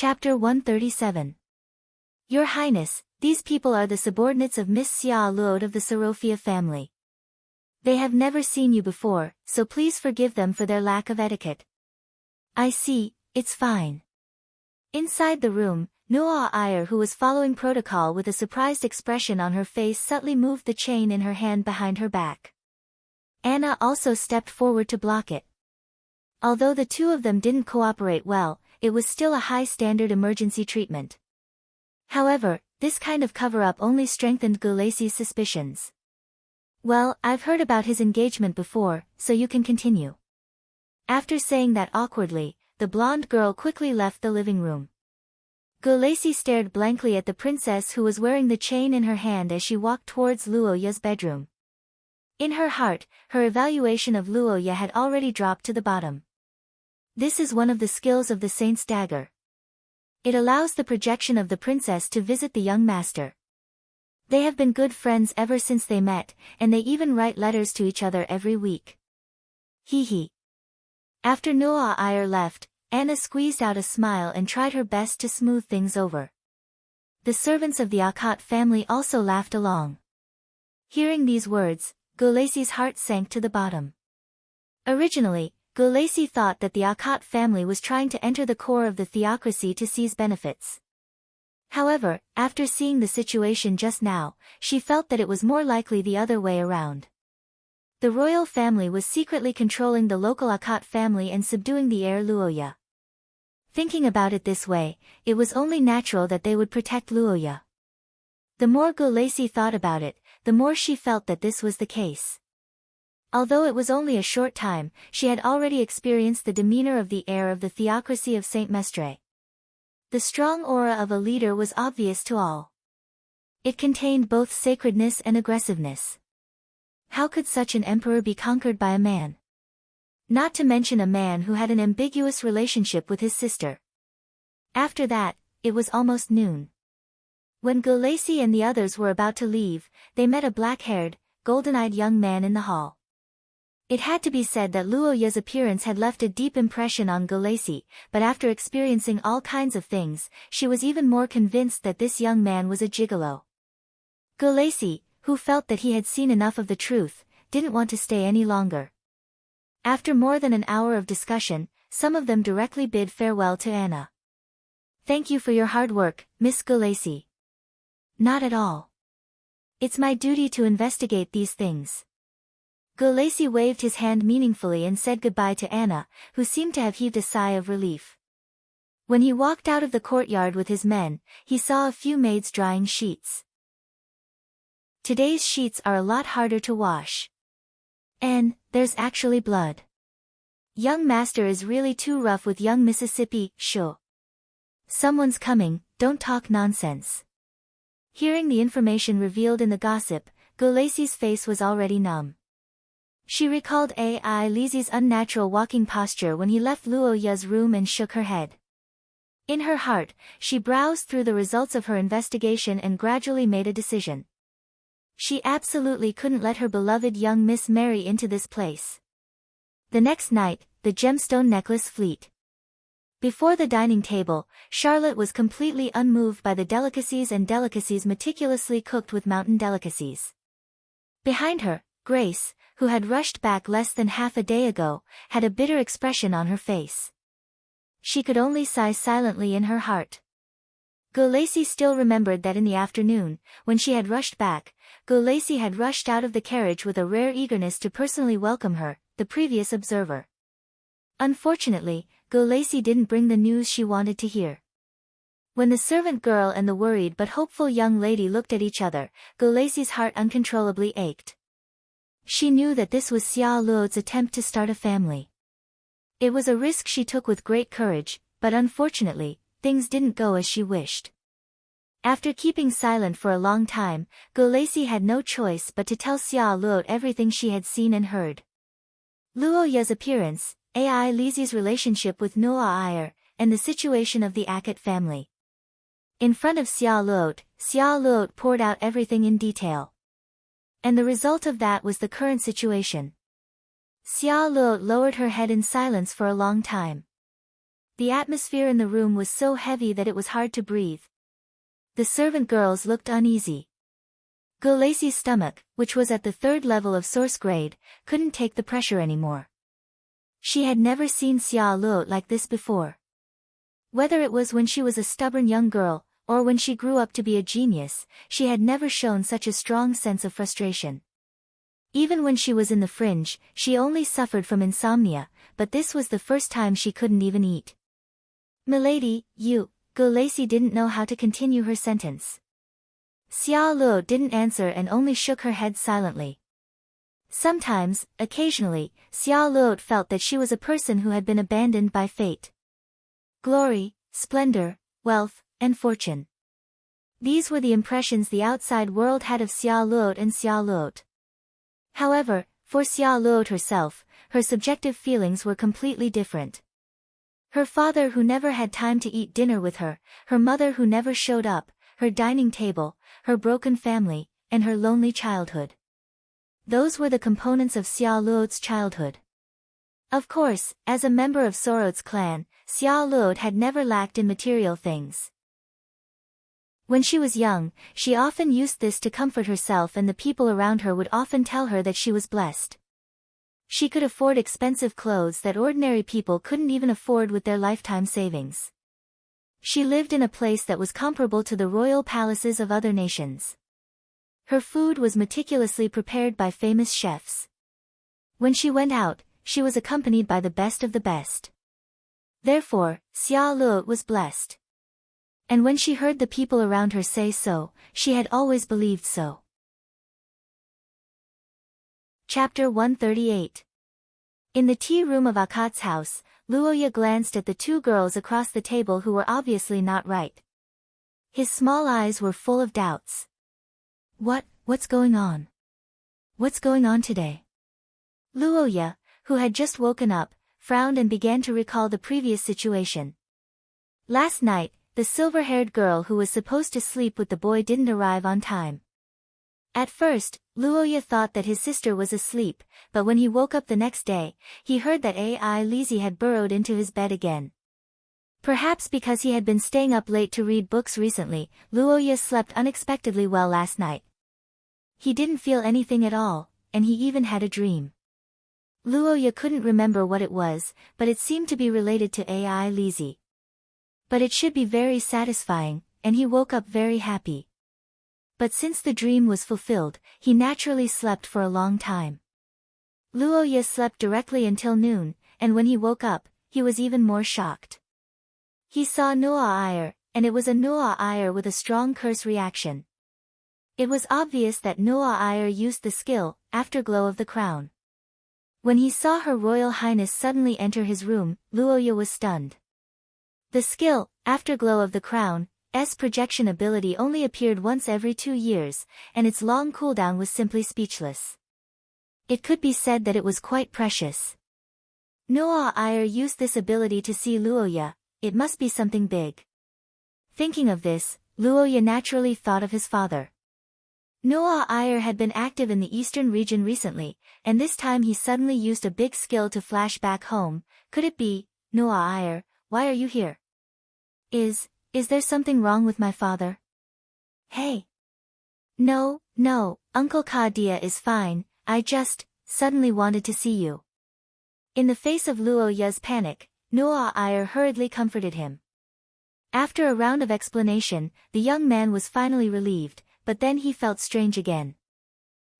Chapter 137. Your Highness, these people are the subordinates of Miss Xia Luo of the Sorofia family. They have never seen you before, so please forgive them for their lack of etiquette. I see, it's fine. Inside the room, Nuo Ayer, who was following protocol with a surprised expression on her face, subtly moved the chain in her hand behind her back. Anna also stepped forward to block it. Although the two of them didn't cooperate well, it was still a high-standard emergency treatment. However, this kind of cover-up only strengthened Gulacy's suspicions. Well, I've heard about his engagement before, so you can continue. After saying that awkwardly, the blonde girl quickly left the living room. Gulacy stared blankly at the princess who was wearing the chain in her hand as she walked towards Luoya's bedroom. In her heart, her evaluation of Luoya had already dropped to the bottom. This is one of the skills of the Saint's Dagger. It allows the projection of the princess to visit the young master. They have been good friends ever since they met, and they even write letters to each other every week. Hee hee. After Nuo Ayer left, Anna squeezed out a smile and tried her best to smooth things over. The servants of the Akot family also laughed along. Hearing these words, Gulacy's heart sank to the bottom. Originally, Gulacy thought that the Akot family was trying to enter the core of the theocracy to seize benefits. However, after seeing the situation just now, she felt that it was more likely the other way around. The royal family was secretly controlling the local Akot family and subduing the heir Luoya. Thinking about it this way, it was only natural that they would protect Luoya. The more Gulacy thought about it, the more she felt that this was the case. Although it was only a short time, she had already experienced the demeanor of the heir of the theocracy of Saint Mestre. The strong aura of a leader was obvious to all. It contained both sacredness and aggressiveness. How could such an emperor be conquered by a man? Not to mention a man who had an ambiguous relationship with his sister. After that, it was almost noon. When Gulacy and the others were about to leave, they met a black-haired, golden-eyed young man in the hall. It had to be said that Luoya's appearance had left a deep impression on Gulacy, but after experiencing all kinds of things, she was even more convinced that this young man was a gigolo. Gulacy, who felt that he had seen enough of the truth, didn't want to stay any longer. After more than an hour of discussion, some of them directly bid farewell to Anna. Thank you for your hard work, Miss Gulacy. Not at all. It's my duty to investigate these things. Gulacy waved his hand meaningfully and said goodbye to Anna, who seemed to have heaved a sigh of relief. When he walked out of the courtyard with his men, he saw a few maids drying sheets. Today's sheets are a lot harder to wash. And, there's actually blood. Young master is really too rough with young Mississippi, sho. Someone's coming, don't talk nonsense. Hearing the information revealed in the gossip, Gulacy's face was already numb. She recalled Ai Lizi's unnatural walking posture when he left Luoya's room and shook her head. In her heart, she browsed through the results of her investigation and gradually made a decision. She absolutely couldn't let her beloved young Miss marry into this place. The next night, the gemstone necklace fleet. Before the dining table, Charlotte was completely unmoved by the delicacies meticulously cooked with mountain delicacies. Behind her, Grace, who had rushed back less than half a day ago, had a bitter expression on her face. She could only sigh silently in her heart. Gulacy still remembered that in the afternoon, when she had rushed back, Gulacy had rushed out of the carriage with a rare eagerness to personally welcome her, the previous observer. Unfortunately, Gulacy didn't bring the news she wanted to hear. When the servant girl and the worried but hopeful young lady looked at each other, Gulacy's heart uncontrollably ached. She knew that this was Xia Luo's attempt to start a family. It was a risk she took with great courage, but unfortunately, things didn't go as she wished. After keeping silent for a long time, Gulacy had no choice but to tell Xia Luo everything she had seen and heard. Luoya's appearance, Ai Lizi's relationship with Nuo Ayer, and the situation of the Akot family. In front of Xia Luo poured out everything in detail. And the result of that was the current situation. Xia Luo lowered her head in silence for a long time. The atmosphere in the room was so heavy that it was hard to breathe. The servant girls looked uneasy. Lacey's stomach, which was at the 3rd level of source grade, couldn't take the pressure anymore. She had never seen Xia Luo like this before. Whether it was when she was a stubborn young girl, or when she grew up to be a genius, she had never shown such a strong sense of frustration. Even when she was in the fringe, she only suffered from insomnia, but this was the first time she couldn't even eat. "Milady, Lacey didn't know how to continue her sentence. Xia Luo didn't answer and only shook her head silently. Sometimes, occasionally, Xia Luo felt that she was a person who had been abandoned by fate. Glory, splendor, wealth, and fortune. These were the impressions the outside world had of Xia Luo and Xia Luo. However, for Xia Luo herself, her subjective feelings were completely different. Her father who never had time to eat dinner with her, her mother who never showed up, her dining table, her broken family, and her lonely childhood. Those were the components of Xia Luo's childhood. Of course, as a member of Soro's clan, Xia Luo had never lacked in material things. When she was young, she often used this to comfort herself, and the people around her would often tell her that she was blessed. She could afford expensive clothes that ordinary people couldn't even afford with their lifetime savings. She lived in a place that was comparable to the royal palaces of other nations. Her food was meticulously prepared by famous chefs. When she went out, she was accompanied by the best of the best. Therefore, Xia Luo was blessed. And when she heard the people around her say so, she had always believed so. Chapter 138. In the tea room of Akat's house, Luoya glanced at the 2 girls across the table who were obviously not right. His small eyes were full of doubts. What's going on? What's going on today? Luoya, who had just woken up, frowned and began to recall the previous situation. Last night, the silver-haired girl who was supposed to sleep with the boy didn't arrive on time. At first, Luoya thought that his sister was asleep, but when he woke up the next day, he heard that Ai Lizzie had burrowed into his bed again. Perhaps because he had been staying up late to read books recently, Luoya slept unexpectedly well last night. He didn't feel anything at all, and he even had a dream. Luoya couldn't remember what it was, but it seemed to be related to Ai Lizzie. But it should be very satisfying, and he woke up very happy. But since the dream was fulfilled, he naturally slept for a long time. Luoya slept directly until noon, and when he woke up, he was even more shocked. He saw Nu'a-Ayar, and it was a Nu'a-Ayar with a strong curse reaction. It was obvious that Nu'a-Ayar used the skill, Afterglow of the Crown. When he saw Her Royal Highness suddenly enter his room, Luoya was stunned. The skill, Afterglow of the Crown, S projection ability only appeared once every 2 years, and its long cooldown was simply speechless. It could be said that it was quite precious. Nu'a-Ayar used this ability to see Luoya. It must be something big. Thinking of this, Luoya naturally thought of his father. Nu'a-Ayar had been active in the eastern region recently, and this time he suddenly used a big skill to flash back home. Could it be, Nu'a-Ayar, why are you here? Is there something wrong with my father? Hey. No, Uncle Kadia is fine, I just, suddenly wanted to see you. In the face of Luoya's panic, Nu'a-Ayar hurriedly comforted him. After a round of explanation, the young man was finally relieved, but then he felt strange again.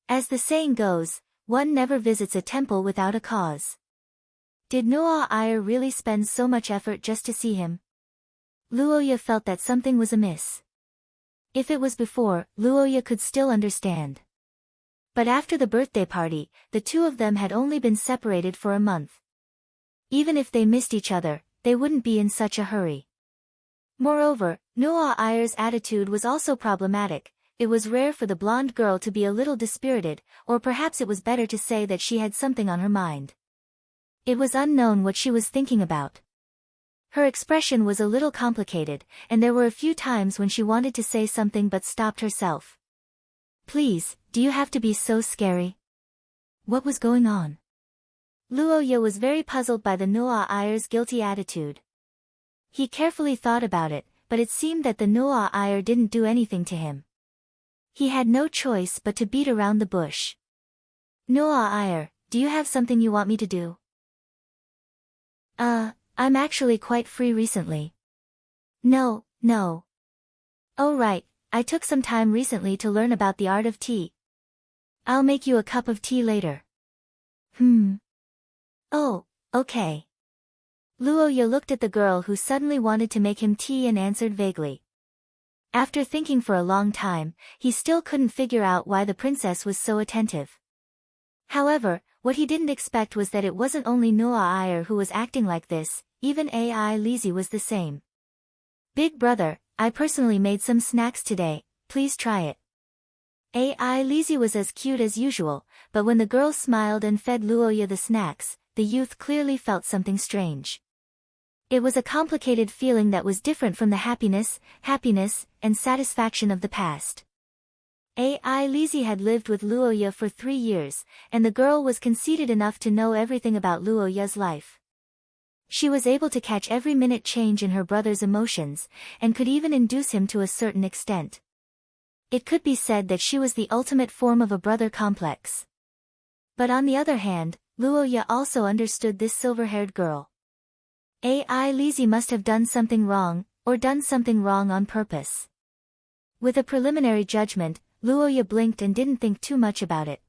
As the saying goes, one never visits a temple without a cause. Did Nu'a-Ayar really spend so much effort just to see him? Luoya felt that something was amiss. If it was before, Luoya could still understand. But after the birthday party, the 2 of them had only been separated for a month. Even if they missed each other, they wouldn't be in such a hurry. Moreover, Nu'a-Ayar's attitude was also problematic. It was rare for the blonde girl to be a little dispirited, or perhaps it was better to say that she had something on her mind. It was unknown what she was thinking about. Her expression was a little complicated, and there were a few times when she wanted to say something but stopped herself. Please, do you have to be so scary? What was going on? Luoya was very puzzled by the Nu'a-Ayar's guilty attitude. He carefully thought about it, but it seemed that the Noah Iyer didn't do anything to him. He had no choice but to beat around the bush. Noah Iyer, do you have something you want me to do? I'm actually quite free recently. No. Oh right, I took some time recently to learn about the art of tea. I'll make you a cup of tea later. Oh, okay. Luoya looked at the girl who suddenly wanted to make him tea and answered vaguely. After thinking for a long time, he still couldn't figure out why the princess was so attentive. However, what he didn't expect was that it wasn't only Noah Iyer who was acting like this, even AI Lizzie was the same. Big brother, I personally made some snacks today, please try it. AI Lizzie was as cute as usual, but when the girl smiled and fed Luoya the snacks, the youth clearly felt something strange. It was a complicated feeling that was different from the happiness, and satisfaction of the past. AI Lizzie had lived with Luoya for 3 years, and the girl was conceited enough to know everything about Luoya's life. She was able to catch every minute change in her brother's emotions, and could even induce him to a certain extent. It could be said that she was the ultimate form of a brother complex. But on the other hand, Luoya also understood this silver-haired girl. AI Lizzie must have done something wrong, or done something wrong on purpose. With a preliminary judgment, Luoya blinked and didn't think too much about it.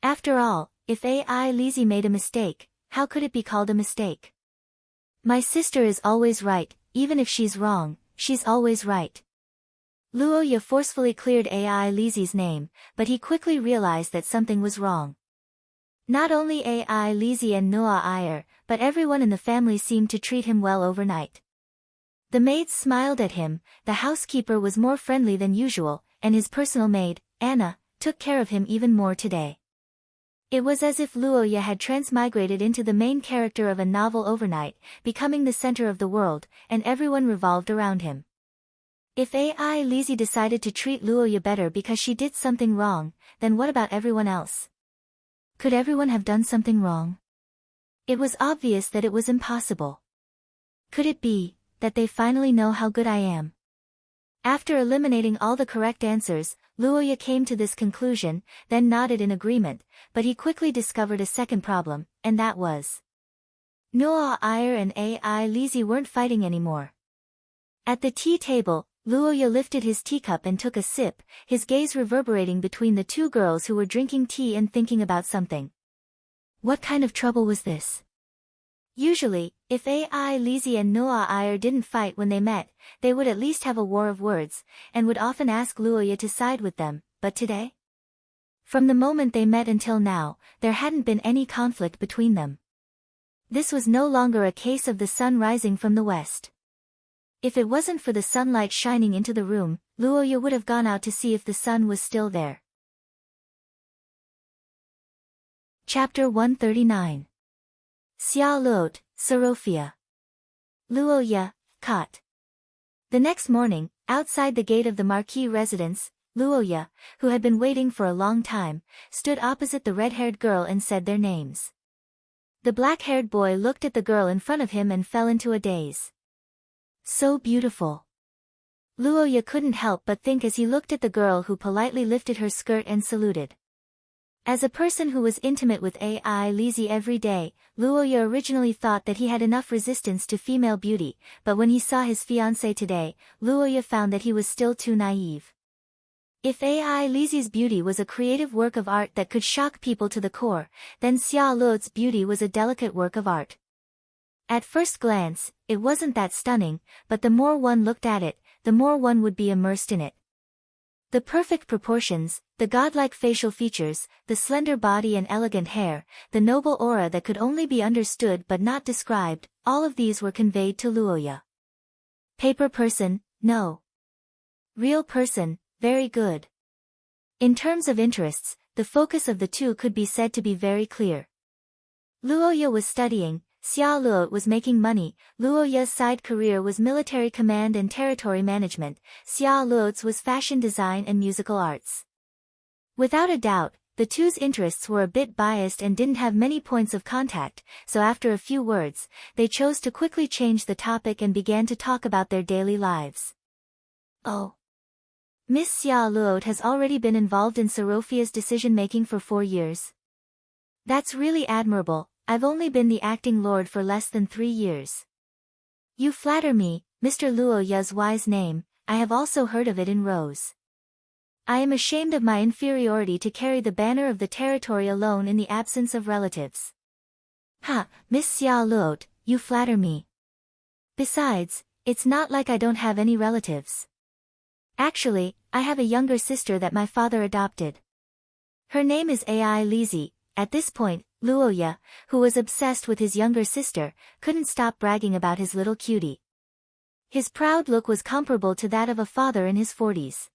After all, if AI Lizzie made a mistake, how could it be called a mistake? My sister is always right, even if she's wrong, she's always right. Luoya forcefully cleared AI Lizzie's name, but he quickly realized that something was wrong. Not only AI Lizzie and Noah Iyer, but everyone in the family seemed to treat him well overnight. The maids smiled at him, the housekeeper was more friendly than usual, and his personal maid, Anna, took care of him even more today. It was as if Luoya had transmigrated into the main character of a novel overnight, becoming the center of the world, and everyone revolved around him. If AI Lizzie decided to treat Luoya better because she did something wrong, then what about everyone else? Could everyone have done something wrong? It was obvious that it was impossible. Could it be that they finally know how good I am? After eliminating all the correct answers, Luoya came to this conclusion, then nodded in agreement, but he quickly discovered a second problem, and that was Noah Iyer and AI Lizzie weren't fighting anymore. At the tea table, Luoya lifted his teacup and took a sip, his gaze reverberating between the two girls who were drinking tea and thinking about something. What kind of trouble was this? Usually, if AI Lizzie and Noah Iyer didn't fight when they met, they would at least have a war of words, and would often ask Luoya to side with them, but today? From the moment they met until now, there hadn't been any conflict between them. This was no longer a case of the sun rising from the west. If it wasn't for the sunlight shining into the room, Luoya would have gone out to see if the sun was still there. Chapter 139. Xia Luot, Sorophia. Luoya, caught. The next morning, outside the gate of the Marquis residence, Luoya, who had been waiting for a long time, stood opposite the red-haired girl and said their names. The black-haired boy looked at the girl in front of him and fell into a daze. So beautiful. Luoya couldn't help but think as he looked at the girl who politely lifted her skirt and saluted. As a person who was intimate with AI Lizzie every day, Luoya originally thought that he had enough resistance to female beauty, but when he saw his fiancée today, Luoya found that he was still too naive. If AI Lizzie's beauty was a creative work of art that could shock people to the core, then Xia Luot's beauty was a delicate work of art. At first glance, it wasn't that stunning, but the more one looked at it, the more one would be immersed in it. The perfect proportions, the godlike facial features, the slender body and elegant hair, the noble aura that could only be understood but not described, all of these were conveyed to Luoya. Paper person, no. Real person, very good. In terms of interests, the focus of the two could be said to be very clear. Luoya was studying, Xia Luot was making money, Luoya's side career was military command and territory management, Xia Luot's was fashion design and musical arts. Without a doubt, the two's interests were a bit biased and didn't have many points of contact, so after a few words, they chose to quickly change the topic and began to talk about their daily lives. Oh. Miss Xia Luot has already been involved in Sophia's decision-making for 4 years. That's really admirable. I've only been the acting lord for less than 3 years. You flatter me, Mr. Luoya's wise name, I have also heard of it in Rose. I am ashamed of my inferiority to carry the banner of the territory alone in the absence of relatives. Ha, Miss Xia Luot, you flatter me. Besides, it's not like I don't have any relatives. Actually, I have a younger sister that my father adopted. Her name is Ai Lizi. At this point, Luoya, who was obsessed with his younger sister, couldn't stop bragging about his little cutie. His proud look was comparable to that of a father in his 40s.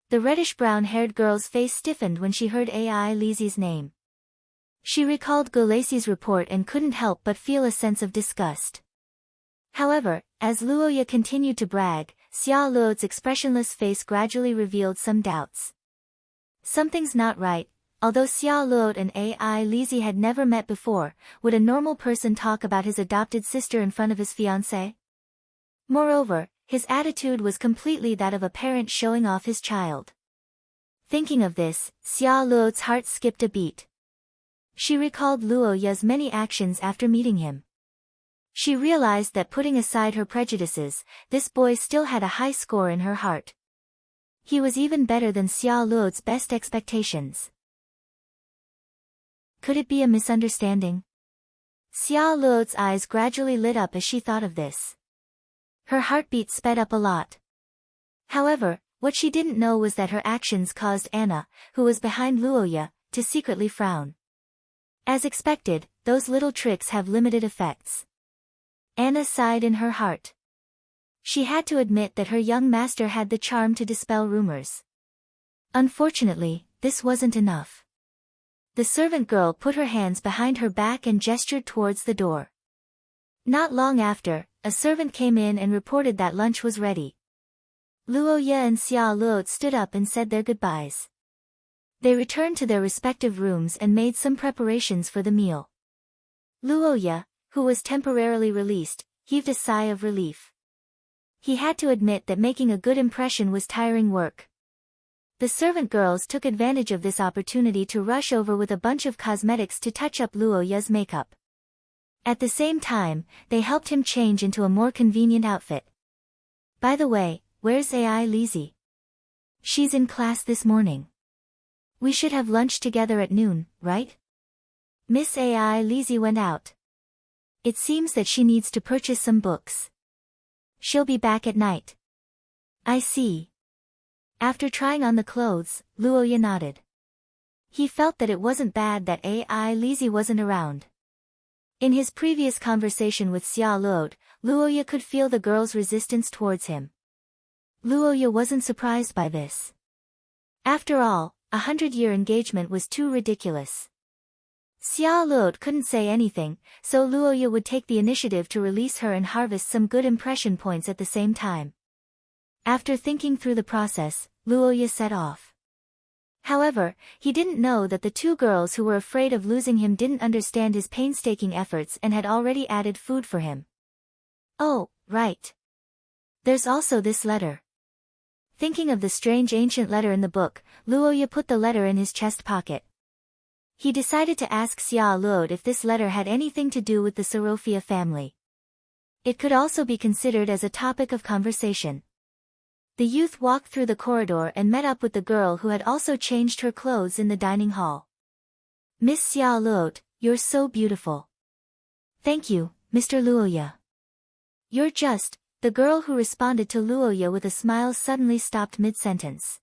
The reddish-brown-haired girl's face stiffened when she heard Ai Lizi's name. She recalled Golacey's report and couldn't help but feel a sense of disgust. However, as Luoya continued to brag, Xia Luot's expressionless face gradually revealed some doubts. Something's not right. Although Xia Luot and Ai Lizi had never met before, would a normal person talk about his adopted sister in front of his fiancée? Moreover, his attitude was completely that of a parent showing off his child. Thinking of this, Xia Luot's heart skipped a beat. She recalled Luoya's many actions after meeting him. She realized that putting aside her prejudices, this boy still had a high score in her heart. He was even better than Xia Luot's best expectations. Could it be a misunderstanding? Xia Luot's eyes gradually lit up as she thought of this. Her heartbeat sped up a lot. However, what she didn't know was that her actions caused Anna, who was behind Luoya, to secretly frown. As expected, those little tricks have limited effects. Anna sighed in her heart. She had to admit that her young master had the charm to dispel rumors. Unfortunately, this wasn't enough. The servant girl put her hands behind her back and gestured towards the door. Not long after, a servant came in and reported that lunch was ready. Luoya and Xia Luot stood up and said their goodbyes. They returned to their respective rooms and made some preparations for the meal. Luoya, who was temporarily released, heaved a sigh of relief. He had to admit that making a good impression was tiring work. The servant girls took advantage of this opportunity to rush over with a bunch of cosmetics to touch up Luoya's makeup. At the same time, they helped him change into a more convenient outfit. By the way, where's Ai Lizi? She's in class this morning. We should have lunch together at noon, right? Miss Ai Lizi went out. It seems that she needs to purchase some books. She'll be back at night. I see. After trying on the clothes, Luoya nodded. He felt that it wasn't bad that Ai Lizi wasn't around. In his previous conversation with Xia Luot, Luoya could feel the girl's resistance towards him. Luoya wasn't surprised by this. After all, 100-year engagement was too ridiculous. Xia Luot couldn't say anything, so Luoya would take the initiative to release her and harvest some good impression points at the same time. After thinking through the process, Luoya set off. However, he didn't know that the two girls who were afraid of losing him didn't understand his painstaking efforts and had already added food for him. Oh, right. There's also this letter. Thinking of the strange ancient letter in the book, Luoya put the letter in his chest pocket. He decided to ask Xia Luot if this letter had anything to do with the Sophia family. It could also be considered as a topic of conversation. The youth walked through the corridor and met up with the girl who had also changed her clothes in the dining hall. Miss Xia Luot, you're so beautiful. Thank you, Mr. Luoya. You're just, the girl who responded to Luoya with a smile suddenly stopped mid-sentence.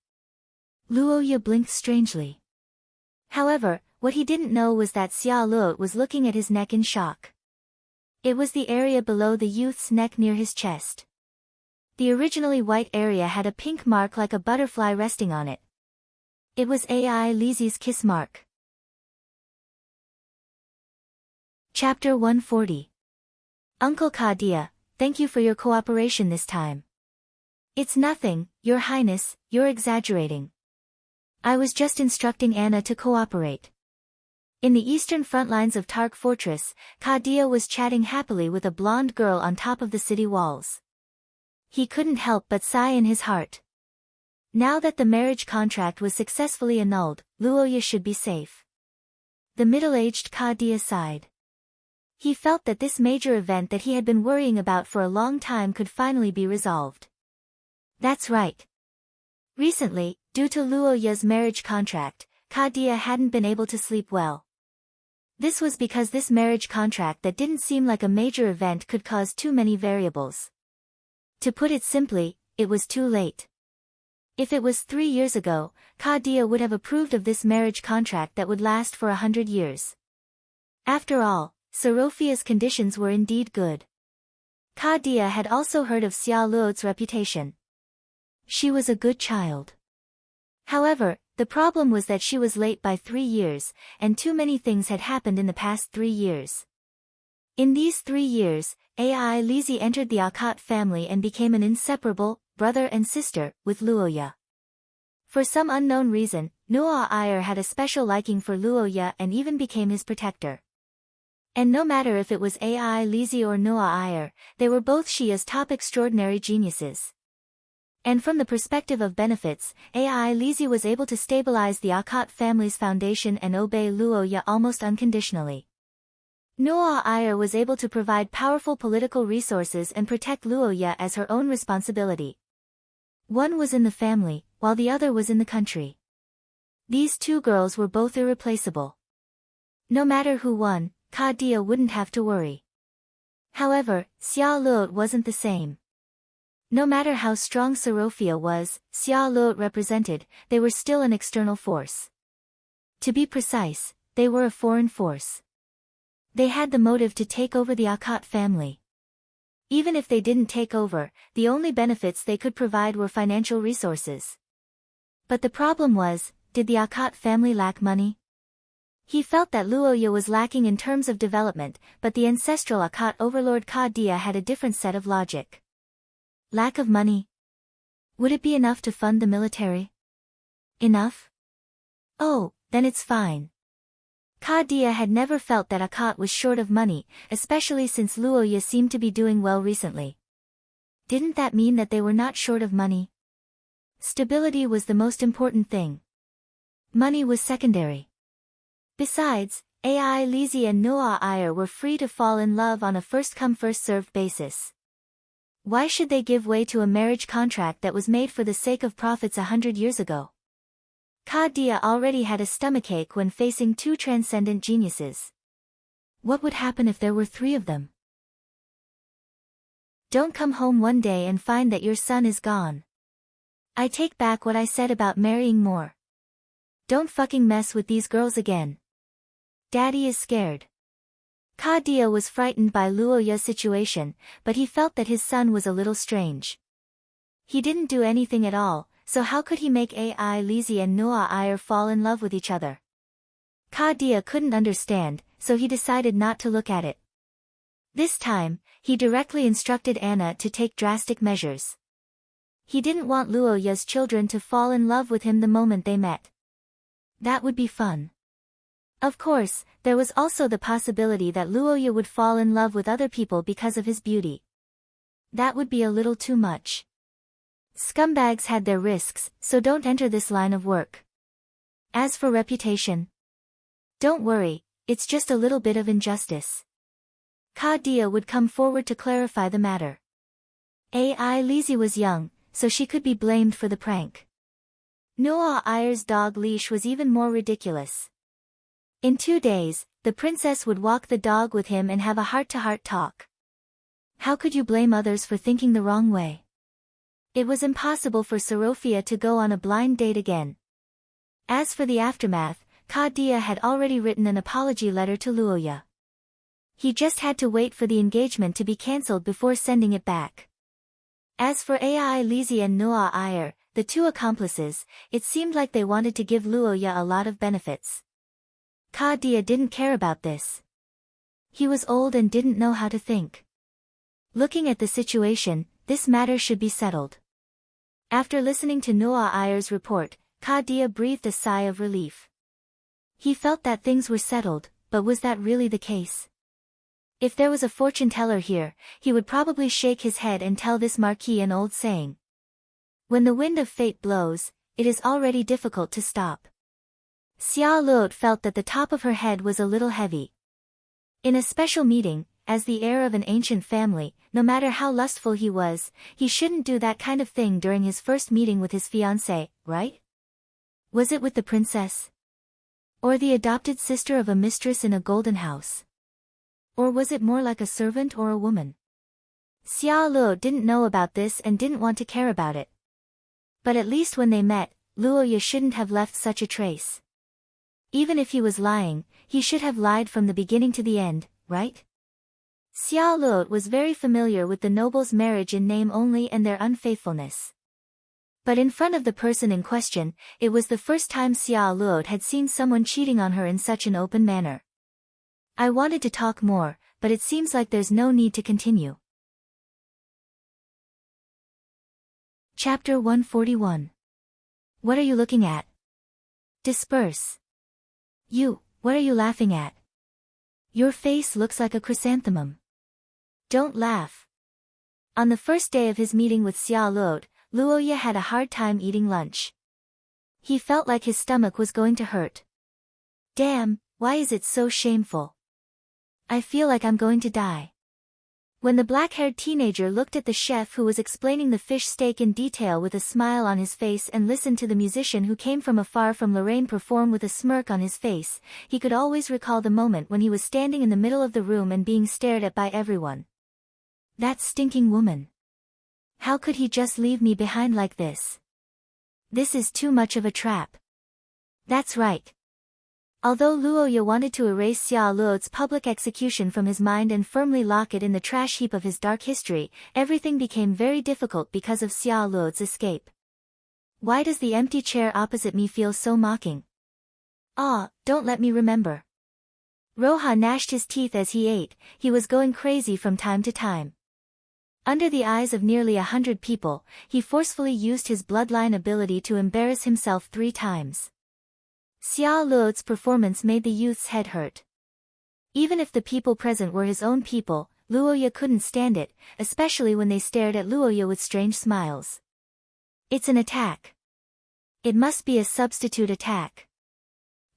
Luoya blinked strangely. However, what he didn't know was that Xia Luot was looking at his neck in shock. It was the area below the youth's neck near his chest. The originally white area had a pink mark like a butterfly resting on it. It was Ai Lizi's kiss mark. Chapter 140. Uncle Kadia, thank you for your cooperation this time. It's nothing, Your Highness, you're exaggerating. I was just instructing Anna to cooperate. In the eastern front lines of Tark Fortress, Kadia was chatting happily with a blonde girl on top of the city walls. He couldn't help but sigh in his heart. Now that the marriage contract was successfully annulled, Luoya should be safe. The middle-aged Kadia sighed. He felt that this major event that he had been worrying about for a long time could finally be resolved. That's right. Recently, due to Luoya's marriage contract, Kadia hadn't been able to sleep well. This was because this marriage contract that didn't seem like a major event could cause too many variables. To put it simply, it was too late. If it was 3 years ago, Kadia would have approved of this marriage contract that would last for 100 years. After all, Sorofia's conditions were indeed good. Kadia had also heard of Xia Luo's reputation. She was a good child. However, the problem was that she was late by 3 years, and too many things had happened in the past 3 years. In these 3 years, Ai Lizi entered the Akat family and became an inseparable brother and sister with Luoya. For some unknown reason, Noa Ayer had a special liking for Luoya and even became his protector. And no matter if it was Ai Lizi or Noa Ayer, they were both Shia's top extraordinary geniuses. And from the perspective of benefits, Ai Lizi was able to stabilize the Akat family's foundation and obey Luoya almost unconditionally. Noa Ayer was able to provide powerful political resources and protect Luoya as her own responsibility. One was in the family, while the other was in the country. These two girls were both irreplaceable. No matter who won, Kadia wouldn't have to worry. However, Xia Luo wasn't the same. No matter how strong Sorofia was, Xia Luo represented, they were still an external force. To be precise, they were a foreign force. They had the motive to take over the Akat family. Even if they didn't take over, the only benefits they could provide were financial resources. But the problem was, did the Akat family lack money? He felt that Luoya was lacking in terms of development, but the ancestral Akat overlord Kadia had a different set of logic. Lack of money? Would it be enough to fund the military? Enough? Oh, then it's fine. Kadia had never felt that Akat was short of money, especially since Luoya seemed to be doing well recently. Didn't that mean that they were not short of money? Stability was the most important thing. Money was secondary. Besides, Ai Lizi and Noa Ayer were free to fall in love on a first-come first-served basis. Why should they give way to a marriage contract that was made for the sake of profits 100 years ago? Kadia already had a stomachache when facing two transcendent geniuses. What would happen if there were 3 of them? Don't come home one day and find that your son is gone. I take back what I said about marrying more. Don't fucking mess with these girls again. Daddy is scared. Kadia was frightened by Luoya's situation, but he felt that his son was a little strange. He didn't do anything at all, so how could he make Ai Lizi and Noa Ayer fall in love with each other? Kadia couldn't understand, so he decided not to look at it. This time, he directly instructed Anna to take drastic measures. He didn't want Luoya's children to fall in love with him the moment they met. That would be fun. Of course, there was also the possibility that Luoya would fall in love with other people because of his beauty. That would be a little too much. Scumbags had their risks, so don't enter this line of work. As for reputation, don't worry, it's just a little bit of injustice. Kadia would come forward to clarify the matter. Ai Lizi was young, so she could be blamed for the prank. Noa Ayer's dog leash was even more ridiculous. In 2 days, the princess would walk the dog with him and have a heart-to-heart talk. How could you blame others for thinking the wrong way? It was impossible for Sorofia to go on a blind date again. As for the aftermath, Kadia had already written an apology letter to Luoya. He just had to wait for the engagement to be cancelled before sending it back. As for Ai Lizi and Noa Ayer, the 2 accomplices, it seemed like they wanted to give Luoya a lot of benefits. Kadia didn't care about this. He was old and didn't know how to think. Looking at the situation, this matter should be settled. After listening to Noa Ayer's report, Ka Dia breathed a sigh of relief. He felt that things were settled, but was that really the case? If there was a fortune teller here, he would probably shake his head and tell this marquis an old saying. When the wind of fate blows, it is already difficult to stop. Xia Luo felt that the top of her head was a little heavy. In a special meeting, as the heir of an ancient family, no matter how lustful he was, he shouldn't do that kind of thing during his first meeting with his fiancée, right? Was it with the princess? Or the adopted sister of a mistress in a golden house? Or was it more like a servant or a woman? Xia Luo didn't know about this and didn't want to care about it. But at least when they met, Luoya shouldn't have left such a trace. Even if he was lying, he should have lied from the beginning to the end, right? Xia Luo was very familiar with the nobles' marriage in name only and their unfaithfulness. But in front of the person in question, it was the first time Xia Luo had seen someone cheating on her in such an open manner. I wanted to talk more, but it seems like there's no need to continue. Chapter 141. What are you looking at? Disperse. You, what are you laughing at? Your face looks like a chrysanthemum. Don't laugh. On the first day of his meeting with Xia Luo, Luoya had a hard time eating lunch. He felt like his stomach was going to hurt. Damn, why is it so shameful? I feel like I'm going to die. When the black-haired teenager looked at the chef who was explaining the fish steak in detail with a smile on his face and listened to the musician who came from afar from Lorraine perform with a smirk on his face, he could always recall the moment when he was standing in the middle of the room and being stared at by everyone. That stinking woman. How could he just leave me behind like this? This is too much of a trap. That's right. Although Luoya wanted to erase Xia Luo's public execution from his mind and firmly lock it in the trash heap of his dark history, everything became very difficult because of Xia Luo's escape. Why does the empty chair opposite me feel so mocking? Ah, don't let me remember. Roha gnashed his teeth as he ate, he was going crazy from time to time. Under the eyes of nearly 100 people, he forcefully used his bloodline ability to embarrass himself 3 times. Xia Luo's performance made the youth's head hurt. Even if the people present were his own people, Luoya couldn't stand it, especially when they stared at Luoya with strange smiles. It's an attack. It must be a substitute attack.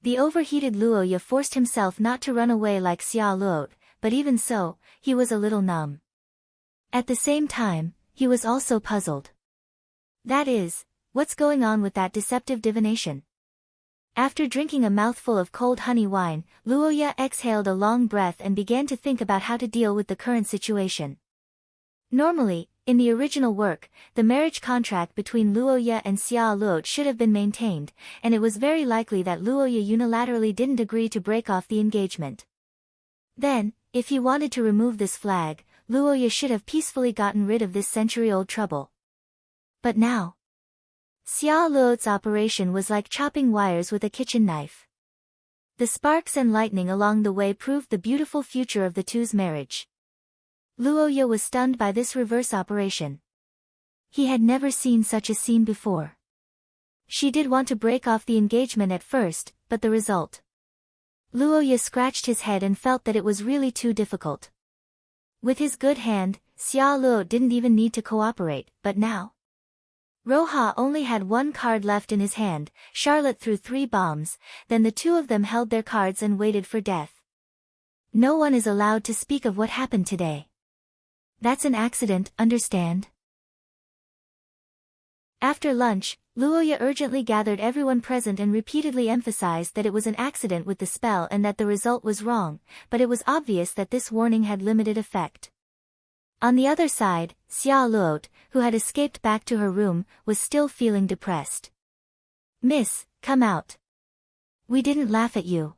The overheated Luoya forced himself not to run away like Xia Luo, but even so, he was a little numb. At the same time, he was also puzzled. That is, what's going on with that deceptive divination? After drinking a mouthful of cold honey wine, Luoya exhaled a long breath and began to think about how to deal with the current situation. Normally, in the original work, the marriage contract between Luoya and Xia Luo should have been maintained, and it was very likely that Luoya unilaterally didn't agree to break off the engagement. Then, if he wanted to remove this flag, Luoya should have peacefully gotten rid of this century-old trouble. But now, Xia Luo's operation was like chopping wires with a kitchen knife. The sparks and lightning along the way proved the beautiful future of the two's marriage. Luoya was stunned by this reverse operation. He had never seen such a scene before. She did want to break off the engagement at first, but the result. Luoya scratched his head and felt that it was really too difficult. With his good hand, Xia Luo didn't even need to cooperate, but now? Roha only had 1 card left in his hand, Charlotte threw 3 bombs, then the 2 of them held their cards and waited for death. No one is allowed to speak of what happened today. That's an accident, understand? After lunch, Luoya urgently gathered everyone present and repeatedly emphasized that it was an accident with the spell and that the result was wrong, but it was obvious that this warning had limited effect. On the other side, Xia Luo, who had escaped back to her room, was still feeling depressed. Miss, come out. We didn't laugh at you.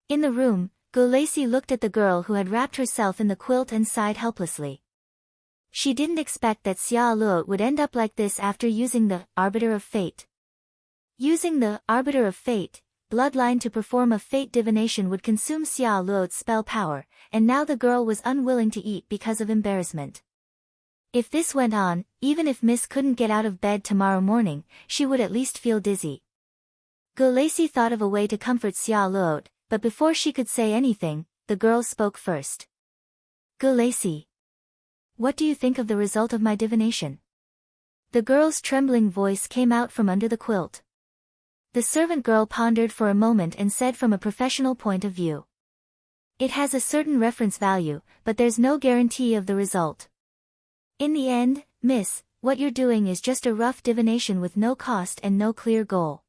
In the room, Go Lacey looked at the girl who had wrapped herself in the quilt and sighed helplessly. She didn't expect that Xia Luo would end up like this after using the Arbiter of Fate. Using the Arbiter of Fate, bloodline to perform a fate divination would consume Xia Luo's spell power, and now the girl was unwilling to eat because of embarrassment. If this went on, even if Miss couldn't get out of bed tomorrow morning, she would at least feel dizzy. Gulacy thought of a way to comfort Xia Luot, but before she could say anything, the girl spoke first. Gulacy, what do you think of the result of my divination? The girl's trembling voice came out from under the quilt. The servant girl pondered for a moment and said from a professional point of view. It has a certain reference value, but there's no guarantee of the result. In the end, miss, what you're doing is just a rough divination with no cost and no clear goal.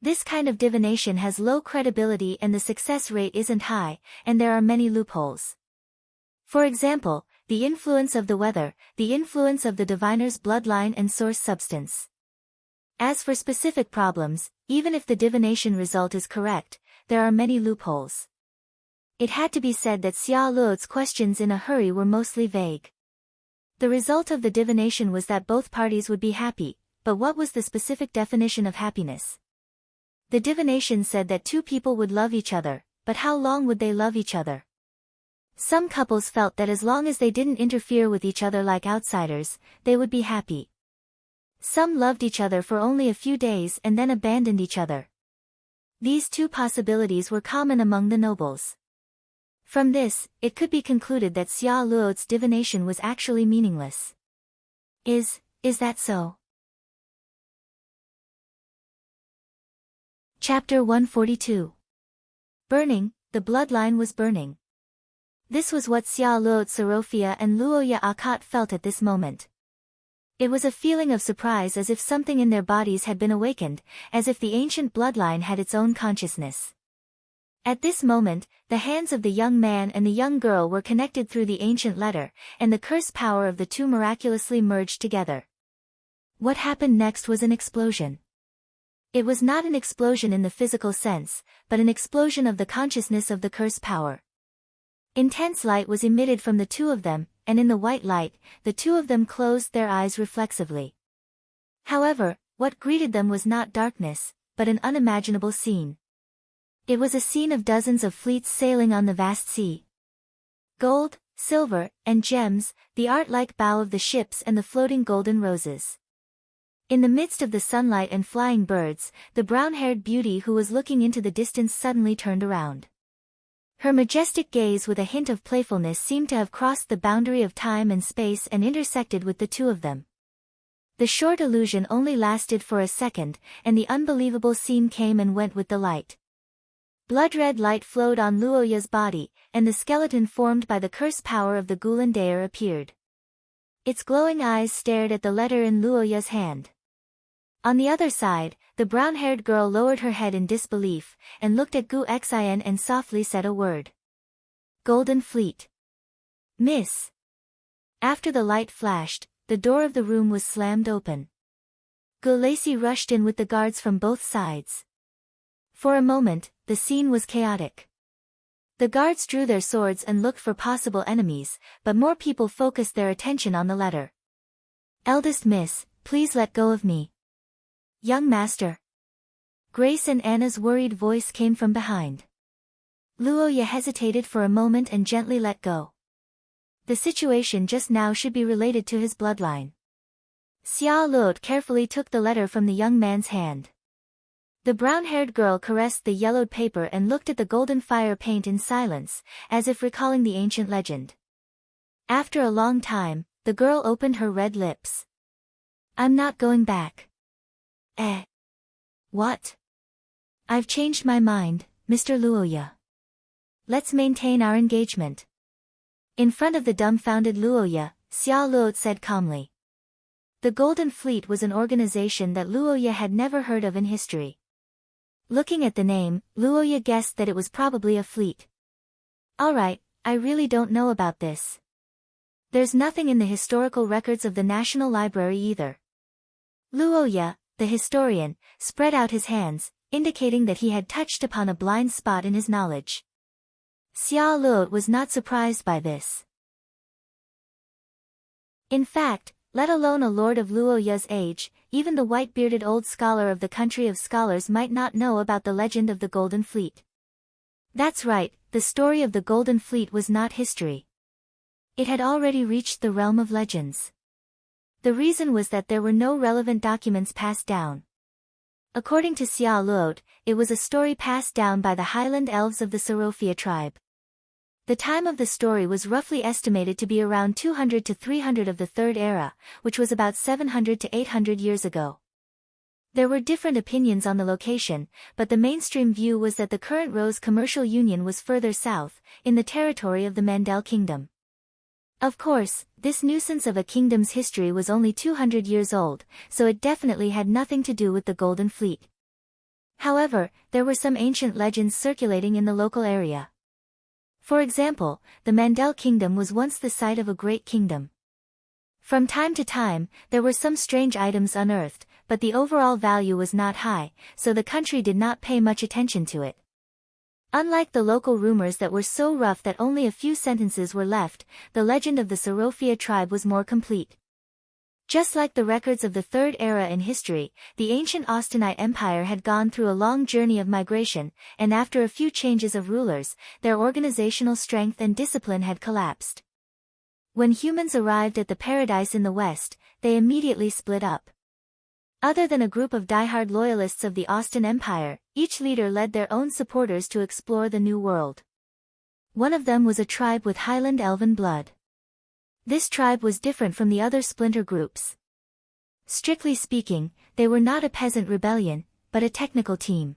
This kind of divination has low credibility and the success rate isn't high, and there are many loopholes. For example, the influence of the weather, the influence of the diviner's bloodline and source substance. As for specific problems, even if the divination result is correct, there are many loopholes. It had to be said that Xia Luot's questions in a hurry were mostly vague. The result of the divination was that both parties would be happy, but what was the specific definition of happiness? The divination said that two people would love each other, but how long would they love each other? Some couples felt that as long as they didn't interfere with each other like outsiders, they would be happy. Some loved each other for only a few days and then abandoned each other. These two possibilities were common among the nobles. From this, it could be concluded that Xia Luot's divination was actually meaningless. Is that so? Chapter 142. Burning, the bloodline was burning. This was what Xia Luot Sarofia and Luoya Akat felt at this moment. It was a feeling of surprise as if something in their bodies had been awakened, as if the ancient bloodline had its own consciousness. At this moment, the hands of the young man and the young girl were connected through the ancient letter, and the curse power of the two miraculously merged together. What happened next was an explosion. It was not an explosion in the physical sense, but an explosion of the consciousness of the curse power. Intense light was emitted from the two of them, and in the white light, the two of them closed their eyes reflexively. However, what greeted them was not darkness, but an unimaginable scene. It was a scene of dozens of fleets sailing on the vast sea. Gold, silver, and gems, the art-like bow of the ships and the floating golden roses. In the midst of the sunlight and flying birds, the brown-haired beauty who was looking into the distance suddenly turned around. Her majestic gaze with a hint of playfulness seemed to have crossed the boundary of time and space and intersected with the two of them. The short illusion only lasted for a second, and the unbelievable scene came and went with the light. Blood-red light flowed on Luoya's body, and the skeleton formed by the curse power of the Gulandair appeared. Its glowing eyes stared at the letter in Luoya's hand. On the other side, the brown-haired girl lowered her head in disbelief, and looked at Gu Xian and softly said a word. Golden Fleet. Miss. After the light flashed, the door of the room was slammed open. Gulacy rushed in with the guards from both sides. For a moment, the scene was chaotic. The guards drew their swords and looked for possible enemies, but more people focused their attention on the letter. Eldest Miss, please let go of me. Young master. Grace and Anna's worried voice came from behind. Luoya hesitated for a moment and gently let go. The situation just now should be related to his bloodline. Xia Luot carefully took the letter from the young man's hand. The brown-haired girl caressed the yellowed paper and looked at the golden fire paint in silence, as if recalling the ancient legend. After a long time, the girl opened her red lips. I'm not going back. What? I've changed my mind, Mr. Luoya. Let's maintain our engagement. In front of the dumbfounded Luoya, Xia Luot said calmly. The Golden Fleet was an organization that Luoya had never heard of in history. Looking at the name, Luoya guessed that it was probably a fleet. Alright, I really don't know about this. There's nothing in the historical records of the National Library either. Luoya, the historian, spread out his hands, indicating that he had touched upon a blind spot in his knowledge. Xia Luot was not surprised by this. In fact, let alone a lord of Luoya's age, even the white-bearded old scholar of the country of scholars might not know about the legend of the Golden Fleet. That's right, the story of the Golden Fleet was not history. it had already reached the realm of legends. The reason was that there were no relevant documents passed down. According to Xia Luot, it was a story passed down by the highland elves of the Sorophia tribe. The time of the story was roughly estimated to be around 200 to 300 of the Third Era, which was about 700 to 800 years ago. There were different opinions on the location, but the mainstream view was that the current Rose Commercial Union was further south, in the territory of the Mandel Kingdom. Of course, this nuisance of a kingdom's history was only 200 years old, so it definitely had nothing to do with the Golden Fleet. However, there were some ancient legends circulating in the local area. For example, the Mandel Kingdom was once the site of a great kingdom. From time to time, there were some strange items unearthed, but the overall value was not high, so the country did not pay much attention to it. Unlike the local rumors that were so rough that only a few sentences were left, the legend of the Sorophia tribe was more complete. Just like the records of the Third Era in history, the ancient Austenite Empire had gone through a long journey of migration, and after a few changes of rulers, their organizational strength and discipline had collapsed. When humans arrived at the paradise in the west, they immediately split up. Other than a group of diehard loyalists of the Austen Empire, each leader led their own supporters to explore the new world. One of them was a tribe with Highland Elven blood. This tribe was different from the other splinter groups. Strictly speaking, they were not a peasant rebellion, but a technical team.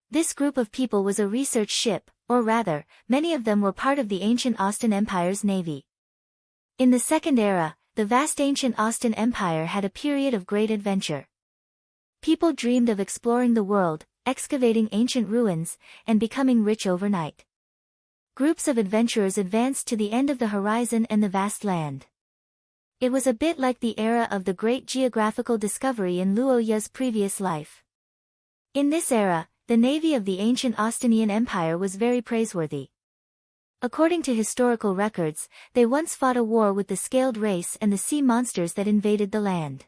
This group of people was a research ship, or rather, many of them were part of the ancient Austen Empire's navy. In the Second Era, the vast ancient Austen Empire had a period of great adventure. People dreamed of exploring the world, excavating ancient ruins, and becoming rich overnight. Groups of adventurers advanced to the end of the horizon and the vast land. It was a bit like the era of the great geographical discovery in Luo Ye's previous life. In this era, the navy of the ancient Austenian Empire was very praiseworthy. According to historical records, they once fought a war with the scaled race and the sea monsters that invaded the land.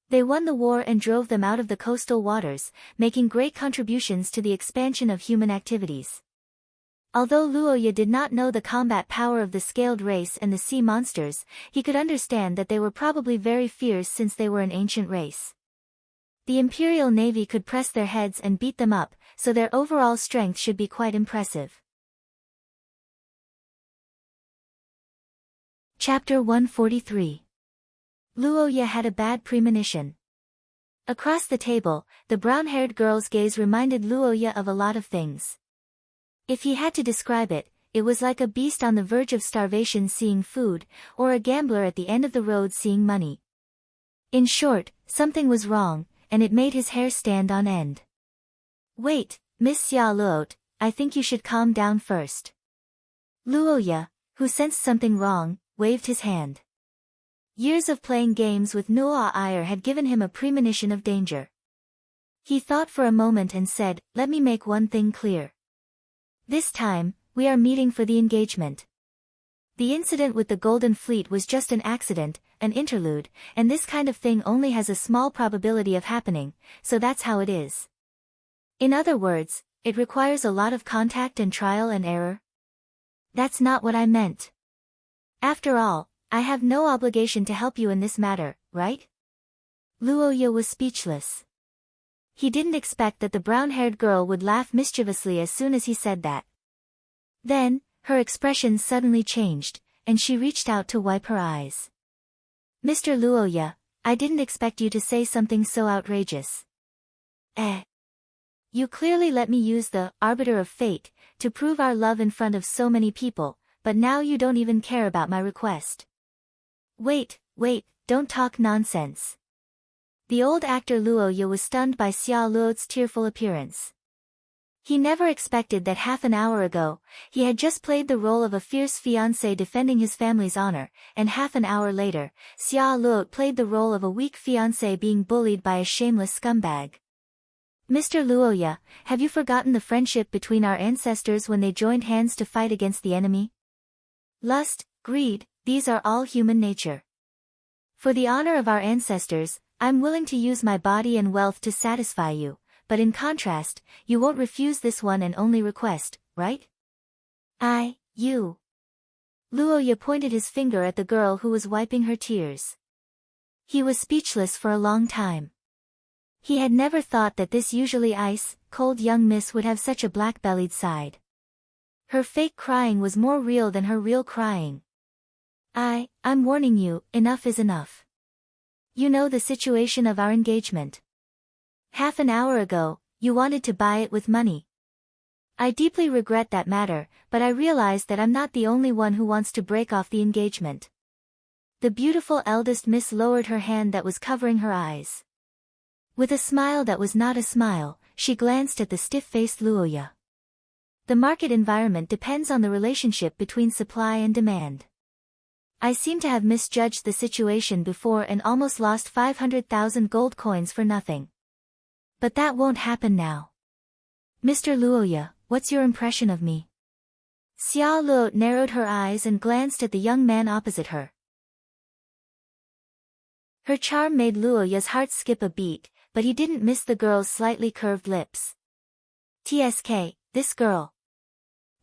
They won the war and drove them out of the coastal waters, making great contributions to the expansion of human activities. Although Luo Ye did not know the combat power of the scaled race and the sea monsters, he could understand that they were probably very fierce since they were an ancient race. The Imperial Navy could press their heads and beat them up, so their overall strength should be quite impressive. Chapter 143. Luo Ye had a bad premonition. Across the table, the brown-haired girl's gaze reminded Luo Ye of a lot of things. If he had to describe it, it was like a beast on the verge of starvation seeing food, or a gambler at the end of the road seeing money. In short, something was wrong, and it made his hair stand on end. Wait, Miss Xia Luot, I think you should calm down first. Luo Ye, who sensed something wrong, waved his hand. Years of playing games with Nuo Ayer had given him a premonition of danger. He thought for a moment and said, "Let me make one thing clear. This time, we are meeting for the engagement. The incident with the Golden Fleet was just an accident, an interlude, and this kind of thing only has a small probability of happening, so that's how it is. In other words, it requires a lot of contact and trial and error." "That's not what I meant. After all, I have no obligation to help you in this matter, right?" Luo Ye was speechless. He didn't expect that the brown-haired girl would laugh mischievously as soon as he said that. Then, her expression suddenly changed, and she reached out to wipe her eyes. "Mr. Luo Ye, I didn't expect you to say something so outrageous. You clearly let me use the arbiter of fate to prove our love in front of so many people, but now you don't even care about my request." Wait, don't talk nonsense." The old actor Luo Ye was stunned by Xia Luot's tearful appearance. He never expected that half an hour ago, he had just played the role of a fierce fiancé defending his family's honor, and half an hour later, Xia Luot played the role of a weak fiancé being bullied by a shameless scumbag. "Mr. Luo Ye, have you forgotten the friendship between our ancestors when they joined hands to fight against the enemy? Lust, greed, these are all human nature. For the honor of our ancestors, I'm willing to use my body and wealth to satisfy you, but in contrast, you won't refuse this one and only request, right?" You. Luoya pointed his finger at the girl who was wiping her tears. He was speechless for a long time. He had never thought that this usually ice-cold young miss would have such a black-bellied side. Her fake crying was more real than her real crying. I'm warning you, enough is enough. You know the situation of our engagement. Half an hour ago, you wanted to buy it with money. I deeply regret that matter, but I realize that I'm not the only one who wants to break off the engagement. The beautiful eldest miss lowered her hand that was covering her eyes. With a smile that was not a smile, she glanced at the stiff-faced Luoya. The market environment depends on the relationship between supply and demand. I seem to have misjudged the situation before and almost lost 500,000 gold coins for nothing. But that won't happen now. Mr. Luoya, what's your impression of me? Xia Luo narrowed her eyes and glanced at the young man opposite her. Her charm made Luoya's heart skip a beat, but he didn't miss the girl's slightly curved lips. TSK, this girl.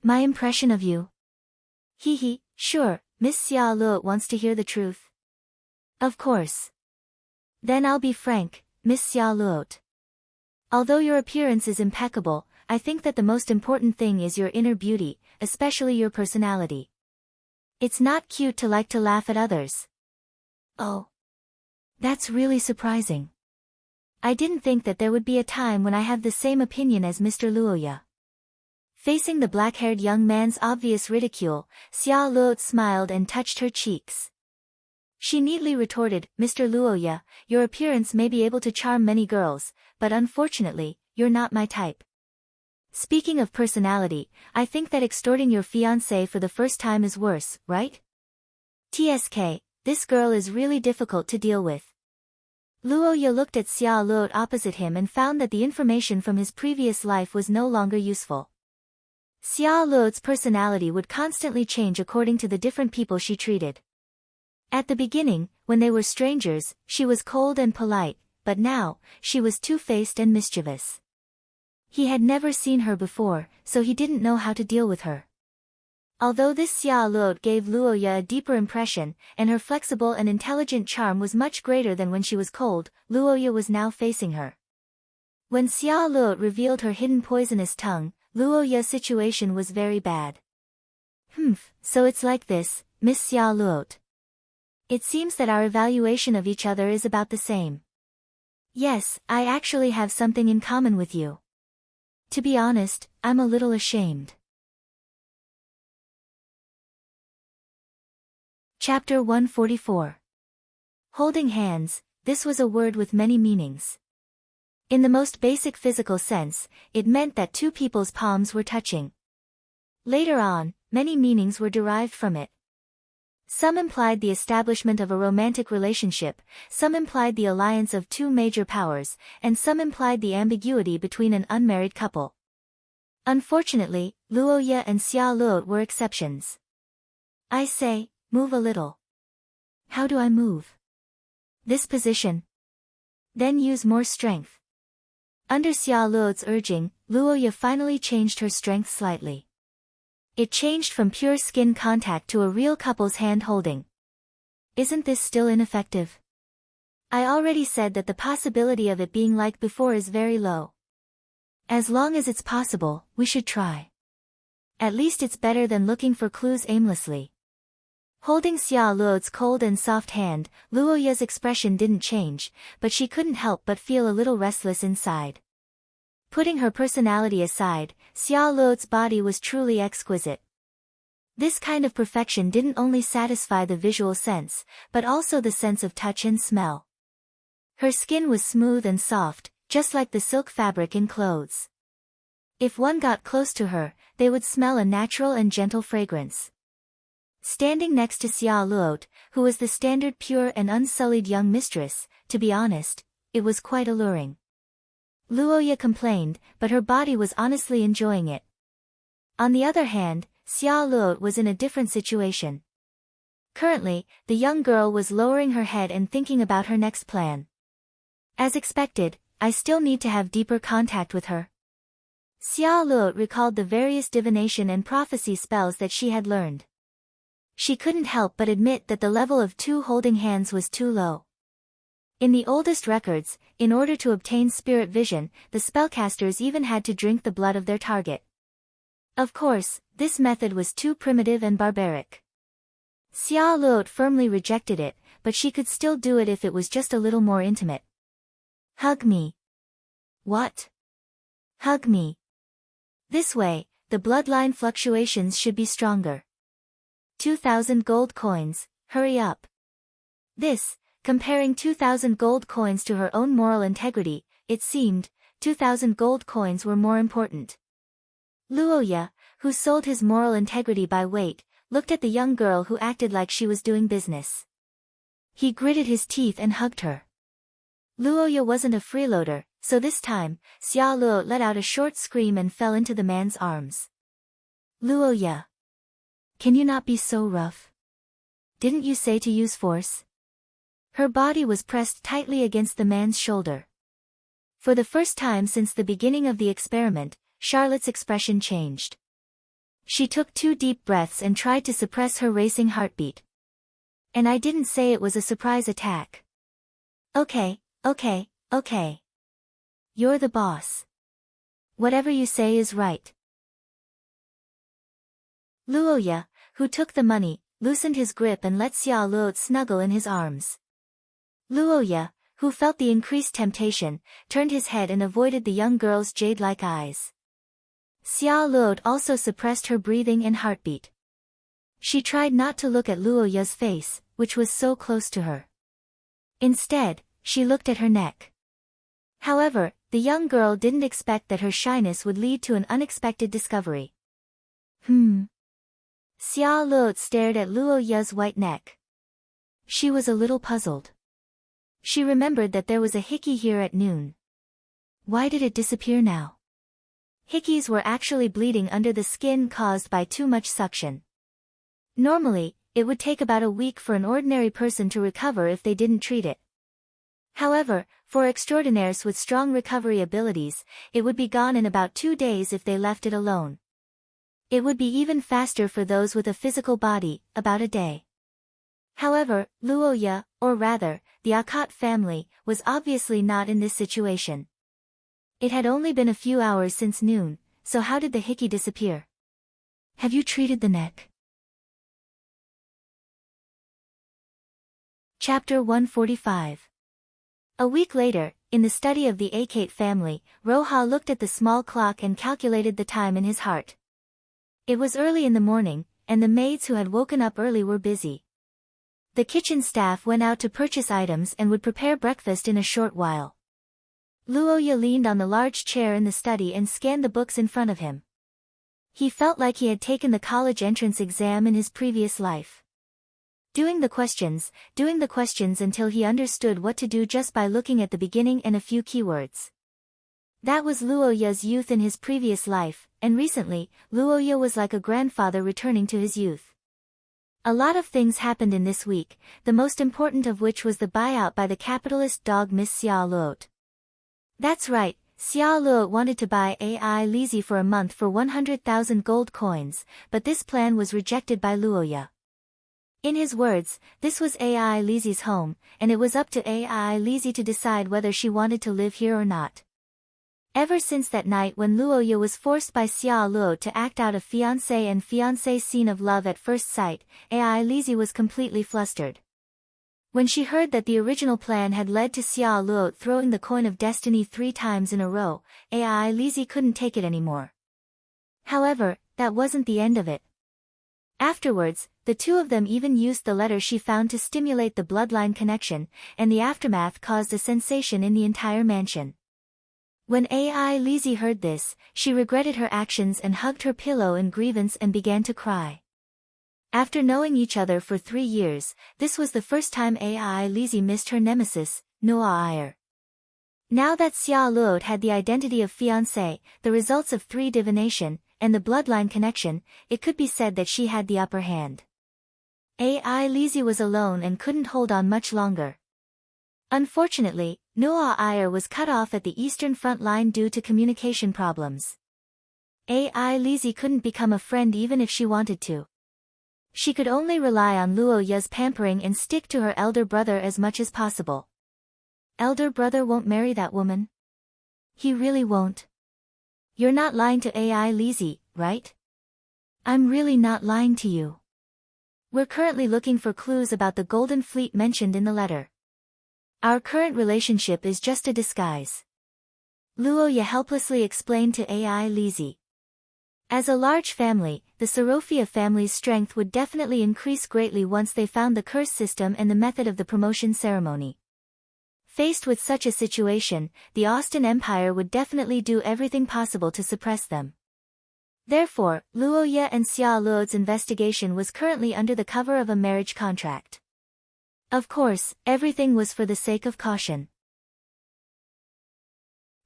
My impression of you? Hee, sure, Miss Xia Luo wants to hear the truth. Of course. Then I'll be frank, Miss Xia Luo. Although your appearance is impeccable, I think that the most important thing is your inner beauty, especially your personality. It's not cute to like to laugh at others. Oh. That's really surprising. I didn't think that there would be a time when I have the same opinion as Mr. Luoya. Facing the black-haired young man's obvious ridicule, Xia Luo smiled and touched her cheeks. She neatly retorted, Mr. Luoya, your appearance may be able to charm many girls, but unfortunately, you're not my type. Speaking of personality, I think that extorting your fiancé for the first time is worse, right? TSK, this girl is really difficult to deal with. Luoya looked at Xia Luo opposite him and found that the information from his previous life was no longer useful. Xia Luo's personality would constantly change according to the different people she treated. At the beginning, when they were strangers, she was cold and polite, but now, she was two-faced and mischievous. He had never seen her before, so he didn't know how to deal with her. Although this Xia Luo gave Luoya a deeper impression, and her flexible and intelligent charm was much greater than when she was cold, Luoya was now facing her. When Xia Luo revealed her hidden poisonous tongue, Luoya's situation was very bad. So it's like this, Miss Xia Luo. It seems that our evaluation of each other is about the same. Yes, I actually have something in common with you. To be honest, I'm a little ashamed. Chapter 144. Holding hands, this was a word with many meanings. In the most basic physical sense, it meant that two people's palms were touching. Later on, many meanings were derived from it. Some implied the establishment of a romantic relationship, some implied the alliance of two major powers, and some implied the ambiguity between an unmarried couple. Unfortunately, Luoya and Xia Luo were exceptions. I say, move a little. How do I move? This position. Then use more strength. Under Xia Luo's urging, Luoya finally changed her strength slightly. It changed from pure skin contact to a real couple's hand-holding. Isn't this still ineffective? I already said that the possibility of it being like before is very low. As long as it's possible, we should try. At least it's better than looking for clues aimlessly. Holding Xia Luo's cold and soft hand, Luoya's expression didn't change, but she couldn't help but feel a little restless inside. Putting her personality aside, Xia Luo's body was truly exquisite. This kind of perfection didn't only satisfy the visual sense, but also the sense of touch and smell. Her skin was smooth and soft, just like the silk fabric in clothes. If one got close to her, they would smell a natural and gentle fragrance. Standing next to Xia Luo, who was the standard pure and unsullied young mistress, to be honest, it was quite alluring. Luoya complained, but her body was honestly enjoying it. On the other hand, Xia Luo was in a different situation. Currently, the young girl was lowering her head and thinking about her next plan. As expected, I still need to have deeper contact with her. Xia Luo recalled the various divination and prophecy spells that she had learned. She couldn't help but admit that the level of two holding hands was too low. In the oldest records, in order to obtain spirit vision, the spellcasters even had to drink the blood of their target. Of course, this method was too primitive and barbaric. Xia Luo firmly rejected it, but she could still do it if it was just a little more intimate. Hug me. What? Hug me. This way, the bloodline fluctuations should be stronger. 2,000 gold coins, hurry up. This, comparing 2,000 gold coins to her own moral integrity, it seemed, 2,000 gold coins were more important. Luoya, who sold his moral integrity by weight, looked at the young girl who acted like she was doing business. He gritted his teeth and hugged her. Luoya wasn't a freeloader, so this time, Xia Luo let out a short scream and fell into the man's arms. Luoya. Can you not be so rough? Didn't you say to use force? Her body was pressed tightly against the man's shoulder. For the first time since the beginning of the experiment, Charlotte's expression changed. She took 2 deep breaths and tried to suppress her racing heartbeat. And I didn't say it was a surprise attack. Okay. You're the boss. Whatever you say is right. Luoya, who took the money, loosened his grip and let Xia Luo snuggle in his arms. Luoya, who felt the increased temptation, turned his head and avoided the young girl's jade-like eyes. Xia Luo also suppressed her breathing and heartbeat. She tried not to look at Luoya's face, which was so close to her. Instead, she looked at her neck. However, the young girl didn't expect that her shyness would lead to an unexpected discovery. Xia Luo stared at Luoya's white neck. She was a little puzzled. She remembered that there was a hickey here at noon. Why did it disappear now? Hickeys were actually bleeding under the skin caused by too much suction. Normally, it would take about a week for an ordinary person to recover if they didn't treat it. However, for extraordinaires with strong recovery abilities, it would be gone in about 2 days if they left it alone. It would be even faster for those with a physical body, about a day. However, Luoya, or rather, the Akot family, was obviously not in this situation. It had only been a few hours since noon, so how did the hickey disappear? Have you treated the neck? Chapter 145. A week later, in the study of the Akot family, Roha looked at the small clock and calculated the time in his heart. It was early in the morning, and the maids who had woken up early were busy. The kitchen staff went out to purchase items and would prepare breakfast in a short while. Luoya leaned on the large chair in the study and scanned the books in front of him. He felt like he had taken the college entrance exam in his previous life. Doing the questions until he understood what to do just by looking at the beginning and a few keywords. That was Luoya's youth in his previous life, and recently, Luoya was like a grandfather returning to his youth. A lot of things happened in this week, the most important of which was the buyout by the capitalist dog Miss Xia Luo. That's right, Xia Luo wanted to buy AI Lizzie for a month for 100,000 gold coins, but this plan was rejected by Luoya. In his words, this was AI Lizzie's home, and it was up to AI Lizzie to decide whether she wanted to live here or not. Ever since that night when Luoya was forced by Xia Luo to act out a fiancé and fiancé scene of love at first sight, AI Lizzie was completely flustered. When she heard that the original plan had led to Xia Luo throwing the coin of destiny 3 times in a row, AI Lizzie couldn't take it anymore. However, that wasn't the end of it. Afterwards, the two of them even used the letter she found to stimulate the bloodline connection, and the aftermath caused a sensation in the entire mansion. When AI Lizzie heard this, she regretted her actions and hugged her pillow in grievance and began to cry. After knowing each other for 3 years, this was the first time AI Lizzie missed her nemesis, Noah Iyer. Now that Xia Luo had the identity of fiancé, the results of 3 divination, and the bloodline connection, it could be said that she had the upper hand. AI Lizzie was alone and couldn't hold on much longer. Unfortunately, Noah Iyer was cut off at the eastern front line due to communication problems. AI Lizzie couldn't become a friend even if she wanted to. She could only rely on Luo Ya's pampering and stick to her elder brother as much as possible. Elder brother won't marry that woman? He really won't. You're not lying to AI Lizzie, right? I'm really not lying to you. We're currently looking for clues about the Golden Fleet mentioned in the letter. Our current relationship is just a disguise. Luo Ya helplessly explained to AI Lizzie. As a large family, the Sorofia family's strength would definitely increase greatly once they found the curse system and the method of the promotion ceremony. Faced with such a situation, the Austin Empire would definitely do everything possible to suppress them. Therefore, Luo Ya and Xia Luo's investigation was currently under the cover of a marriage contract. Of course, everything was for the sake of caution.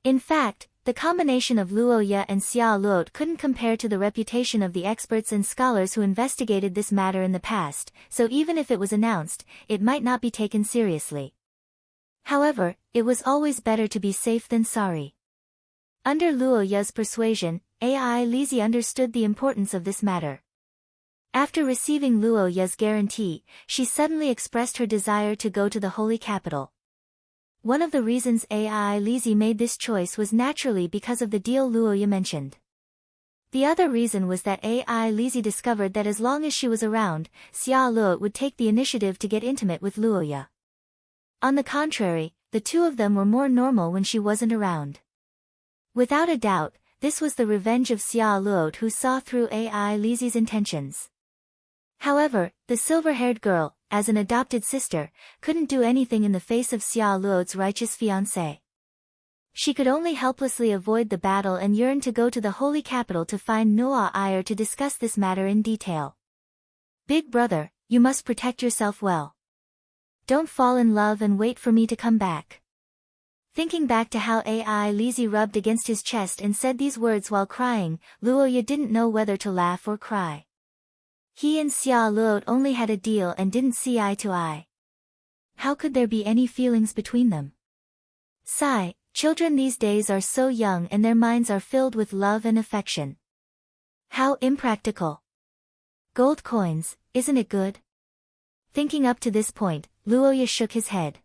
In fact, the combination of Luo Ya and Xia Luo couldn't compare to the reputation of the experts and scholars who investigated this matter in the past, so even if it was announced, it might not be taken seriously. However, it was always better to be safe than sorry. Under Luo Ya's persuasion, AI Lizzie understood the importance of this matter. After receiving Luo Ya's guarantee, she suddenly expressed her desire to go to the holy capital. One of the reasons AI Lizzie made this choice was naturally because of the deal Luo Ya mentioned. The other reason was that AI Lizzie discovered that as long as she was around, Xia Luo would take the initiative to get intimate with Luo Ya. On the contrary, the two of them were more normal when she wasn't around. Without a doubt, this was the revenge of Xia Luo who saw through AI Lizzie's intentions. However, the silver-haired girl, as an adopted sister, couldn't do anything in the face of Xia Luo's righteous fiancé. She could only helplessly avoid the battle and yearn to go to the holy capital to find Noah Iyer to discuss this matter in detail. Big brother, you must protect yourself well. Don't fall in love and wait for me to come back. Thinking back to how AI Lizzie rubbed against his chest and said these words while crying, Luo Ya didn't know whether to laugh or cry. He and Xia Luo only had a deal and didn't see eye to eye. How could there be any feelings between them? Sigh, children these days are so young and their minds are filled with love and affection. How impractical. Gold coins, isn't it good? Thinking up to this point, Luo Ya shook his head.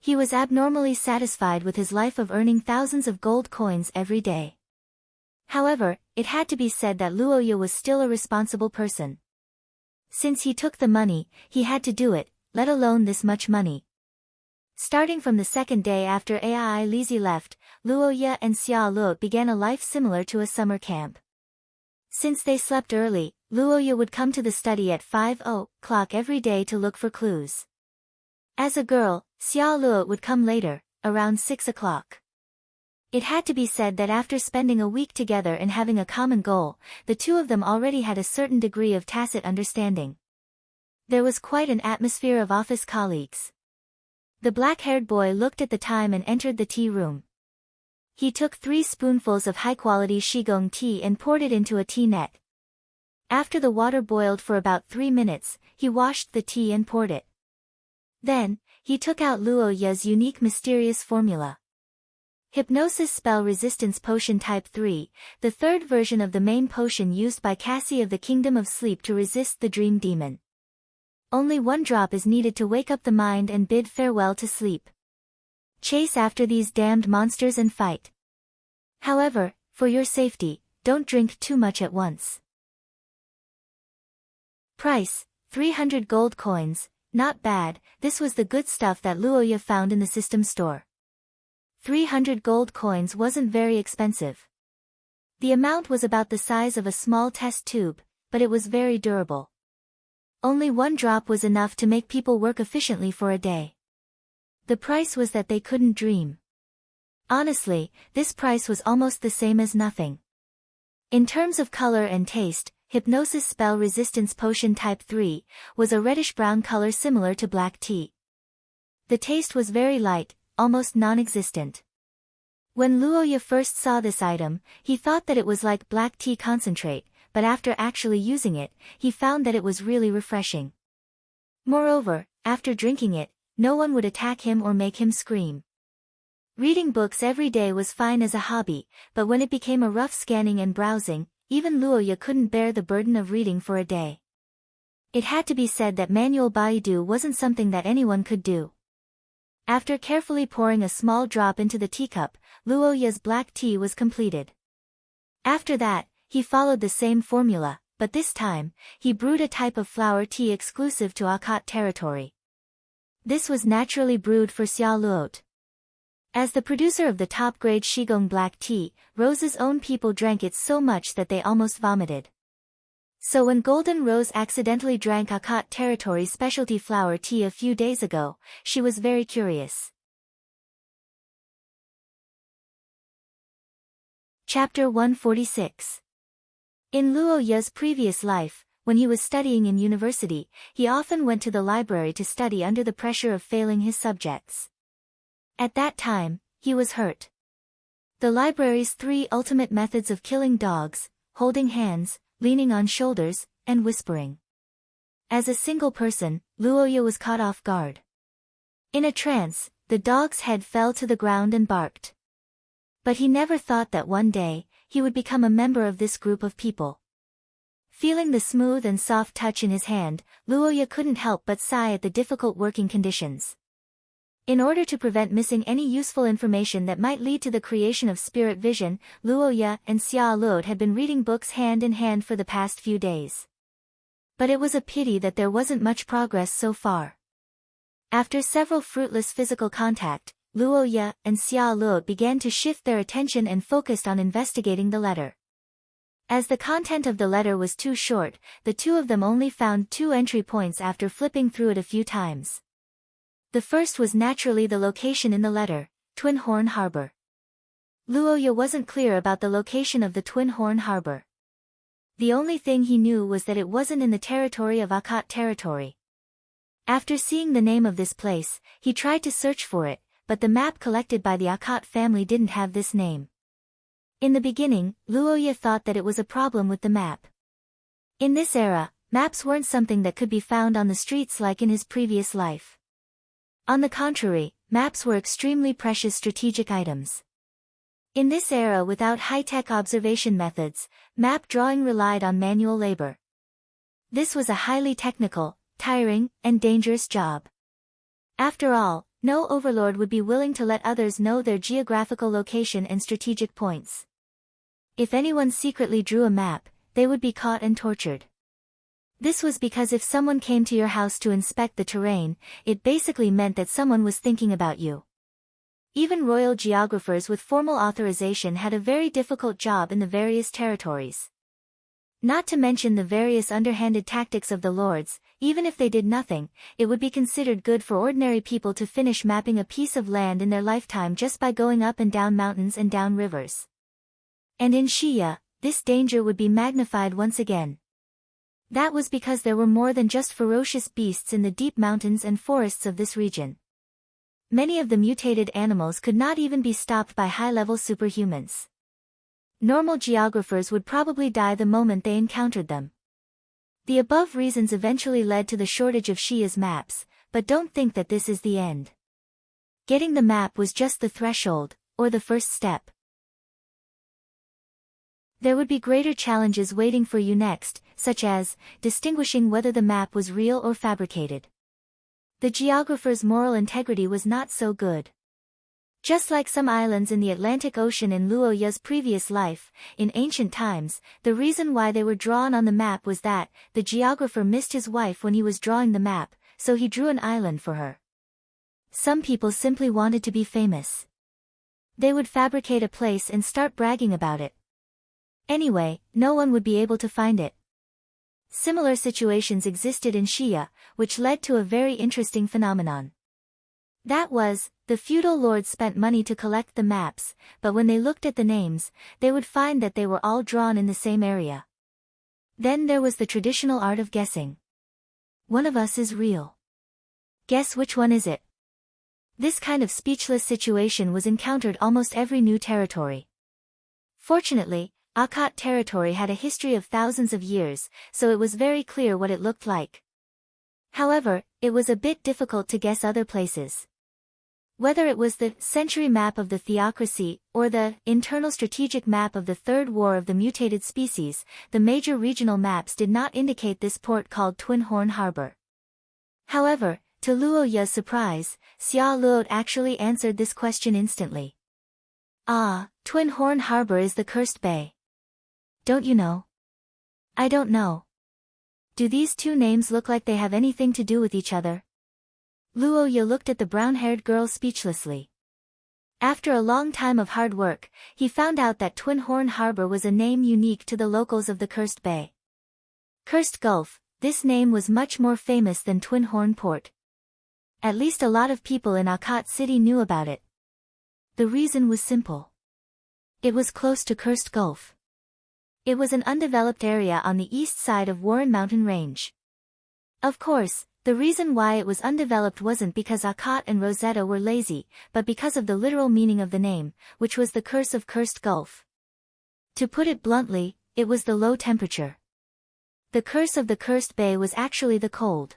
He was abnormally satisfied with his life of earning thousands of gold coins every day. However, it had to be said that Luo Ya was still a responsible person. Since he took the money, he had to do it, let alone this much money. Starting from the second day after AI Lizzie left, Luo Ya and Xia Luo began a life similar to a summer camp. Since they slept early, Luo Ya would come to the study at 5:00 every day to look for clues. As a girl, Xia Luo would come later, around 6 o'clock. It had to be said that after spending a week together and having a common goal, the two of them already had a certain degree of tacit understanding. There was quite an atmosphere of office colleagues. The black-haired boy looked at the time and entered the tea room. He took 3 spoonfuls of high-quality Shigong tea and poured it into a tea net. After the water boiled for about 3 minutes, he washed the tea and poured it. Then, he took out Luo Ya's unique mysterious formula. Hypnosis Spell Resistance Potion Type 3, the third version of the main potion used by Cassie of the Kingdom of Sleep to resist the Dream Demon. Only 1 drop is needed to wake up the mind and bid farewell to sleep. Chase after these damned monsters and fight. However, for your safety, don't drink too much at once. Price, 300 gold coins, not bad. This was the good stuff that Luo Ya found in the system store. 300 gold coins wasn't very expensive. The amount was about the size of a small test tube, but it was very durable. Only 1 drop was enough to make people work efficiently for a day. The price was that they couldn't dream. Honestly, this price was almost the same as nothing. In terms of color and taste, Hypnosis Spell Resistance Potion Type 3 was a reddish-brown color similar to black tea. The taste was very light, almost non-existent. When Luo Ya first saw this item, he thought that it was like black tea concentrate, but after actually using it, he found that it was really refreshing. Moreover, after drinking it, no one would attack him or make him scream. Reading books every day was fine as a hobby, but when it became a rough scanning and browsing, even Luo Ya couldn't bear the burden of reading for a day. It had to be said that manual baidu wasn't something that anyone could do. After carefully pouring a small drop into the teacup, Luoya's black tea was completed. After that, he followed the same formula, but this time, he brewed a type of flower tea exclusive to Akot territory. This was naturally brewed for Xia Luot. As the producer of the top-grade Shigong black tea, Rose's own people drank it so much that they almost vomited. So when Golden Rose accidentally drank Akot territory's specialty flower tea a few days ago, she was very curious. Chapter 146. In Luoya's previous life, when he was studying in university, he often went to the library to study under the pressure of failing his subjects. At that time, he was hurt. The library's 3 ultimate methods of killing dogs, holding hands, leaning on shoulders, and whispering. As a single person, Luoya was caught off guard. In a trance, the dog's head fell to the ground and barked. But he never thought that one day, he would become a member of this group of people. Feeling the smooth and soft touch in his hand, Luoya couldn't help but sigh at the difficult working conditions. In order to prevent missing any useful information that might lead to the creation of spirit vision, Luoya and Xia Luot had been reading books hand in hand for the past few days. But it was a pity that there wasn't much progress so far. After several fruitless physical contact, Luoya and Xia Luot began to shift their attention and focused on investigating the letter. As the content of the letter was too short, the two of them only found 2 entry points after flipping through it a few times. The first was naturally the location in the letter, Twin Horn Harbor. Luoya wasn't clear about the location of the Twin Horn Harbor. The only thing he knew was that it wasn't in the territory of Akot territory. After seeing the name of this place, he tried to search for it, but the map collected by the Akot family didn't have this name. In the beginning, Luoya thought that it was a problem with the map. In this era, maps weren't something that could be found on the streets like in his previous life. On the contrary, maps were extremely precious strategic items. In this era without high-tech observation methods, map drawing relied on manual labor. This was a highly technical, tiring, and dangerous job. After all, no overlord would be willing to let others know their geographical location and strategic points. If anyone secretly drew a map, they would be caught and tortured. This was because if someone came to your house to inspect the terrain, it basically meant that someone was thinking about you. Even royal geographers with formal authorization had a very difficult job in the various territories. Not to mention the various underhanded tactics of the lords, even if they did nothing, it would be considered good for ordinary people to finish mapping a piece of land in their lifetime just by going up and down mountains and down rivers. And in Xia, this danger would be magnified once again. That was because there were more than just ferocious beasts in the deep mountains and forests of this region. Many of the mutated animals could not even be stopped by high-level superhumans. Normal geographers would probably die the moment they encountered them. The above reasons eventually led to the shortage of Xia's maps, but don't think that this is the end. Getting the map was just the threshold, or the first step. There would be greater challenges waiting for you next, such as distinguishing whether the map was real or fabricated. The geographer's moral integrity was not so good. Just like some islands in the Atlantic Ocean in Luoya's previous life, in ancient times, the reason why they were drawn on the map was that the geographer missed his wife when he was drawing the map, so he drew an island for her. Some people simply wanted to be famous. They would fabricate a place and start bragging about it. Anyway, no one would be able to find it. Similar situations existed in Xia, which led to a very interesting phenomenon. That was, the feudal lords spent money to collect the maps, but when they looked at the names, they would find that they were all drawn in the same area. Then there was the traditional art of guessing. One of us is real. Guess which one is it? This kind of speechless situation was encountered almost every new territory. Fortunately, Akot territory had a history of thousands of years, so it was very clear what it looked like. However, it was a bit difficult to guess other places. Whether it was the century map of the theocracy or the internal strategic map of the Third War of the Mutated Species, the major regional maps did not indicate this port called Twin Horn Harbor. However, to Luo Ye's surprise, Xia Luo actually answered this question instantly. Ah, Twin Horn Harbor is the Cursed Bay. Don't you know? I don't know. Do these two names look like they have anything to do with each other? Luo Ye looked at the brown-haired girl speechlessly. After a long time of hard work, he found out that Twin Horn Harbor was a name unique to the locals of the Cursed Bay. Cursed Gulf, this name was much more famous than Twin Horn Port. At least a lot of people in Akkot City knew about it. The reason was simple. It was close to Cursed Gulf. It was an undeveloped area on the east side of Warren Mountain Range. Of course, the reason why it was undeveloped wasn't because Akkot and Rosetta were lazy, but because of the literal meaning of the name, which was the curse of Cursed Gulf. To put it bluntly, it was the low temperature. The curse of the Cursed Bay was actually the cold.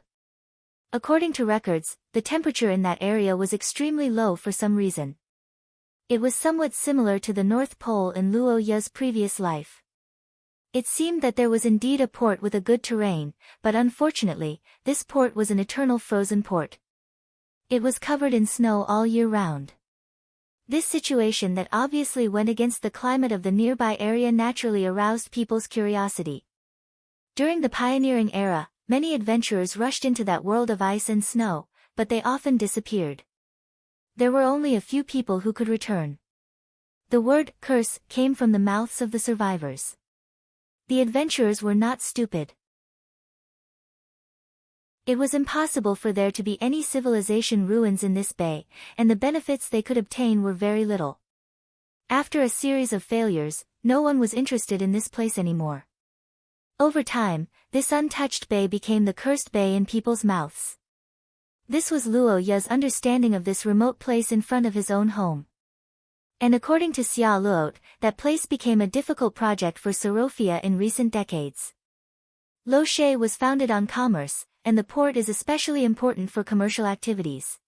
According to records, the temperature in that area was extremely low for some reason. It was somewhat similar to the North Pole in Luo Ye's previous life. It seemed that there was indeed a port with a good terrain, but unfortunately, this port was an eternal frozen port. It was covered in snow all year round. This situation that obviously went against the climate of the nearby area naturally aroused people's curiosity. During the pioneering era, many adventurers rushed into that world of ice and snow, but they often disappeared. There were only a few people who could return. The word curse came from the mouths of the survivors. The adventurers were not stupid. It was impossible for there to be any civilization ruins in this bay, and the benefits they could obtain were very little. After a series of failures, no one was interested in this place anymore. Over time, this untouched bay became the Cursed Bay in people's mouths. This was Luo Ye's understanding of this remote place in front of his own home. And according to Xia Luo, that place became a difficult project for Sorofia in recent decades. Lo She was founded on commerce, and the port is especially important for commercial activities.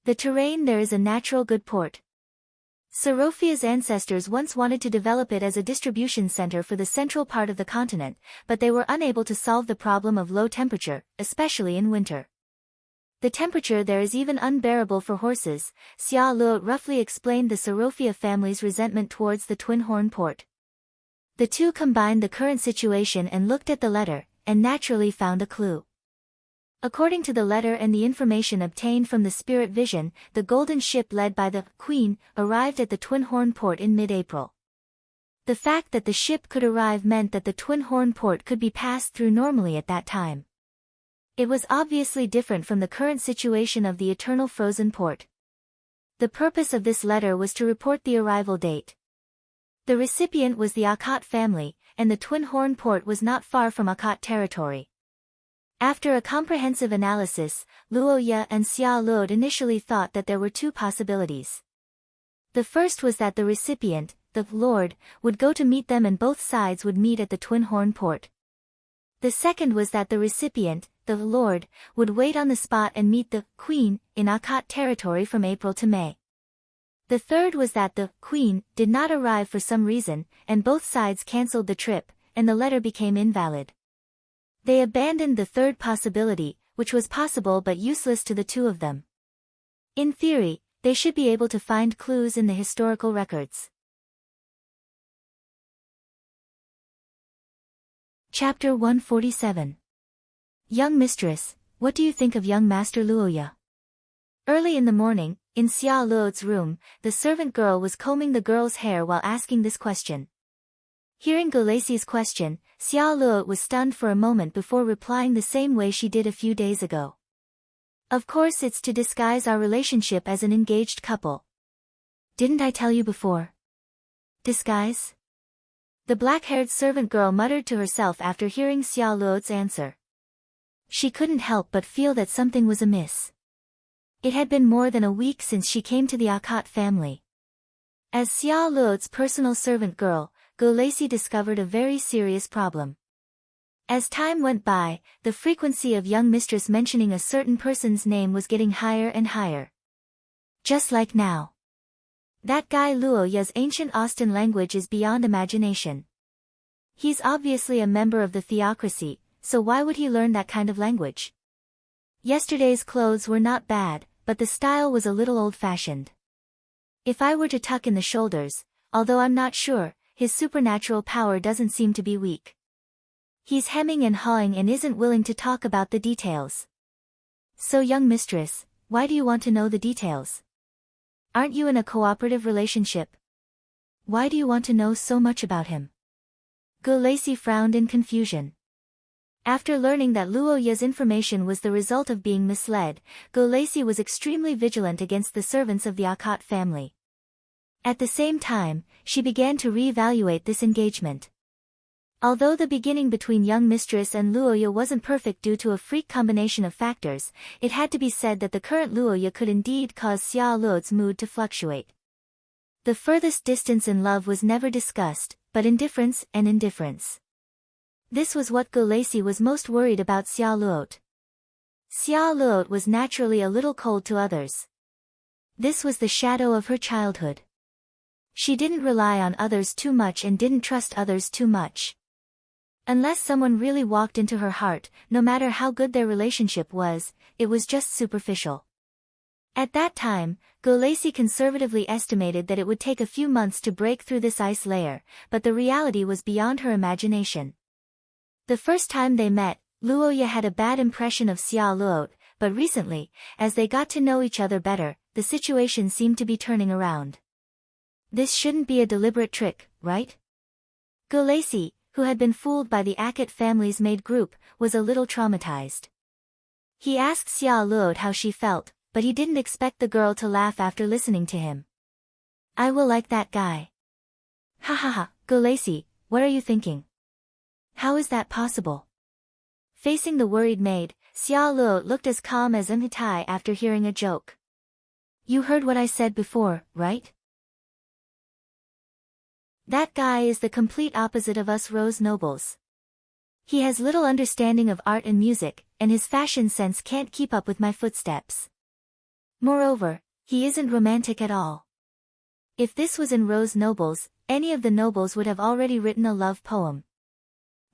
The terrain there is a natural good port. Sorofia's ancestors once wanted to develop it as a distribution center for the central part of the continent, but they were unable to solve the problem of low temperature, especially in winter. The temperature there is even unbearable for horses. Xia Luo roughly explained the Sorofia family's resentment towards the Twin Horn Port. The two combined the current situation and looked at the letter, and naturally found a clue. According to the letter and the information obtained from the spirit vision, the golden ship led by the Queen arrived at the Twin Horn Port in mid-April. The fact that the ship could arrive meant that the Twin Horn Port could be passed through normally at that time. It was obviously different from the current situation of the Eternal Frozen Port. The purpose of this letter was to report the arrival date. The recipient was the Akkot family, and the Twin Horn Port was not far from Akkot territory. After a comprehensive analysis, Luo Ye and Xia Luo initially thought that there were two possibilities. The first was that the recipient, the Lord, would go to meet them and both sides would meet at the Twin Horn Port. The second was that the recipient, the Lord, would wait on the spot and meet the Queen in Akkot territory from April to May. The third was that the Queen did not arrive for some reason, and both sides cancelled the trip, and the letter became invalid. They abandoned the third possibility, which was possible but useless to the two of them. In theory, they should be able to find clues in the historical records. Chapter 147. Young Mistress, what do you think of young Master Luo Ye? Early in the morning, in Xia Luo's room, the servant girl was combing the girl's hair while asking this question. Hearing Gulaci's question, Xia Luo was stunned for a moment before replying the same way she did a few days ago. Of course it's to disguise our relationship as an engaged couple. Didn't I tell you before? Disguise? The black-haired servant girl muttered to herself after hearing Xia Luo's answer. She couldn't help but feel that something was amiss. It had been more than a week since she came to the Akkot family. As Xia Luo's personal servant girl, Gulaci discovered a very serious problem. As time went by, the frequency of young mistress mentioning a certain person's name was getting higher and higher. Just like now. That guy Luo Ya's ancient Austin language is beyond imagination. He's obviously a member of the theocracy, so why would he learn that kind of language? Yesterday's clothes were not bad, but the style was a little old-fashioned. If I were to tuck in the shoulders, although I'm not sure, his supernatural power doesn't seem to be weak. He's hemming and hawing and isn't willing to talk about the details. So young mistress, why do you want to know the details? Aren't you in a cooperative relationship? Why do you want to know so much about him? Go Lacey frowned in confusion. After learning that Luo Ya's information was the result of being misled, Go Lacey was extremely vigilant against the servants of the Akot family. At the same time, she began to reevaluate this engagement. Although the beginning between young mistress and Luo Ya wasn't perfect due to a freak combination of factors, it had to be said that the current Luo Ya could indeed cause Xia Luo's mood to fluctuate. The furthest distance in love was never discussed, but indifference and indifference. This was what Go Lacey was most worried about Xia Luo. Xia Luo was naturally a little cold to others. This was the shadow of her childhood. She didn't rely on others too much and didn't trust others too much. Unless someone really walked into her heart, no matter how good their relationship was, it was just superficial. At that time, Go Lacey conservatively estimated that it would take a few months to break through this ice layer, but the reality was beyond her imagination. The first time they met, Luo Ya had a bad impression of Xia Luo, but recently, as they got to know each other better, the situation seemed to be turning around. This shouldn't be a deliberate trick, right? Go Lacey, who had been fooled by the Akot family's maid group, was a little traumatized. He asked Xia Luo how she felt, but he didn't expect the girl to laugh after listening to him. I will like that guy. Ha ha ha, Go Lacey, what are you thinking? How is that possible? Facing the worried maid, Xia Luo looked as calm as Tai after hearing a joke. You heard what I said before, right? That guy is the complete opposite of us Rose nobles. He has little understanding of art and music, and his fashion sense can't keep up with my footsteps. Moreover, he isn't romantic at all. If this was in Rose nobles, any of the nobles would have already written a love poem.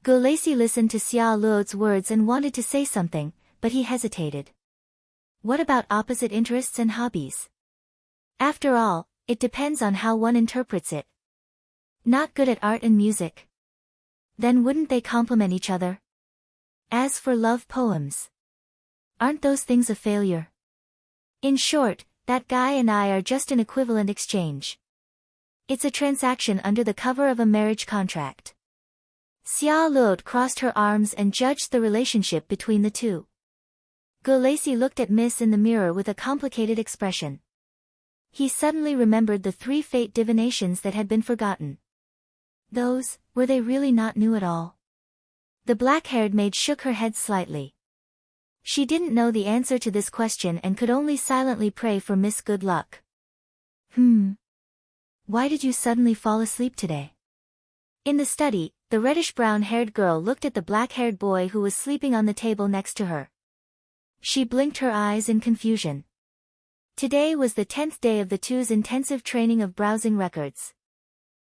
Go Lacey listened to Xia Luo's words and wanted to say something, but he hesitated. What about opposite interests and hobbies? After all, it depends on how one interprets it. Not good at art and music. Then wouldn't they complement each other? As for love poems, aren't those things a failure? In short, that guy and I are just an equivalent exchange. It's a transaction under the cover of a marriage contract. Xia Luo crossed her arms and judged the relationship between the two. Go Lacey looked at Miss in the mirror with a complicated expression. He suddenly remembered the 3 fate divinations that had been forgotten. Those, were they really not new at all? The black-haired maid shook her head slightly. She didn't know the answer to this question and could only silently pray for Miss Good Luck. Why did you suddenly fall asleep today? In the study, the reddish-brown-haired girl looked at the black-haired boy who was sleeping on the table next to her. She blinked her eyes in confusion. Today was the 10th day of the two's intensive training of browsing records.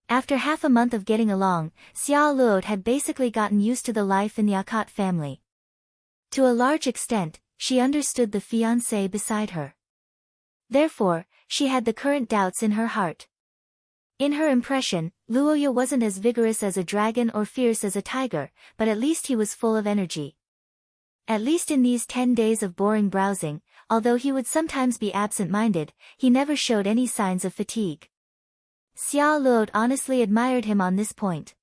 After half a month of getting along, Xia Luo had basically gotten used to the life in the Akot family. To a large extent, she understood the fiancé beside her. Therefore, she had the current doubts in her heart. In her impression, Luo Ya wasn't as vigorous as a dragon or fierce as a tiger, but at least he was full of energy. At least in these 10 days of boring browsing, although he would sometimes be absent-minded, he never showed any signs of fatigue. Xia Luo honestly admired him on this point.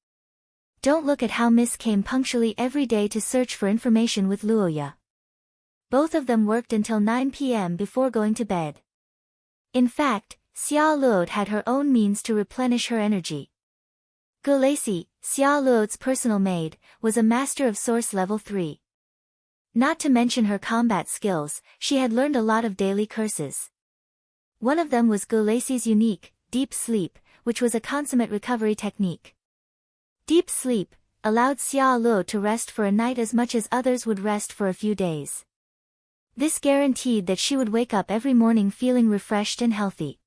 Don't look at how Miss came punctually every day to search for information with Luo Ya. Both of them worked until 9 p.m. before going to bed. In fact, Xia Luo had her own means to replenish her energy. Go Lacey, Xia Luo's personal maid, was a master of source level 3. Not to mention her combat skills, she had learned a lot of daily curses. One of them was Go Lacey's unique, deep sleep, which was a consummate recovery technique. Deep sleep allowed Xia Luo to rest for a night as much as others would rest for a few days. This guaranteed that she would wake up every morning feeling refreshed and healthy.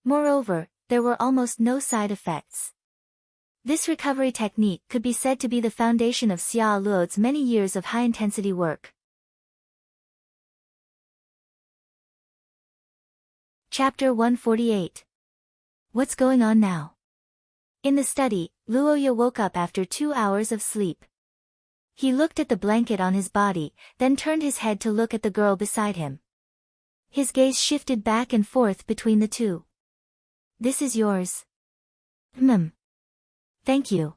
Moreover, there were almost no side effects. This recovery technique could be said to be the foundation of Xia Luo's many years of high-intensity work. Chapter 148. What's going on now? In the study, Luoya woke up after 2 hours of sleep. He looked at the blanket on his body, then turned his head to look at the girl beside him. His gaze shifted back and forth between the two. This is yours. Thank you.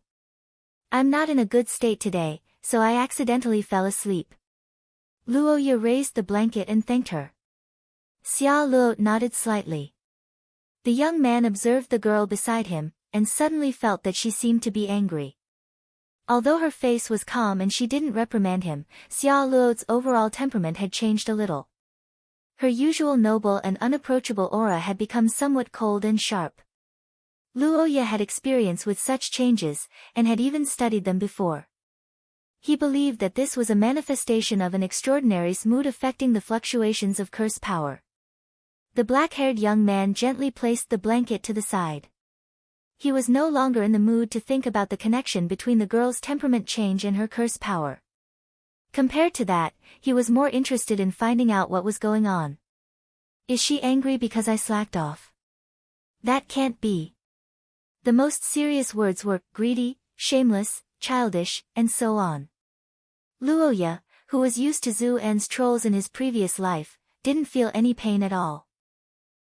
I'm not in a good state today, so I accidentally fell asleep. Luoya raised the blanket and thanked her. Xia Luo nodded slightly. The young man observed the girl beside him, and suddenly felt that she seemed to be angry. Although her face was calm and she didn't reprimand him, Xia Luo's overall temperament had changed a little. Her usual noble and unapproachable aura had become somewhat cold and sharp. Luoya had experience with such changes, and had even studied them before. He believed that this was a manifestation of an extraordinary mood affecting the fluctuations of curse power. The black-haired young man gently placed the blanket to the side. He was no longer in the mood to think about the connection between the girl's temperament change and her curse power. Compared to that, he was more interested in finding out what was going on. Is she angry because I slacked off? That can't be. The most serious words were greedy, shameless, childish, and so on. Luoya, who was used to Zhu En's trolls in his previous life, didn't feel any pain at all.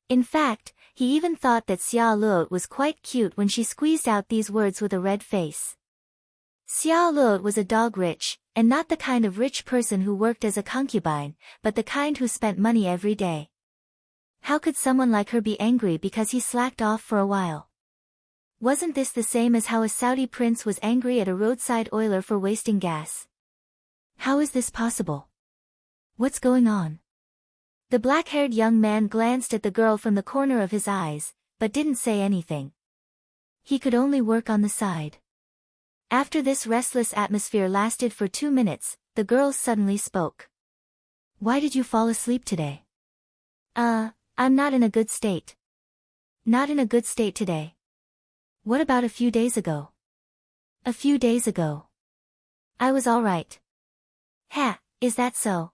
In fact, he even thought that Xia Luo was quite cute when she squeezed out these words with a red face. Xia Luo was a dog rich, and not the kind of rich person who worked as a concubine, but the kind who spent money every day. How could someone like her be angry because he slacked off for a while? Wasn't this the same as how a Saudi prince was angry at a roadside oiler for wasting gas? How is this possible? What's going on? The black-haired young man glanced at the girl from the corner of his eyes, but didn't say anything. He could only work on the side. After this restless atmosphere lasted for 2 minutes, the girl suddenly spoke. Why did you fall asleep today? I'm not in a good state. Not in a good state today. What about a few days ago? A few days ago. I was all right. Ha, is that so?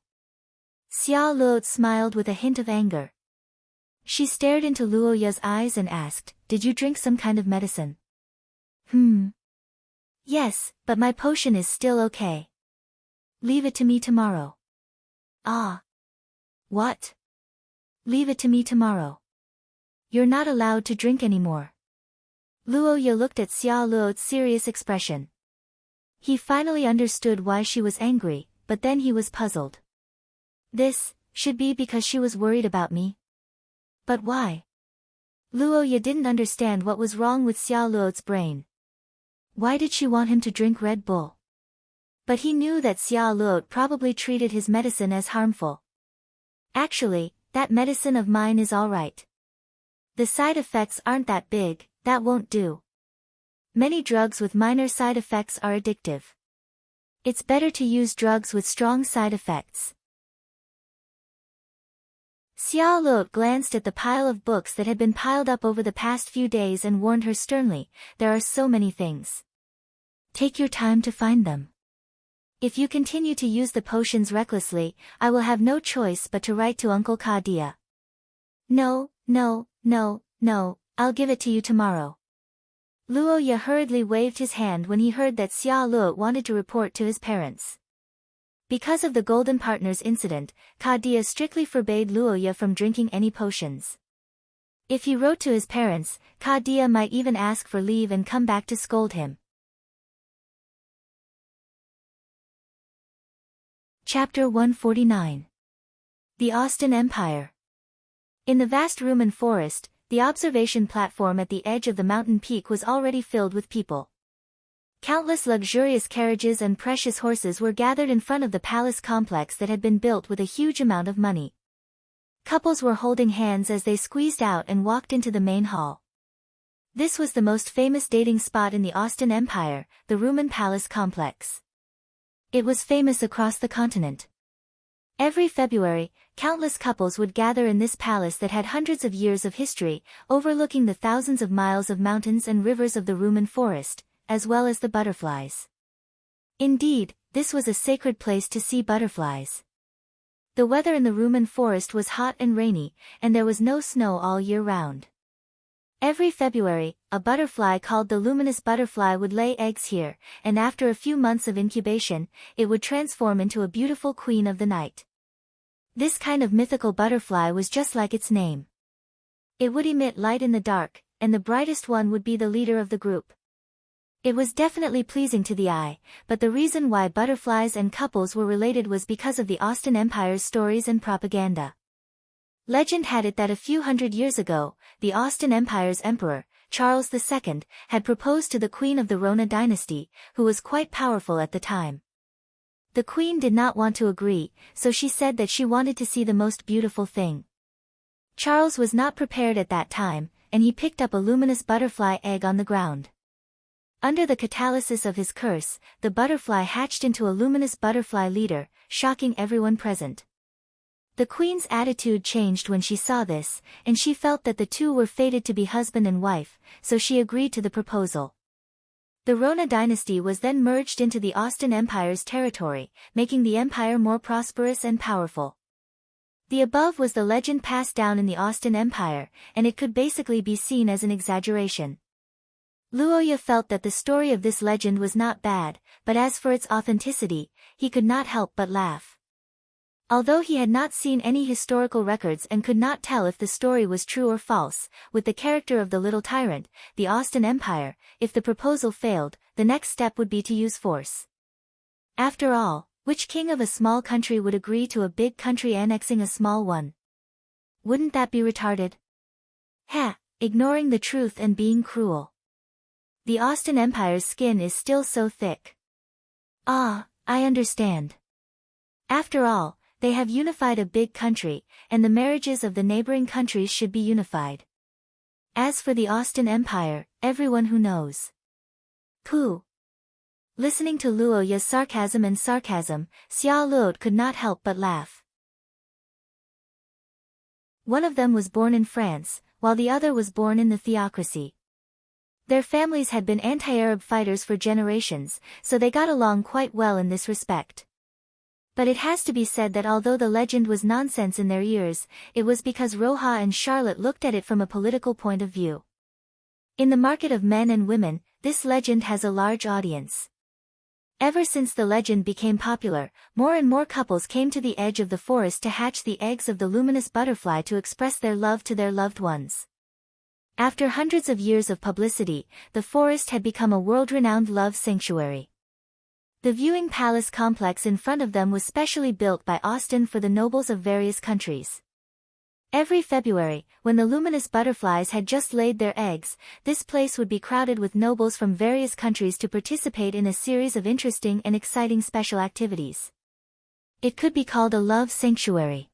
Xia Luo smiled with a hint of anger. She stared into Luoya's eyes and asked, did you drink some kind of medicine? Yes, but my potion is still okay. Leave it to me tomorrow. Ah. What? Leave it to me tomorrow. You're not allowed to drink anymore. Luoya looked at Xia Luo's serious expression. He finally understood why she was angry, but then he was puzzled. This should be because she was worried about me. But why? Luoya didn't understand what was wrong with Xia Luo's brain. Why did she want him to drink Red Bull? But he knew that Xia Luo probably treated his medicine as harmful. Actually, that medicine of mine is all right. The side effects aren't that big, that won't do. Many drugs with minor side effects are addictive. It's better to use drugs with strong side effects. Xia Luo glanced at the pile of books that had been piled up over the past few days and warned her sternly, there are so many things. Take your time to find them. If you continue to use the potions recklessly, I will have no choice but to write to Uncle Kadia. No, I'll give it to you tomorrow. Luoya hurriedly waved his hand when he heard that Xia Luo wanted to report to his parents. Because of the Golden Partners incident, Kadia strictly forbade Luoya from drinking any potions. If he wrote to his parents, Kadia might even ask for leave and come back to scold him. Chapter 149. The Austin Empire. In the vast Rumen forest, the observation platform at the edge of the mountain peak was already filled with people. Countless luxurious carriages and precious horses were gathered in front of the palace complex that had been built with a huge amount of money. Couples were holding hands as they squeezed out and walked into the main hall. This was the most famous dating spot in the Austin Empire, the Rumen Palace complex. It was famous across the continent. Every February, countless couples would gather in this palace that had hundreds of years of history, overlooking the thousands of miles of mountains and rivers of the Rumen forest, as well as the butterflies. Indeed, this was a sacred place to see butterflies. The weather in the Rumen forest was hot and rainy, and there was no snow all year round. Every February, a butterfly called the luminous butterfly would lay eggs here, and after a few months of incubation, it would transform into a beautiful queen of the night. This kind of mythical butterfly was just like its name. It would emit light in the dark, and the brightest one would be the leader of the group. It was definitely pleasing to the eye, but the reason why butterflies and couples were related was because of the Austen Empire's stories and propaganda. Legend had it that a few hundred years ago, the Austen Empire's emperor, Charles II, had proposed to the queen of the Rona dynasty, who was quite powerful at the time. The queen did not want to agree, so she said that she wanted to see the most beautiful thing. Charles was not prepared at that time, and he picked up a luminous butterfly egg on the ground. Under the catalysis of his curse, the butterfly hatched into a luminous butterfly leader, shocking everyone present. The queen's attitude changed when she saw this, and she felt that the two were fated to be husband and wife, so she agreed to the proposal. The Rona dynasty was then merged into the Austen Empire's territory, making the empire more prosperous and powerful. The above was the legend passed down in the Austen Empire, and it could basically be seen as an exaggeration. Luoya felt that the story of this legend was not bad, but as for its authenticity, he could not help but laugh. Although he had not seen any historical records and could not tell if the story was true or false, with the character of the little tyrant, the Austen Empire, if the proposal failed, the next step would be to use force. After all, which king of a small country would agree to a big country annexing a small one? Wouldn't that be retarded? Ignoring the truth and being cruel. The Austen Empire's skin is still so thick. I understand. After all, they have unified a big country, and the marriages of the neighboring countries should be unified. As for the Austen Empire, everyone who knows. Pooh. Listening to Luoya's sarcasm, Xia Luo could not help but laugh. One of them was born in France, while the other was born in the theocracy. Their families had been anti-Arab fighters for generations, so they got along quite well in this respect. But it has to be said that although the legend was nonsense in their ears, it was because Roja and Charlotte looked at it from a political point of view. In the market of men and women, this legend has a large audience. Ever since the legend became popular, more and more couples came to the edge of the forest to hatch the eggs of the luminous butterfly to express their love to their loved ones. After hundreds of years of publicity, the forest had become a world-renowned love sanctuary. The viewing palace complex in front of them was specially built by Austen for the nobles of various countries. Every February, when the luminous butterflies had just laid their eggs, this place would be crowded with nobles from various countries to participate in a series of interesting and exciting special activities. It could be called a love sanctuary.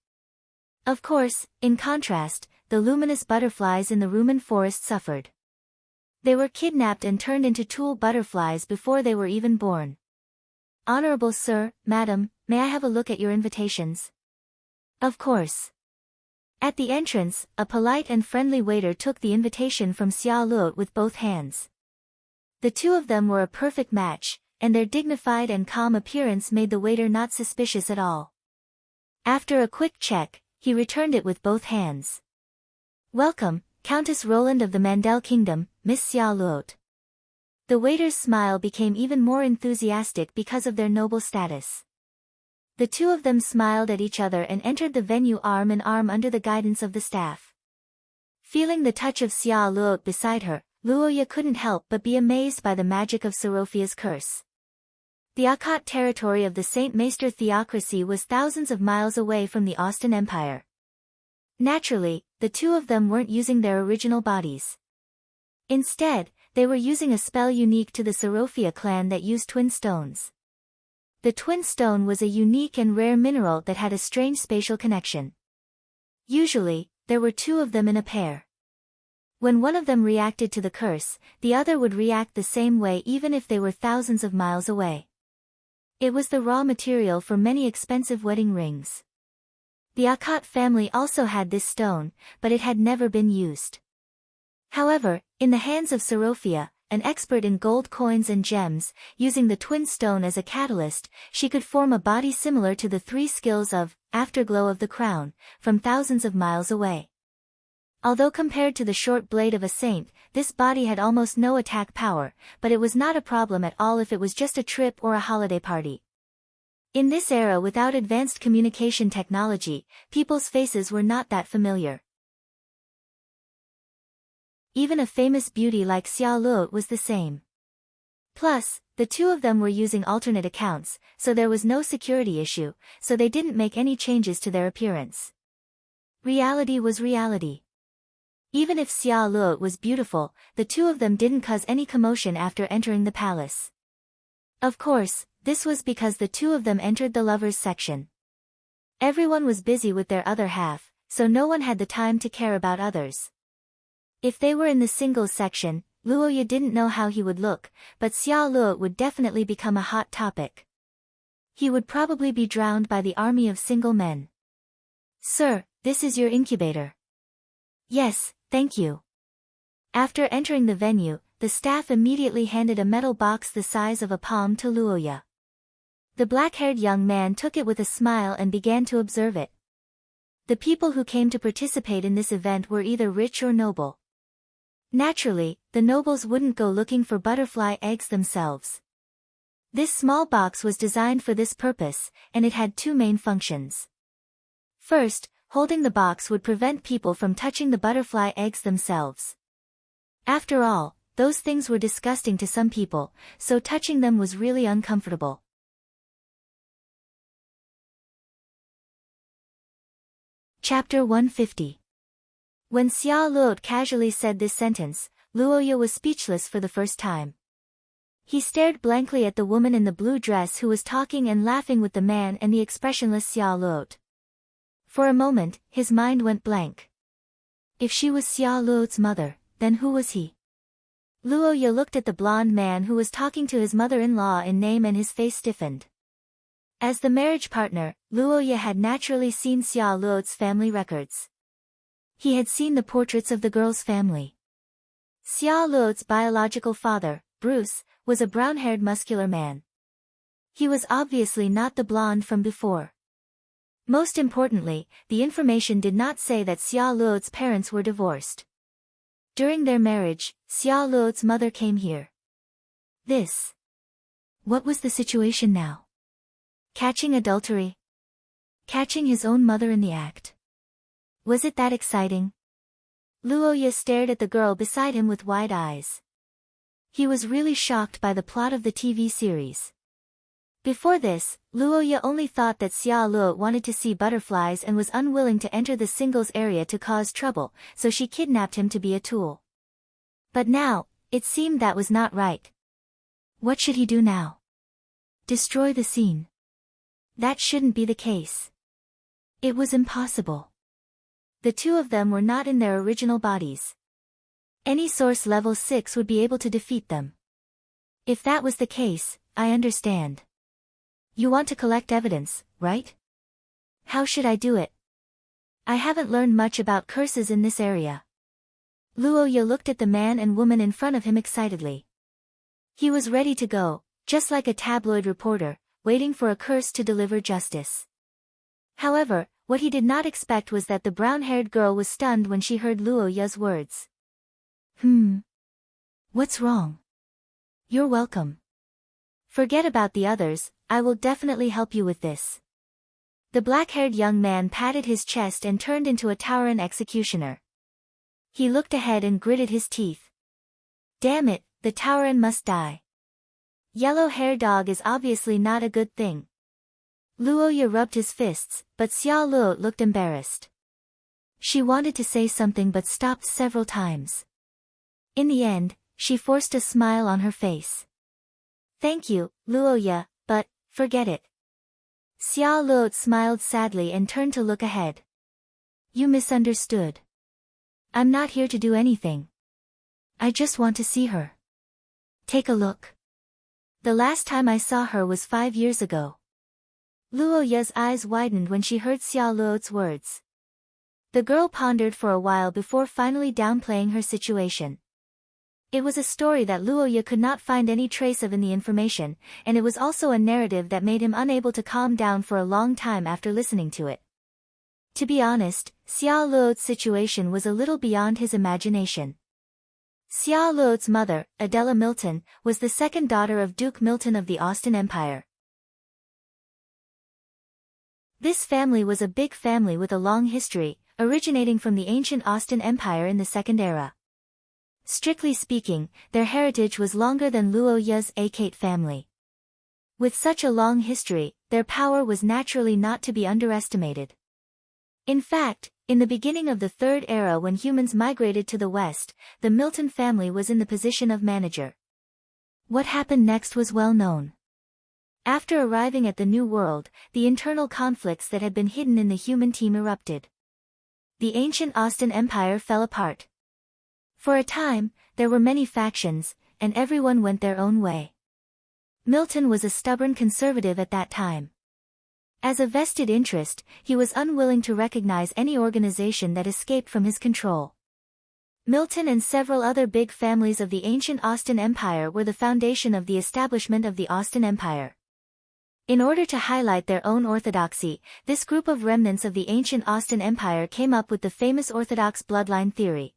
Of course, in contrast, the luminous butterflies in the Rumen forest suffered. They were kidnapped and turned into tool butterflies before they were even born. Honorable sir, madam, may I have a look at your invitations? Of course. At the entrance, a polite and friendly waiter took the invitation from Xia Luo with both hands. The two of them were a perfect match, and their dignified and calm appearance made the waiter not suspicious at all. After a quick check, he returned it with both hands. Welcome, Countess Roland of the Mandel Kingdom, Miss Xia Luo. The waiter's smile became even more enthusiastic because of their noble status. The two of them smiled at each other and entered the venue arm in arm under the guidance of the staff. Feeling the touch of Xia Luo beside her, Luoya couldn't help but be amazed by the magic of Sorofia's curse. The Akkad territory of the Saint Maester theocracy was thousands of miles away from the Austen Empire. Naturally, the two of them weren't using their original bodies. Instead, they were using a spell unique to the Sorofia clan that used twin stones. The twin stone was a unique and rare mineral that had a strange spatial connection. Usually, there were two of them in a pair. When one of them reacted to the curse, the other would react the same way even if they were thousands of miles away. It was the raw material for many expensive wedding rings. The Akat family also had this stone, but it had never been used. However, in the hands of Sorophia, an expert in gold coins and gems, using the twin stone as a catalyst, she could form a body similar to the three skills of Afterglow of the Crown, from thousands of miles away. Although compared to the short blade of a saint, this body had almost no attack power, but it was not a problem at all if it was just a trip or a holiday party. In this era without advanced communication technology, people's faces were not that familiar. Even a famous beauty like Xiao Luo was the same. Plus, the two of them were using alternate accounts, so there was no security issue, so they didn't make any changes to their appearance. Reality was reality. Even if Xiao Luo was beautiful, the two of them didn't cause any commotion after entering the palace. Of course, this was because the two of them entered the lovers section. Everyone was busy with their other half, so no one had the time to care about others. If they were in the singles section, Luoya didn't know how he would look, but Xiao Luo would definitely become a hot topic. He would probably be drowned by the army of single men. "Sir, this is your incubator." "Yes, thank you." After entering the venue, the staff immediately handed a metal box the size of a palm to Luoya. The black-haired young man took it with a smile and began to observe it. The people who came to participate in this event were either rich or noble. Naturally, the nobles wouldn't go looking for butterfly eggs themselves. This small box was designed for this purpose, and it had two main functions. First, holding the box would prevent people from touching the butterfly eggs themselves. After all, those things were disgusting to some people, so touching them was really uncomfortable. Chapter 150. When Xiao Luo casually said this sentence, Luoya was speechless for the first time. He stared blankly at the woman in the blue dress who was talking and laughing with the man and the expressionless Xiao Luo. For a moment, his mind went blank. If she was Xiao Luo's mother, then who was he? Luoya looked at the blonde man who was talking to his mother-in-law in name and his face stiffened. As the marriage partner, Luoya had naturally seen Xiao Luo's family records. He had seen the portraits of the girl's family. Xiao Luo's biological father, Bruce, was a brown-haired muscular man. He was obviously not the blonde from before. Most importantly, the information did not say that Xiao Luo's parents were divorced. During their marriage, Xiao Luo's mother came here. What was the situation now? Catching adultery? Catching his own mother in the act? Was it that exciting? Luoya stared at the girl beside him with wide eyes. He was really shocked by the plot of the TV series. Before this, Luoya only thought that Xiao Luo wanted to see butterflies and was unwilling to enter the singles area to cause trouble, so she kidnapped him to be a tool. But now, it seemed that was not right. What should he do now? Destroy the scene? That shouldn't be the case. It was impossible. The two of them were not in their original bodies. Any source level 6 would be able to defeat them. If that was the case, I understand. You want to collect evidence, right? How should I do it? I haven't learned much about curses in this area. Luoya looked at the man and woman in front of him excitedly. He was ready to go, just like a tabloid reporter, waiting for a curse to deliver justice. However, what he did not expect was that the brown-haired girl was stunned when she heard Luoya's words. What's wrong? You're welcome. Forget about the others, I will definitely help you with this. The black-haired young man patted his chest and turned into a Tauran executioner. He looked ahead and gritted his teeth. Damn it, the Tauran must die. Yellow hair dog is obviously not a good thing. Luoya rubbed his fists, but Xiao Luo looked embarrassed. She wanted to say something but stopped several times. In the end, she forced a smile on her face. Thank you, Luoya, but, forget it. Xiao Luo smiled sadly and turned to look ahead. You misunderstood. I'm not here to do anything. I just want to see her. Take a look. The last time I saw her was 5 years ago. Luo Ye's eyes widened when she heard Xia Luo's words. The girl pondered for a while before finally downplaying her situation. It was a story that Luo Ye could not find any trace of in the information, and it was also a narrative that made him unable to calm down for a long time after listening to it. To be honest, Xia Luo's situation was a little beyond his imagination. Xia Luo's mother, Adela Milton, was the second daughter of Duke Milton of the Austen Empire. This family was a big family with a long history, originating from the ancient Austen Empire in the Second Era. Strictly speaking, their heritage was longer than Luo Ye's Akate family. With such a long history, their power was naturally not to be underestimated. In fact, in the beginning of the Third Era when humans migrated to the West, the Milton family was in the position of manager. What happened next was well known. After arriving at the New World, the internal conflicts that had been hidden in the human team erupted. The ancient Austen Empire fell apart. For a time, there were many factions, and everyone went their own way. Milton was a stubborn conservative at that time. As a vested interest, he was unwilling to recognize any organization that escaped from his control. Milton and several other big families of the ancient Austen Empire were the foundation of the establishment of the Austen Empire. In order to highlight their own orthodoxy, this group of remnants of the ancient Austen Empire came up with the famous orthodox bloodline theory.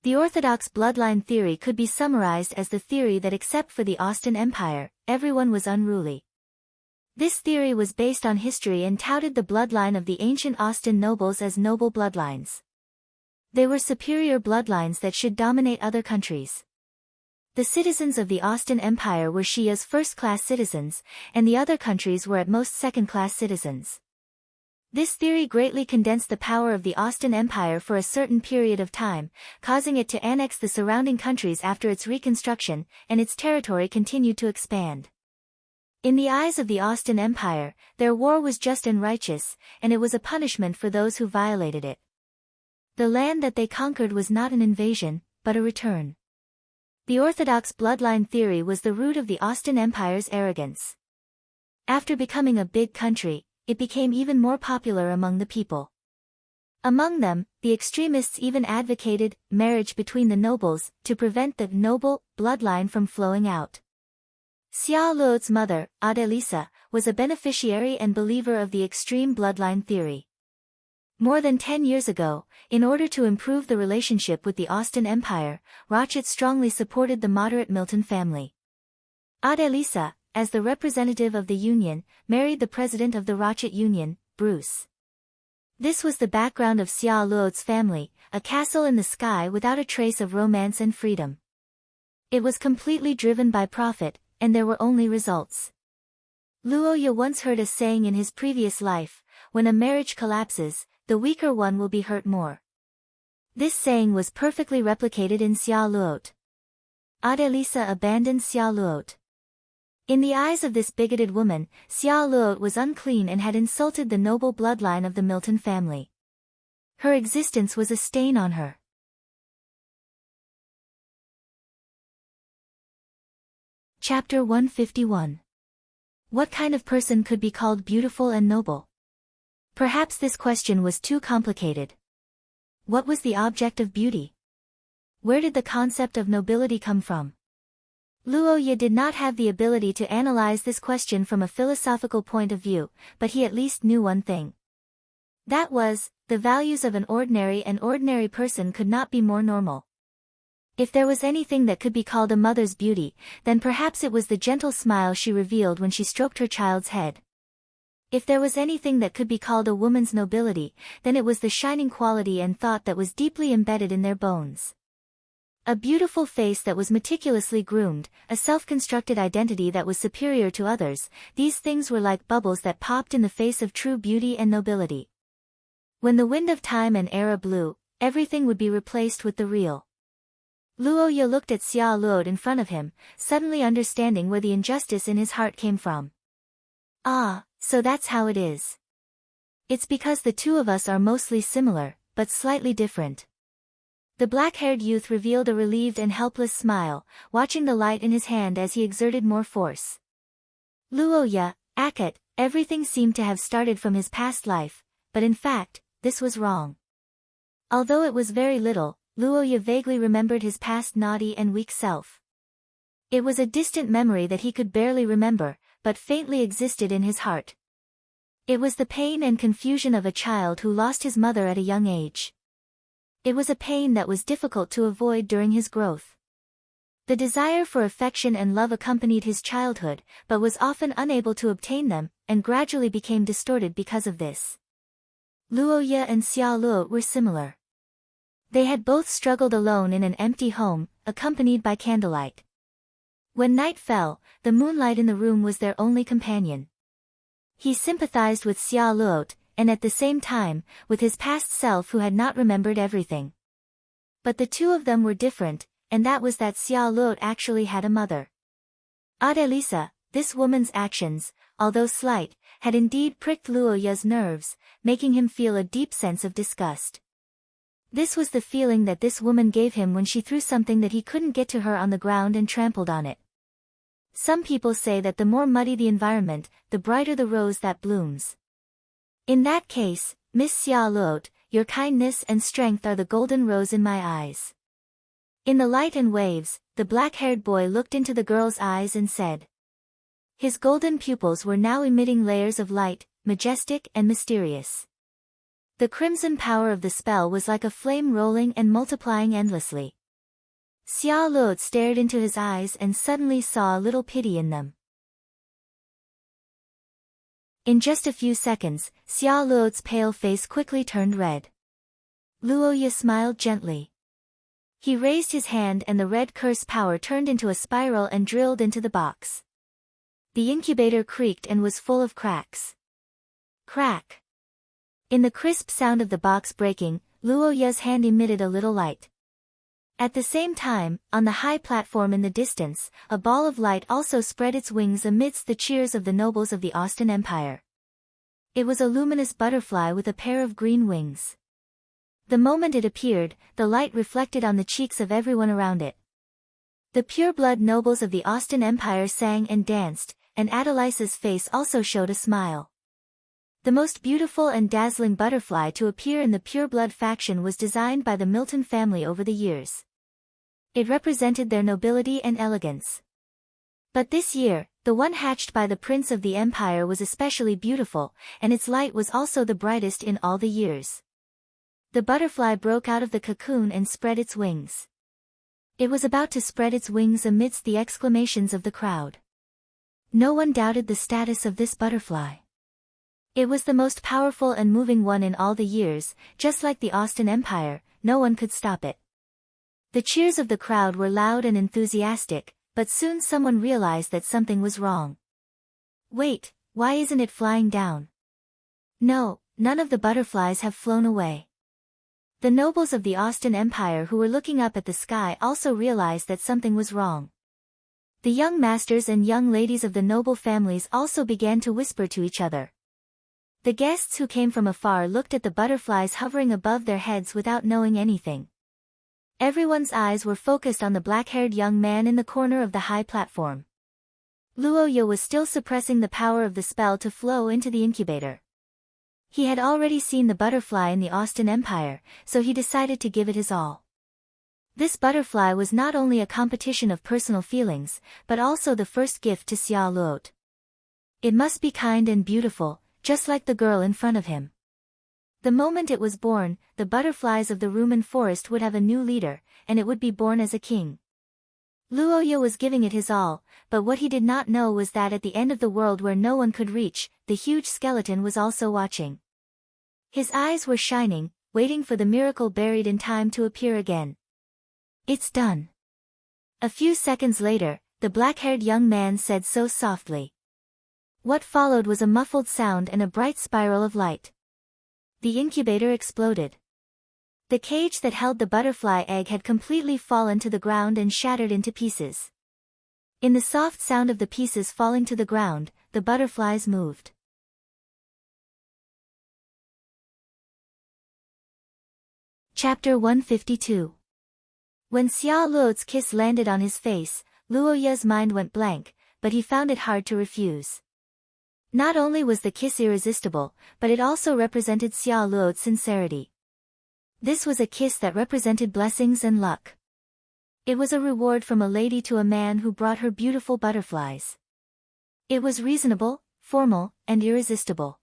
The orthodox bloodline theory could be summarized as the theory that except for the Austen Empire, everyone was unruly. This theory was based on history and touted the bloodline of the ancient Austen nobles as noble bloodlines. They were superior bloodlines that should dominate other countries. The citizens of the Austen Empire were Shia's first-class citizens, and the other countries were at most second-class citizens. This theory greatly condensed the power of the Austen Empire for a certain period of time, causing it to annex the surrounding countries after its reconstruction, and its territory continued to expand. In the eyes of the Austen Empire, their war was just and righteous, and it was a punishment for those who violated it. The land that they conquered was not an invasion, but a return. The orthodox bloodline theory was the root of the Austen Empire's arrogance. After becoming a big country, it became even more popular among the people. Among them, the extremists even advocated marriage between the nobles to prevent the noble bloodline from flowing out. Xia Luo's mother, Adelisa, was a beneficiary and believer of the extreme bloodline theory. More than 10 years ago, in order to improve the relationship with the Austen Empire, Rothschild strongly supported the moderate Milton family. Adelisa, as the representative of the Union, married the president of the Rothschild Union, Bruce. This was the background of Xia Luo's family, a castle in the sky without a trace of romance and freedom. It was completely driven by profit, and there were only results. Luo Ye once heard a saying in his previous life, when a marriage collapses, the weaker one will be hurt more. This saying was perfectly replicated in Xia Luo. Adelisa abandoned Xia Luo. In the eyes of this bigoted woman, Xia Luo was unclean and had insulted the noble bloodline of the Milton family. Her existence was a stain on her. Chapter 151. What kind of person could be called beautiful and noble? Perhaps this question was too complicated. What was the object of beauty? Where did the concept of nobility come from? Luo Ye did not have the ability to analyze this question from a philosophical point of view, but he at least knew one thing. That was, the values of an ordinary person could not be more normal. If there was anything that could be called a mother's beauty, then perhaps it was the gentle smile she revealed when she stroked her child's head. If there was anything that could be called a woman's nobility, then it was the shining quality and thought that was deeply embedded in their bones. A beautiful face that was meticulously groomed, a self-constructed identity that was superior to others, these things were like bubbles that popped in the face of true beauty and nobility. When the wind of time and era blew, everything would be replaced with the real. Luo Ye looked at Xia Luo in front of him, suddenly understanding where the injustice in his heart came from. Ah, so that's how it is. It's because the two of us are mostly similar, but slightly different. The black-haired youth revealed a relieved and helpless smile, watching the light in his hand as he exerted more force. Luo Ye, Akat, Everything seemed to have started from his past life, but in fact, this was wrong. Although it was very little, Luoya vaguely remembered his past naughty and weak self. It was a distant memory that he could barely remember, but faintly existed in his heart. It was the pain and confusion of a child who lost his mother at a young age. It was a pain that was difficult to avoid during his growth. The desire for affection and love accompanied his childhood, but was often unable to obtain them, and gradually became distorted because of this. Luoya and Xia Luo were similar. They had both struggled alone in an empty home, accompanied by candlelight. When night fell, the moonlight in the room was their only companion. He sympathized with Xia Luo, and at the same time, with his past self who had not remembered everything. But the two of them were different, and that was that Xia Luo actually had a mother. Adelisa, this woman's actions, although slight, had indeed pricked Luoya's nerves, making him feel a deep sense of disgust. This was the feeling that this woman gave him when she threw something that he couldn't get to her on the ground and trampled on it. Some people say that the more muddy the environment, the brighter the rose that blooms. In that case, Miss Xia Luo, your kindness and strength are the golden rose in my eyes. In the light and waves, the black-haired boy looked into the girl's eyes and said. His golden pupils were now emitting layers of light, majestic and mysterious. The crimson power of the spell was like a flame rolling and multiplying endlessly. Xia Luo stared into his eyes and suddenly saw a little pity in them. In just a few seconds, Xia Luo's pale face quickly turned red. Luoya smiled gently. He raised his hand and the red curse power turned into a spiral and drilled into the box. The incubator creaked and was full of cracks. Crack! In the crisp sound of the box breaking, Luoya's hand emitted a little light. At the same time, on the high platform in the distance, a ball of light also spread its wings amidst the cheers of the nobles of the Austin Empire. It was a luminous butterfly with a pair of green wings. The moment it appeared, the light reflected on the cheeks of everyone around it. The pure-blood nobles of the Austin Empire sang and danced, and Adelisa's face also showed a smile. The most beautiful and dazzling butterfly to appear in the pure-blood faction was designed by the Milton family over the years. It represented their nobility and elegance. But this year, the one hatched by the Prince of the Empire was especially beautiful, and its light was also the brightest in all the years. The butterfly broke out of the cocoon and spread its wings. It was about to spread its wings amidst the exclamations of the crowd. No one doubted the status of this butterfly. It was the most powerful and moving one in all the years, just like the Austin Empire, no one could stop it. The cheers of the crowd were loud and enthusiastic, but soon someone realized that something was wrong. Wait, why isn't it flying down? No, none of the butterflies have flown away. The nobles of the Austin Empire who were looking up at the sky also realized that something was wrong. The young masters and young ladies of the noble families also began to whisper to each other. The guests who came from afar looked at the butterflies hovering above their heads without knowing anything. Everyone's eyes were focused on the black-haired young man in the corner of the high platform. Luoya was still suppressing the power of the spell to flow into the incubator. He had already seen the butterfly in the Austin Empire, so he decided to give it his all. This butterfly was not only a competition of personal feelings, but also the first gift to Xia Luo. It must be kind and beautiful, just like the girl in front of him. The moment it was born, the butterflies of the Rumen forest would have a new leader, and it would be born as a king. Luoya was giving it his all, but what he did not know was that at the end of the world where no one could reach, the huge skeleton was also watching. His eyes were shining, waiting for the miracle buried in time to appear again. It's done. A few seconds later, the black-haired young man said so softly. What followed was a muffled sound and a bright spiral of light. The incubator exploded. The cage that held the butterfly egg had completely fallen to the ground and shattered into pieces. In the soft sound of the pieces falling to the ground, the butterflies moved. Chapter 152. When Xia Luo's kiss landed on his face, Luoya's mind went blank, but he found it hard to refuse. Not only was the kiss irresistible, but it also represented Xia Luo's sincerity. This was a kiss that represented blessings and luck. It was a reward from a lady to a man who brought her beautiful butterflies. It was reasonable, formal, and irresistible.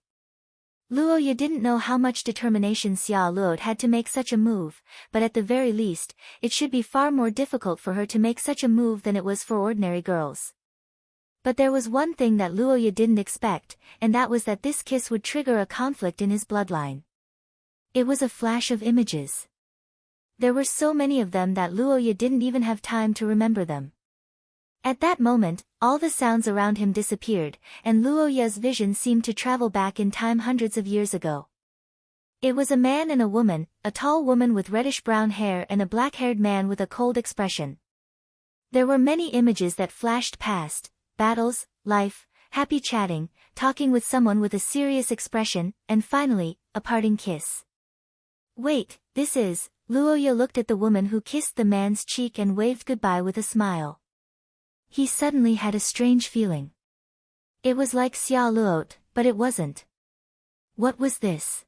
Luoya didn't know how much determination Xia Luo had to make such a move, but at the very least, it should be far more difficult for her to make such a move than it was for ordinary girls. But there was one thing that Luoya didn't expect, and that was that this kiss would trigger a conflict in his bloodline. It was a flash of images. There were so many of them that Luoya didn't even have time to remember them. At that moment, all the sounds around him disappeared, and Luoya's vision seemed to travel back in time hundreds of years ago. It was a man and a woman, a tall woman with reddish-brown hair and a black-haired man with a cold expression. There were many images that flashed past: battles, life, happy chatting, talking with someone with a serious expression, and finally, a parting kiss. Wait, this is... Luoya looked at the woman who kissed the man's cheek and waved goodbye with a smile. He suddenly had a strange feeling. It was like Xia Luo, but it wasn't. What was this?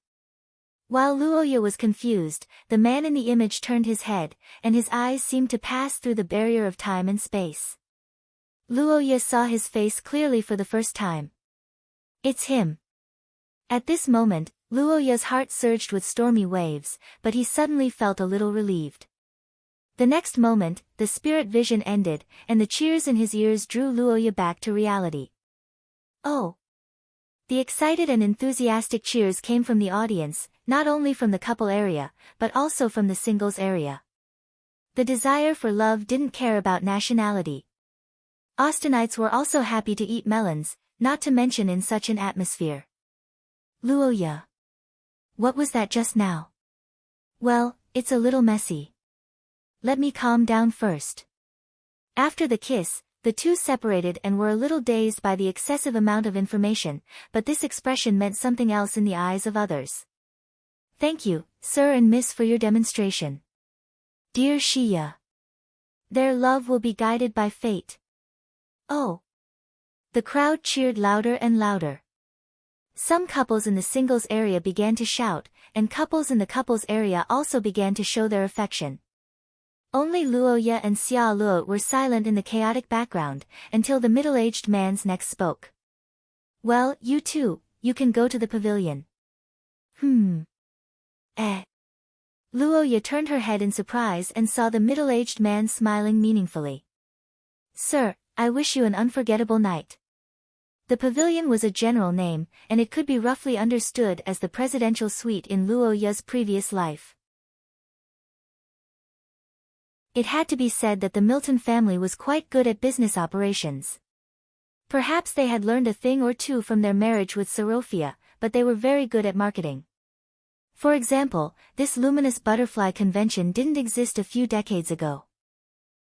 While Luoya was confused, the man in the image turned his head, and his eyes seemed to pass through the barrier of time and space. Luoya saw his face clearly for the first time. It's him. At this moment, Luoya's heart surged with stormy waves, but he suddenly felt a little relieved. The next moment, the spirit vision ended, and the cheers in his ears drew Luoya back to reality. Oh! The excited and enthusiastic cheers came from the audience, not only from the couple area, but also from the singles area. The desire for love didn't care about nationality. Austinites were also happy to eat melons, not to mention in such an atmosphere. Luoya. What was that just now? Well, it's a little messy. Let me calm down first. After the kiss, the two separated and were a little dazed by the excessive amount of information, but this expression meant something else in the eyes of others. Thank you, sir and miss, for your demonstration. Dear Xia. Their love will be guided by fate. Oh! The crowd cheered louder and louder. Some couples in the singles area began to shout, and couples in the couples area also began to show their affection. Only Luoya and Xia Luo were silent in the chaotic background, until the middle-aged man's next spoke. Well, you two, you can go to the pavilion. Luoya turned her head in surprise and saw the middle-aged man smiling meaningfully. Sir, I wish you an unforgettable night. The pavilion was a general name, and it could be roughly understood as the presidential suite in Luoya's previous life. It had to be said that the Milton family was quite good at business operations. Perhaps they had learned a thing or two from their marriage with Sorophia, but they were very good at marketing. For example, this luminous butterfly convention didn't exist a few decades ago.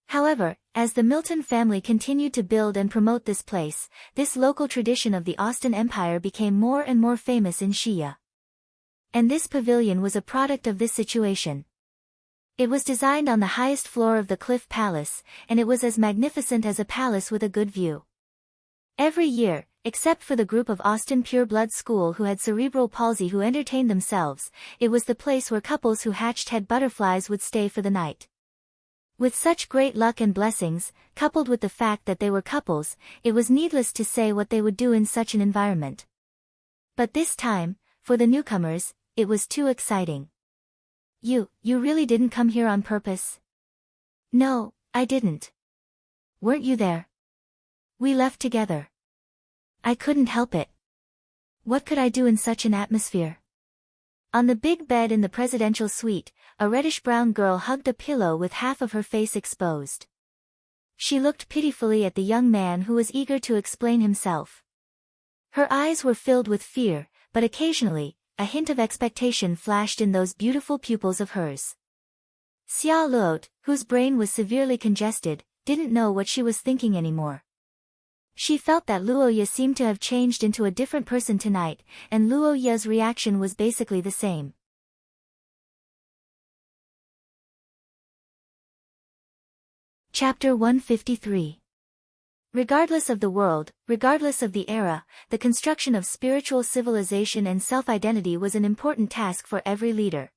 However, as the Milton family continued to build and promote this place, this local tradition of the Austin Empire became more and more famous in Xia. And this pavilion was a product of this situation. It was designed on the highest floor of the Cliff Palace, and it was as magnificent as a palace with a good view. Every year, except for the group of Austin Pureblood School who had cerebral palsy who entertained themselves, it was the place where couples who hatched head butterflies would stay for the night. With such great luck and blessings, coupled with the fact that they were couples, it was needless to say what they would do in such an environment. But this time, for the newcomers, it was too exciting. You really didn't come here on purpose? No, I didn't. Weren't you there? We left together. I couldn't help it. What could I do in such an atmosphere? On the big bed in the presidential suite, a reddish-brown girl hugged a pillow with half of her face exposed. She looked pitifully at the young man who was eager to explain himself. Her eyes were filled with fear, but occasionally, a hint of expectation flashed in those beautiful pupils of hers. Xia Luo, whose brain was severely congested, didn't know what she was thinking anymore. She felt that Luoya seemed to have changed into a different person tonight, and Luoya's reaction was basically the same. Chapter 153. Regardless of the world, regardless of the era, the construction of spiritual civilization and self-identity was an important task for every leader.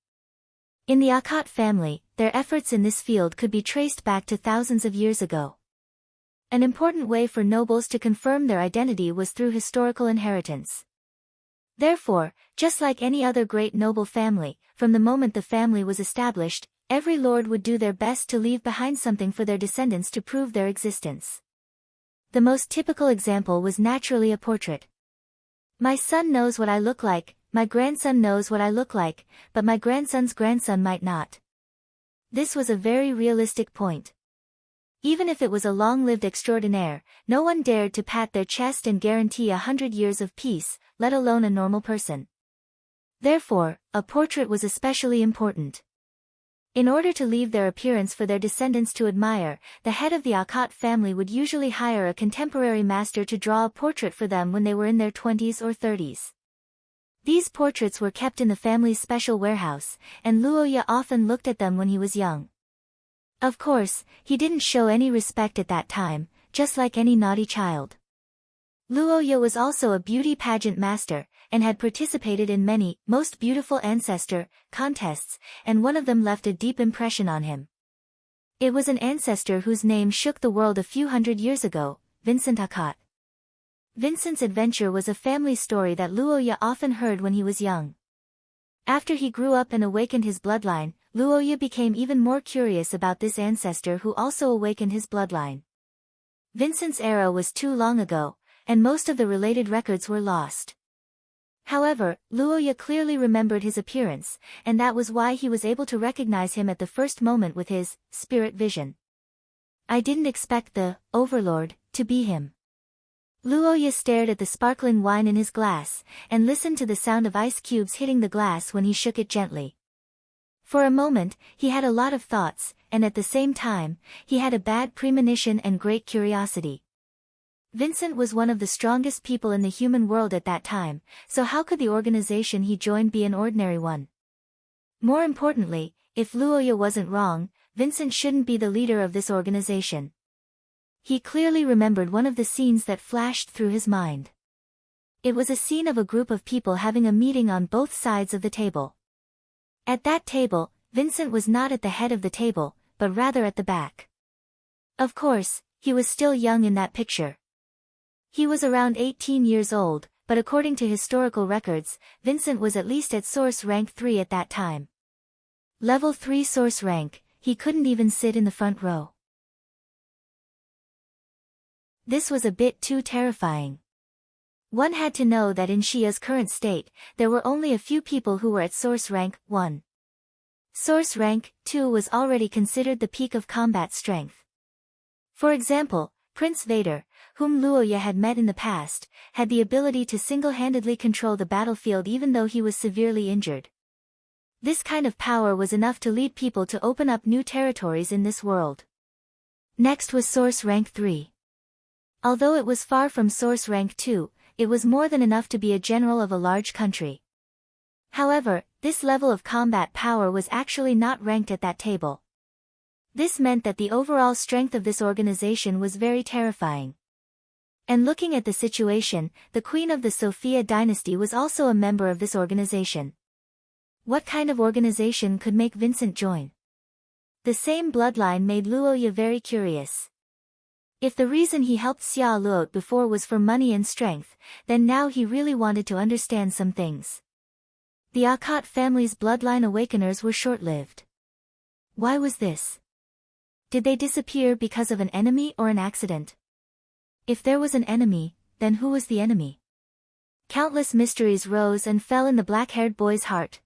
In the Akkad family, their efforts in this field could be traced back to thousands of years ago. An important way for nobles to confirm their identity was through historical inheritance. Therefore, just like any other great noble family, from the moment the family was established, every lord would do their best to leave behind something for their descendants to prove their existence. The most typical example was naturally a portrait. My son knows what I look like, my grandson knows what I look like, but my grandson's grandson might not. This was a very realistic point. Even if it was a long-lived extraordinaire, no one dared to pat their chest and guarantee 100 years of peace, let alone a normal person. Therefore, a portrait was especially important. In order to leave their appearance for their descendants to admire, the head of the Akkad family would usually hire a contemporary master to draw a portrait for them when they were in their 20s or 30s. These portraits were kept in the family's special warehouse, and Luoya often looked at them when he was young. Of course, he didn't show any respect at that time, just like any naughty child. Luoya was also a beauty pageant master, and had participated in many, most beautiful ancestor, contests, and one of them left a deep impression on him. It was an ancestor whose name shook the world a few hundred years ago, Vincent Akkad. Vincent's adventure was a family story that Luoya often heard when he was young. After he grew up and awakened his bloodline, Luoya became even more curious about this ancestor who also awakened his bloodline. Vincent's era was too long ago, and most of the related records were lost. However, Luoya clearly remembered his appearance, and that was why he was able to recognize him at the first moment with his spirit vision. I didn't expect the overlord to be him. Luoya stared at the sparkling wine in his glass, and listened to the sound of ice cubes hitting the glass when he shook it gently. For a moment, he had a lot of thoughts, and at the same time, he had a bad premonition and great curiosity. Vincent was one of the strongest people in the human world at that time, so how could the organization he joined be an ordinary one? More importantly, if Luoya wasn't wrong, Vincent shouldn't be the leader of this organization. He clearly remembered one of the scenes that flashed through his mind. It was a scene of a group of people having a meeting on both sides of the table. At that table, Vincent was not at the head of the table, but rather at the back. Of course, he was still young in that picture. He was around 18 years old, but according to historical records, Vincent was at least at source rank 3 at that time. Level 3 source rank, he couldn't even sit in the front row. This was a bit too terrifying. One had to know that in Xia's current state, there were only a few people who were at source rank 1. Source rank 2 was already considered the peak of combat strength. For example, Prince Vader, whom Luoya had met in the past, had the ability to single-handedly control the battlefield even though he was severely injured. This kind of power was enough to lead people to open up new territories in this world. Next was source rank 3. Although it was far from source rank 2, it was more than enough to be a general of a large country. However, this level of combat power was actually not ranked at that table. This meant that the overall strength of this organization was very terrifying. And looking at the situation, the queen of the Sophia dynasty was also a member of this organization. What kind of organization could make Vincent join? The same bloodline made Luoya very curious. If the reason he helped Xia Luot before was for money and strength, then now he really wanted to understand some things. The Akkad family's bloodline awakeners were short-lived. Why was this? Did they disappear because of an enemy or an accident? If there was an enemy, then who was the enemy? Countless mysteries rose and fell in the black-haired boy's heart.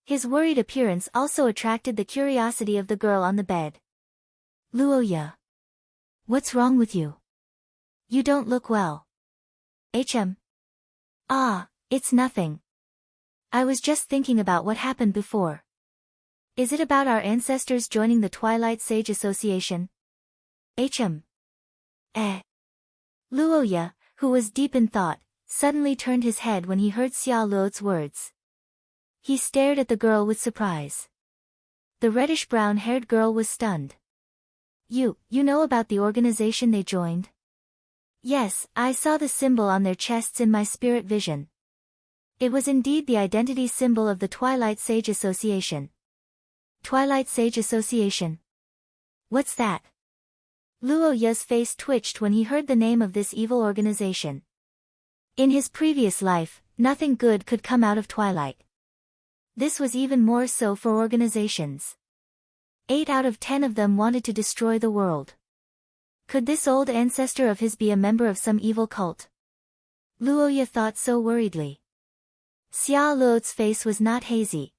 His worried appearance also attracted the curiosity of the girl on the bed. Luoya. What's wrong with you? You don't look well. Ah, it's nothing. I was just thinking about what happened before. Is it about our ancestors joining the Twilight Sage Association? Luoya, who was deep in thought, suddenly turned his head when he heard Xia Luot's words. He stared at the girl with surprise. The reddish-brown-haired girl was stunned. You know about the organization they joined? Yes, I saw the symbol on their chests in my spirit vision. It was indeed the identity symbol of the Twilight Sage Association. Twilight Sage Association? What's that? Luo Ya's face twitched when he heard the name of this evil organization. In his previous life, nothing good could come out of Twilight. This was even more so for organizations. 8 out of 10 of them wanted to destroy the world. Could this old ancestor of his be a member of some evil cult? Luo Ya thought so worriedly. Xia Luo's face was not hazy.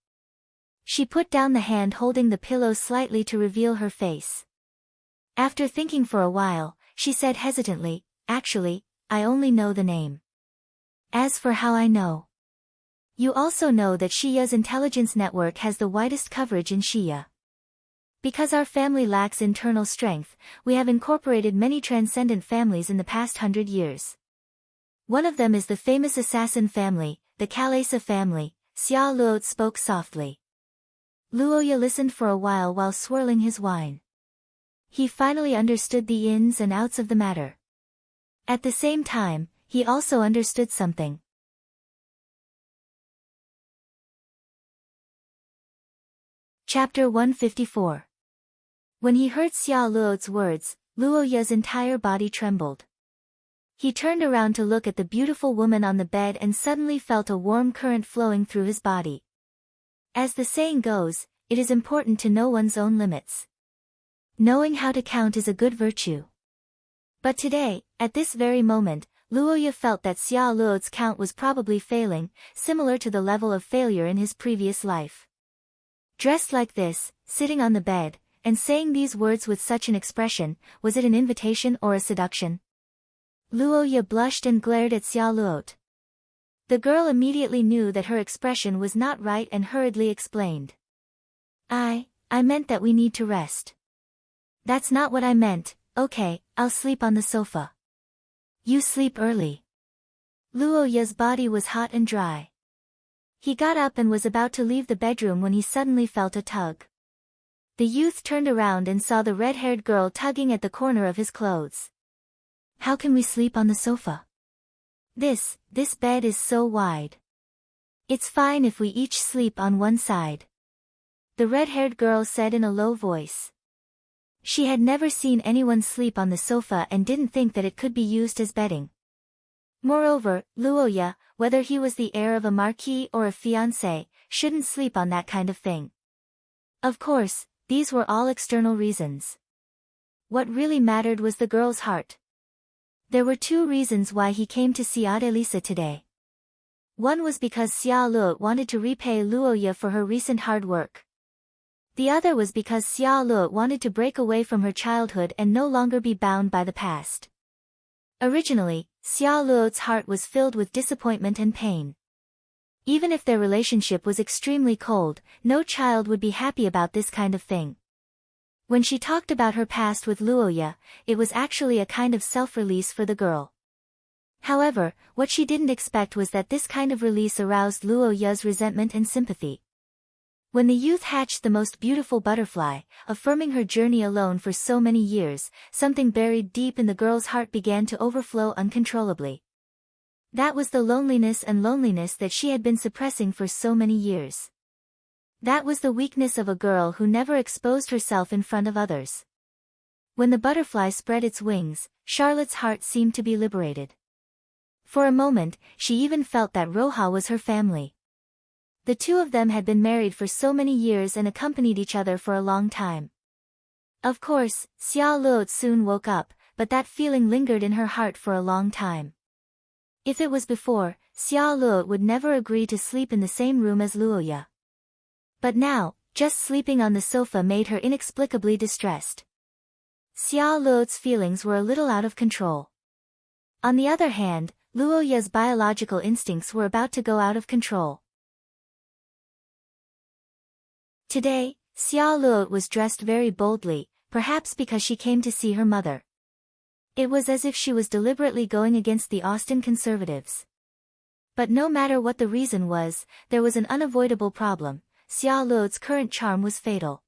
She put down the hand holding the pillow slightly to reveal her face. After thinking for a while, she said hesitantly, "Actually, I only know the name. As for how I know. You also know that Shiya's intelligence network has the widest coverage in Shiya. Because our family lacks internal strength, we have incorporated many transcendent families in the past 100 years. One of them is the famous assassin family, the Kalesa family," Xia Luo spoke softly. Luo Ya listened for a while swirling his wine. He finally understood the ins and outs of the matter. At the same time, he also understood something. Chapter 154. When he heard Xia Luo's words, Luo Ya's entire body trembled. He turned around to look at the beautiful woman on the bed and suddenly felt a warm current flowing through his body. As the saying goes, it is important to know one's own limits. Knowing how to count is a good virtue. But today, at this very moment, Luo Ya felt that Xia Luo's count was probably failing, similar to the level of failure in his previous life. Dressed like this, sitting on the bed, and saying these words with such an expression, was it an invitation or a seduction? Luo Ya blushed and glared at Xia Luo. The girl immediately knew that her expression was not right and hurriedly explained. I meant that we need to rest. That's not what I meant. Okay, I'll sleep on the sofa. You sleep early. Luo Ya's body was hot and dry. He got up and was about to leave the bedroom when he suddenly felt a tug. The youth turned around and saw the red-haired girl tugging at the corner of his clothes. How can we sleep on the sofa? This bed is so wide. It's fine if we each sleep on one side. The red-haired girl said in a low voice. She had never seen anyone sleep on the sofa and didn't think that it could be used as bedding. Moreover, Luo Ya, whether he was the heir of a marquis or a fiancé, shouldn't sleep on that kind of thing. Of course, these were all external reasons. What really mattered was the girl's heart. There were 2 reasons why he came to see Adelisa today. One was because Xia Luo wanted to repay Luo Ya for her recent hard work. The other was because Xia Luo wanted to break away from her childhood and no longer be bound by the past. Originally, Xia Luo's heart was filled with disappointment and pain. Even if their relationship was extremely cold, no child would be happy about this kind of thing. When she talked about her past with Luo Ya, it was actually a kind of self-release for the girl. However, what she didn't expect was that this kind of release aroused Luo Ya's resentment and sympathy. When the youth hatched the most beautiful butterfly, affirming her journey alone for so many years, something buried deep in the girl's heart began to overflow uncontrollably. That was the loneliness that she had been suppressing for so many years. That was the weakness of a girl who never exposed herself in front of others. When the butterfly spread its wings, Charlotte's heart seemed to be liberated. For a moment, she even felt that Roja was her family. The 2 of them had been married for so many years and accompanied each other for a long time. Of course, Xia Luo soon woke up, but that feeling lingered in her heart for a long time. If it was before, Xia Luo would never agree to sleep in the same room as Luo Ya. But now, just sleeping on the sofa made her inexplicably distressed. Xia Luo's feelings were a little out of control. On the other hand, Luo Ya's biological instincts were about to go out of control. Today, Xia Luo was dressed very boldly, perhaps because she came to see her mother. It was as if she was deliberately going against the Austin conservatives. But no matter what the reason was, there was an unavoidable problem. Xia Luo's current charm was fatal.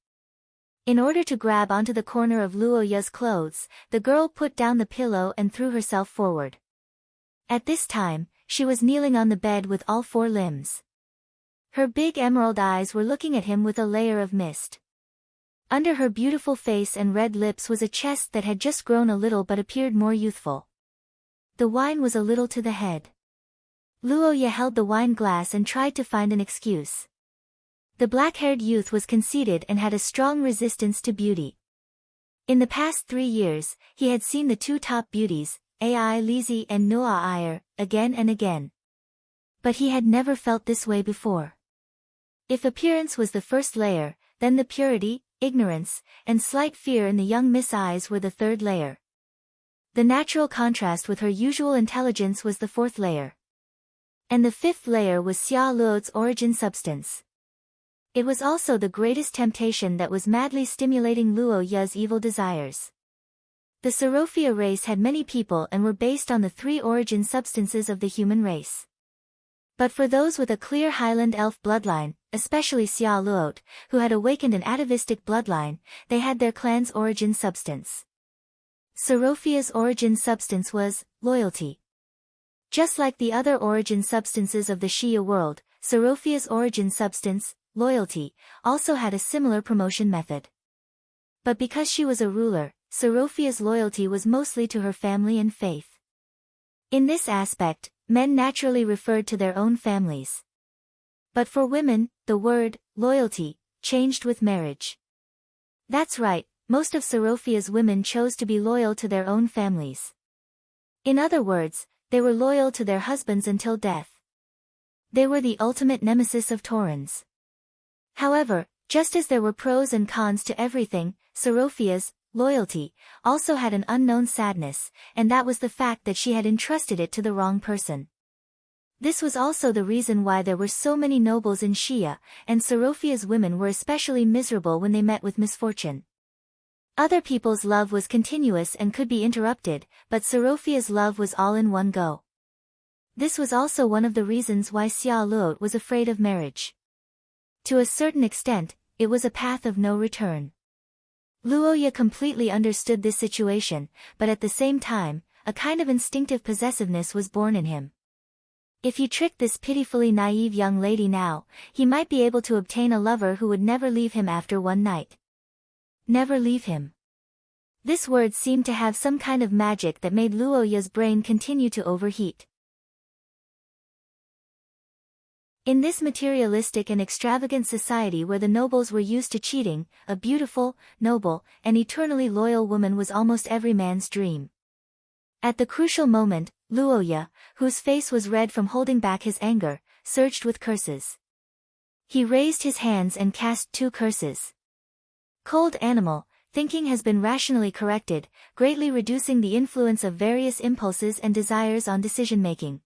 In order to grab onto the corner of Luoya's clothes, the girl put down the pillow and threw herself forward. At this time, she was kneeling on the bed with all four limbs. Her big emerald eyes were looking at him with a layer of mist. Under her beautiful face and red lips was a chest that had just grown a little but appeared more youthful. The wine was a little to the head. Luoya held the wine glass and tried to find an excuse. The black-haired youth was conceited and had a strong resistance to beauty. In the past 3 years, he had seen the two top beauties, Ai Lizzie and Noa Iyer, again and again. But he had never felt this way before. If appearance was the first layer, then the purity, ignorance, and slight fear in the young Miss eyes were the third layer. The natural contrast with her usual intelligence was the fourth layer. And the fifth layer was Xia Luo's origin substance. It was also the greatest temptation that was madly stimulating Luoya's evil desires. The Sorophia race had many people and were based on the 3 origin substances of the human race. But for those with a clear Highland elf bloodline, especially Xia Luo, who had awakened an atavistic bloodline, they had their clan's origin substance. Sorophia's origin substance was loyalty. Just like the other origin substances of the Shia world, Sorophia's origin substance, loyalty, also had a similar promotion method. But because she was a ruler, Sorophia's loyalty was mostly to her family and faith. In this aspect, men naturally referred to their own families. But for women, the word, loyalty, changed with marriage. That's right, most of Sorophia's women chose to be loyal to their own families. In other words, they were loyal to their husbands until death. They were the ultimate nemesis of Taurans. However, just as there were pros and cons to everything, Sorophia's loyalty also had an unknown sadness, and that was the fact that she had entrusted it to the wrong person. This was also the reason why there were so many nobles in Shia, and Sorophia's women were especially miserable when they met with misfortune. Other people's love was continuous and could be interrupted, but Sorophia's love was all in one go. This was also one of the reasons why Xia Luo was afraid of marriage. To a certain extent, it was a path of no return. Luoya completely understood this situation, but at the same time, a kind of instinctive possessiveness was born in him. If he tricked this pitifully naive young lady now, he might be able to obtain a lover who would never leave him after one night. Never leave him. This word seemed to have some kind of magic that made Luoya's brain continue to overheat. In this materialistic and extravagant society where the nobles were used to cheating, a beautiful, noble, and eternally loyal woman was almost every man's dream. At the crucial moment, Luoya, whose face was red from holding back his anger, surged with curses. He raised his hands and cast 2 curses. Cold animal, thinking has been rationally corrected, greatly reducing the influence of various impulses and desires on decision-making.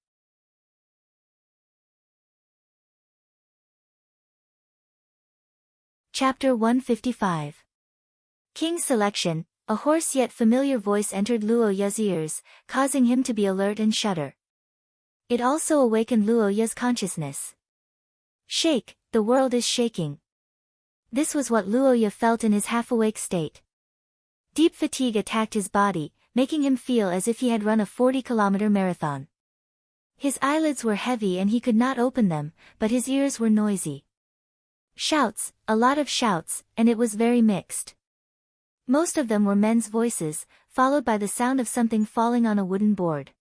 Chapter 155. King's Selection. A hoarse yet familiar voice entered Luoya's ears, causing him to be alert and shudder. It also awakened Luoya's consciousness. Shake, the world is shaking. This was what Luoya felt in his half-awake state. Deep fatigue attacked his body, making him feel as if he had run a 40-kilometer marathon. His eyelids were heavy and he could not open them, but his ears were noisy. Shouts, a lot of shouts, and it was very mixed. Most of them were men's voices, followed by the sound of something falling on a wooden board.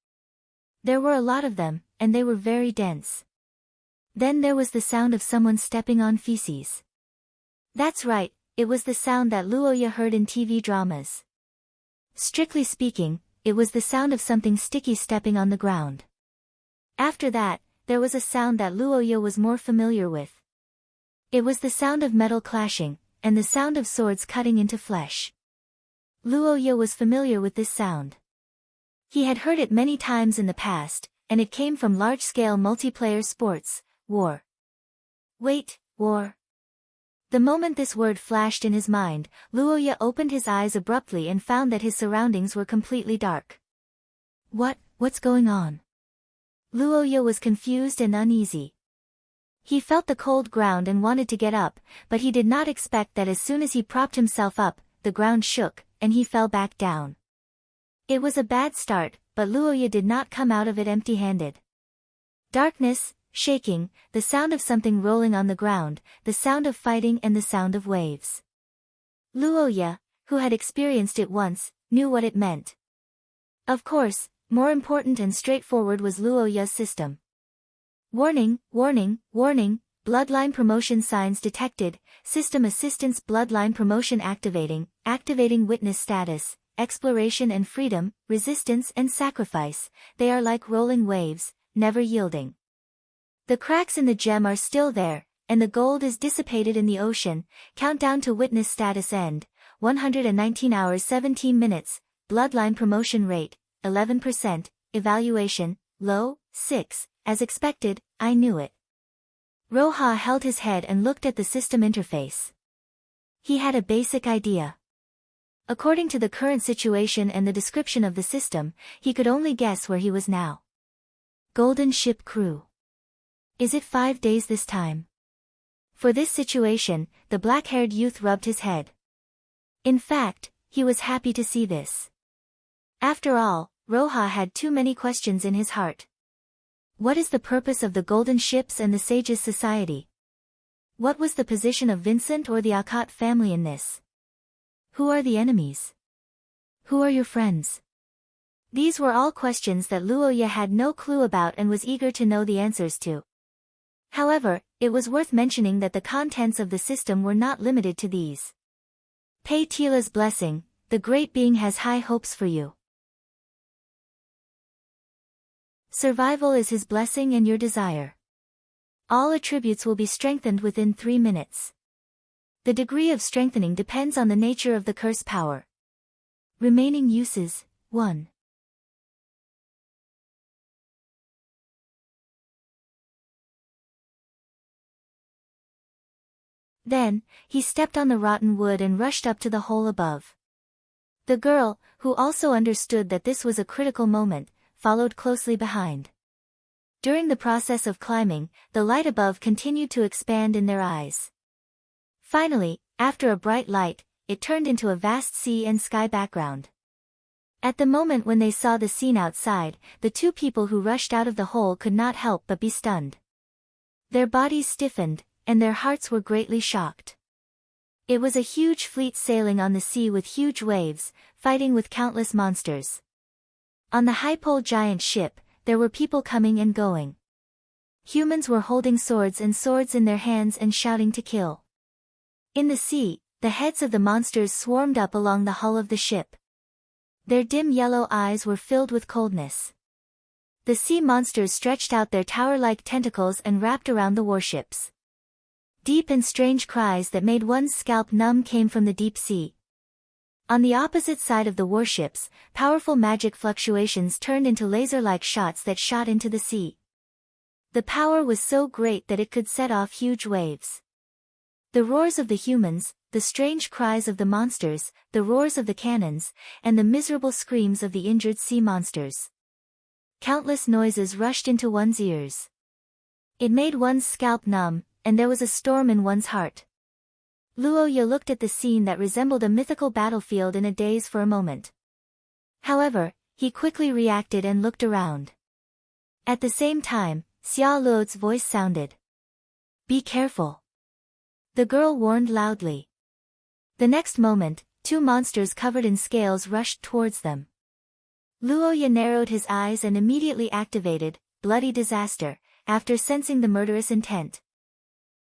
There were a lot of them, and they were very dense. Then there was the sound of someone stepping on feces. That's right, it was the sound that Luoya heard in TV dramas. Strictly speaking, it was the sound of something sticky stepping on the ground. After that, there was a sound that Luoya was more familiar with. It was the sound of metal clashing, and the sound of swords cutting into flesh. Luoya was familiar with this sound. He had heard it many times in the past, and it came from large-scale multiplayer sports, war. Wait, war? The moment this word flashed in his mind, Luoya opened his eyes abruptly and found that his surroundings were completely dark. What's going on? Luoya was confused and uneasy. He felt the cold ground and wanted to get up, but he did not expect that as soon as he propped himself up, the ground shook, and he fell back down. It was a bad start, but Luoya did not come out of it empty-handed. Darkness, shaking, the sound of something rolling on the ground, the sound of fighting and the sound of waves. Luoya, who had experienced it once, knew what it meant. Of course, more important and straightforward was Luoya's system. Warning, warning, warning, bloodline promotion signs detected, system assistance bloodline promotion activating witness status, exploration and freedom, resistance and sacrifice, they are like rolling waves, never yielding. The cracks in the gem are still there, and the gold is dissipated in the ocean, countdown to witness status end, 119 hours 17 minutes, bloodline promotion rate, 11%, evaluation, low, 6, as expected, I knew it. Roha held his head and looked at the system interface. He had a basic idea. According to the current situation and the description of the system, he could only guess where he was now. Golden Ship Crew. Is it 5 days this time? For this situation, the black-haired youth rubbed his head. In fact, he was happy to see this. After all, Roha had too many questions in his heart. What is the purpose of the Golden Ships and the Sages Society? What was the position of Vincent or the Akat family in this? Who are the enemies? Who are your friends? These were all questions that Luoya had no clue about and was eager to know the answers to. However, it was worth mentioning that the contents of the system were not limited to these. Pay Tila's blessing, the great being has high hopes for you. Survival is his blessing and your desire. All attributes will be strengthened within 3 minutes. The degree of strengthening depends on the nature of the curse power. Remaining uses, 1. Then, he stepped on the rotten wood and rushed up to the hole above. The girl, who also understood that this was a critical moment, followed closely behind. During the process of climbing, the light above continued to expand in their eyes. Finally, after a bright light, it turned into a vast sea and sky background. At the moment when they saw the scene outside, the two people who rushed out of the hole could not help but be stunned. Their bodies stiffened, and their hearts were greatly shocked. It was a huge fleet sailing on the sea with huge waves, fighting with countless monsters. On the high-pole giant ship, there were people coming and going. Humans were holding swords in their hands and shouting to kill. In the sea, the heads of the monsters swarmed up along the hull of the ship. Their dim yellow eyes were filled with coldness. The sea monsters stretched out their tower-like tentacles and wrapped around the warships. Deep and strange cries that made one's scalp numb came from the deep sea. On the opposite side of the warships, powerful magic fluctuations turned into laser-like shots that shot into the sea. The power was so great that it could set off huge waves. The roars of the humans, the strange cries of the monsters, the roars of the cannons, and the miserable screams of the injured sea monsters. Countless noises rushed into one's ears. It made one's scalp numb, and there was a storm in one's heart. Luoya looked at the scene that resembled a mythical battlefield in a daze for a moment. However, he quickly reacted and looked around. At the same time, Xia Luo's voice sounded. Be careful. The girl warned loudly. The next moment, 2 monsters covered in scales rushed towards them. Luoya narrowed his eyes and immediately activated Bloody Disaster, after sensing the murderous intent.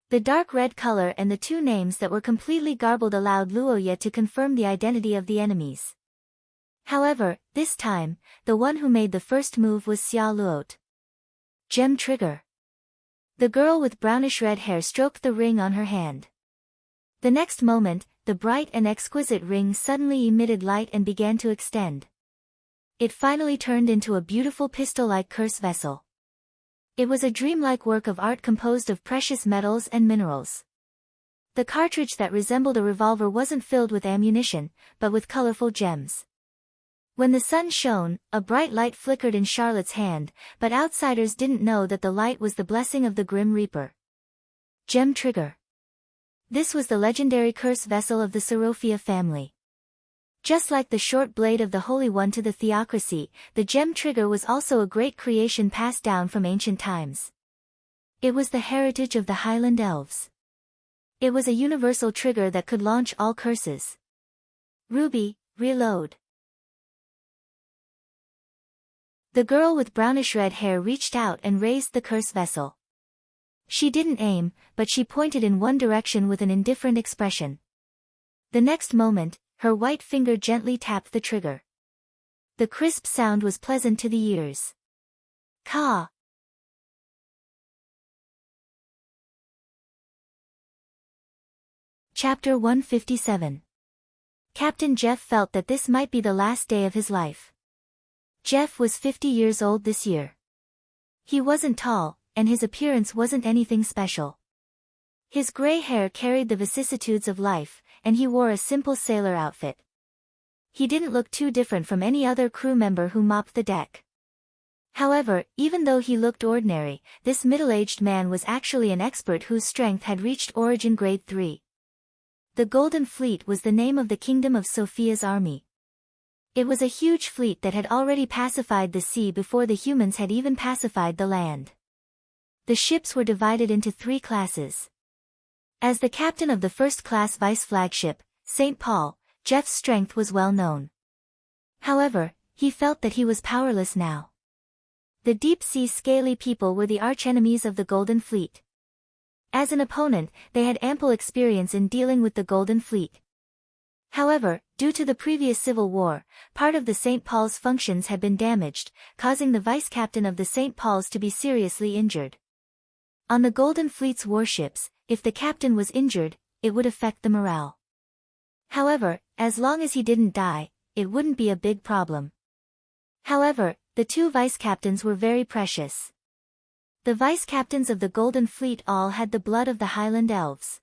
The dark red color and the 2 names that were completely garbled allowed Luoya to confirm the identity of the enemies. However, this time, the one who made the first move was Xia Luo. Gem trigger. The girl with brownish-red hair stroked the ring on her hand. The next moment, the bright and exquisite ring suddenly emitted light and began to extend. It finally turned into a beautiful pistol-like curse vessel. It was a dreamlike work of art composed of precious metals and minerals. The cartridge that resembled a revolver wasn't filled with ammunition, but with colorful gems. When the sun shone, a bright light flickered in Charlotte's hand, but outsiders didn't know that the light was the blessing of the Grim Reaper. Gem Trigger. This was the legendary curse vessel of the Sorophia family. Just like the short blade of the Holy One to the theocracy, the gem trigger was also a great creation passed down from ancient times. It was the heritage of the Highland Elves. It was a universal trigger that could launch all curses. Ruby, reload. The girl with brownish-red hair reached out and raised the curse vessel. She didn't aim, but she pointed in one direction with an indifferent expression. The next moment, her white finger gently tapped the trigger. The crisp sound was pleasant to the ears. Caw! Chapter 157. Captain Jeff felt that this might be the last day of his life. Jeff was 50 years old this year. He wasn't tall, and his appearance wasn't anything special. His gray hair carried the vicissitudes of life, and he wore a simple sailor outfit. He didn't look too different from any other crew member who mopped the deck. However, even though he looked ordinary, this middle-aged man was actually an expert whose strength had reached Origin Grade 3. The Golden Fleet was the name of the Kingdom of Sophia's army. It was a huge fleet that had already pacified the sea before the humans had even pacified the land. The ships were divided into 3 classes. As the captain of the first-class vice flagship, St. Paul, Jeff's strength was well known. However, he felt that he was powerless now. The deep-sea scaly people were the archenemies of the Golden Fleet. As an opponent, they had ample experience in dealing with the Golden Fleet. However, due to the previous civil war, part of the St. Paul's functions had been damaged, causing the vice-captain of the St. Paul's to be seriously injured. On the Golden Fleet's warships, if the captain was injured, it would affect the morale. However, as long as he didn't die, it wouldn't be a big problem. However, the 2 vice-captains were very precious. The vice-captains of the Golden Fleet all had the blood of the Highland Elves.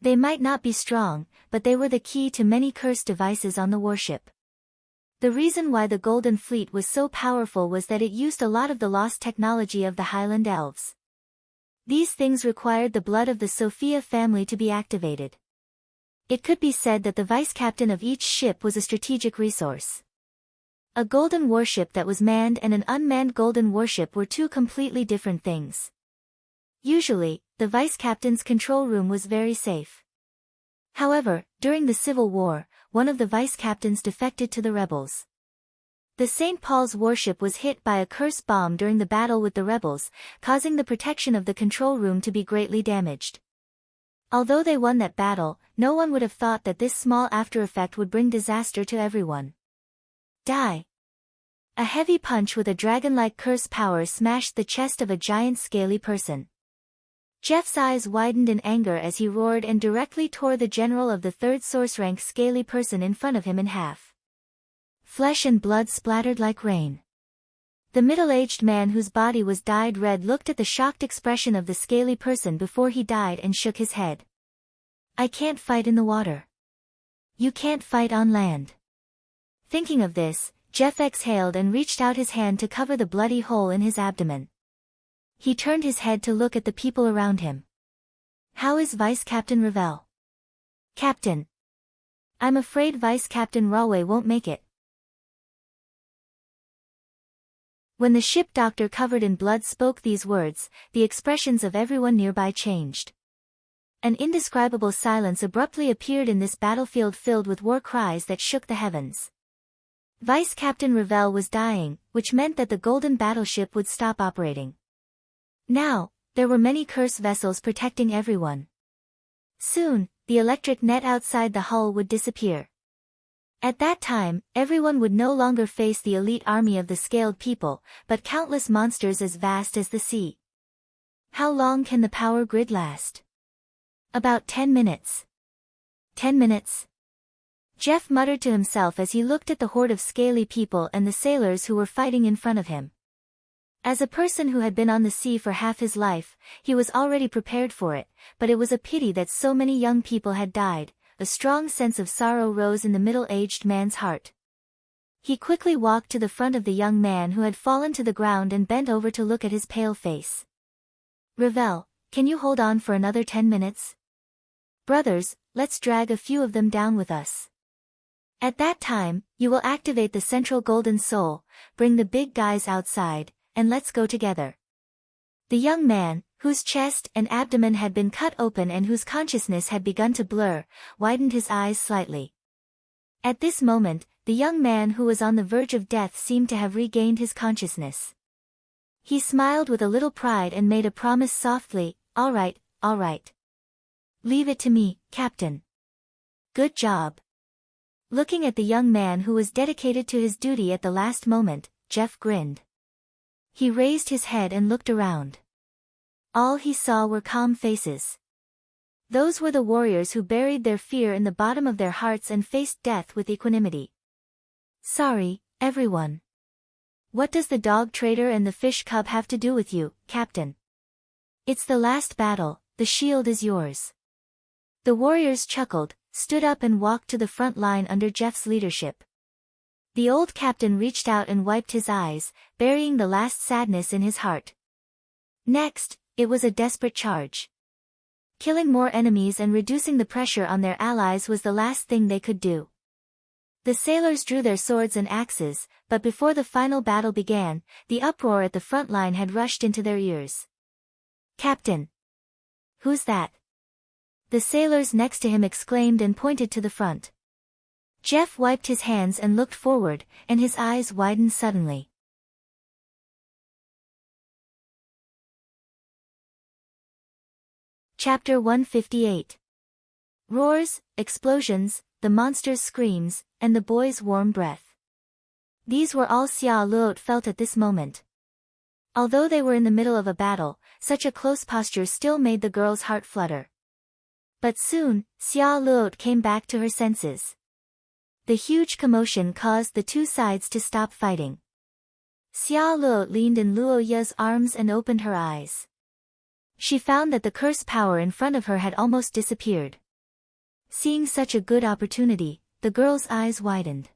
They might not be strong, but they were the key to many curse devices on the warship. The reason why the Golden Fleet was so powerful was that it used a lot of the lost technology of the Highland Elves. These things required the blood of the Sophia family to be activated. It could be said that the vice-captain of each ship was a strategic resource. A golden warship that was manned and an unmanned golden warship were 2 completely different things. Usually, the vice-captain's control room was very safe. However, during the Civil War, one of the vice-captains defected to the rebels. The St. Paul's warship was hit by a curse bomb during the battle with the rebels, causing the protection of the control room to be greatly damaged. Although they won that battle, no one would have thought that this small after-effect would bring disaster to everyone. Die! A heavy punch with a dragon-like curse power smashed the chest of a giant scaly person. Jeff's eyes widened in anger as he roared and directly tore the general of the 3rd source-rank scaly person in front of him in half. Flesh and blood splattered like rain. The middle-aged man whose body was dyed red looked at the shocked expression of the scaly person before he died and shook his head. I can't fight in the water. You can't fight on land. Thinking of this, Jeff exhaled and reached out his hand to cover the bloody hole in his abdomen. He turned his head to look at the people around him. How is Vice-Captain Ravel? Captain. I'm afraid Vice-Captain Raway won't make it. When the ship doctor covered in blood spoke these words, the expressions of everyone nearby changed. An indescribable silence abruptly appeared in this battlefield filled with war cries that shook the heavens. Vice-Captain Ravel was dying, which meant that the golden battleship would stop operating. Now, there were many curse vessels protecting everyone. Soon, the electric net outside the hull would disappear. At that time, everyone would no longer face the elite army of the scaled people, but countless monsters as vast as the sea. How long can the power grid last? About 10 minutes. 10 minutes? Jeff muttered to himself as he looked at the horde of scaly people and the sailors who were fighting in front of him. As a person who had been on the sea for half his life, he was already prepared for it, but it was a pity that so many young people had died. A strong sense of sorrow rose in the middle-aged man's heart. He quickly walked to the front of the young man who had fallen to the ground and bent over to look at his pale face. Ravel, can you hold on for another 10 minutes? Brothers, let's drag a few of them down with us. At that time, you will activate the central golden soul, bring the big guys outside, and let's go together. The young man, whose chest and abdomen had been cut open and whose consciousness had begun to blur, widened his eyes slightly. At this moment, the young man who was on the verge of death seemed to have regained his consciousness. He smiled with a little pride and made a promise softly, all right. Leave it to me, Captain. Good job. Looking at the young man who was dedicated to his duty at the last moment, Jeff grinned. He raised his head and looked around. All he saw were calm faces. Those were the warriors who buried their fear in the bottom of their hearts and faced death with equanimity. Sorry, everyone. What does the dog trader and the fish cub have to do with you, Captain? It's the last battle, the shield is yours. The warriors chuckled, stood up and walked to the front line under Jeff's leadership. The old captain reached out and wiped his eyes, burying the last sadness in his heart. Next, it was a desperate charge. Killing more enemies and reducing the pressure on their allies was the last thing they could do. The sailors drew their swords and axes, but before the final battle began, the uproar at the front line had rushed into their ears. Captain! Who's that? The sailors next to him exclaimed and pointed to the front. Jeff wiped his hands and looked forward, and his eyes widened suddenly. Chapter 158. Roars, explosions, the monster's screams, and the boy's warm breath. These were all Xia Luot felt at this moment. Although they were in the middle of a battle, such a close posture still made the girl's heart flutter. But soon, Xia Luot came back to her senses. The huge commotion caused the two sides to stop fighting. Xia Luot leaned in Luo Ye's arms and opened her eyes. She found that the curse power in front of her had almost disappeared. Seeing such a good opportunity, the girl's eyes widened.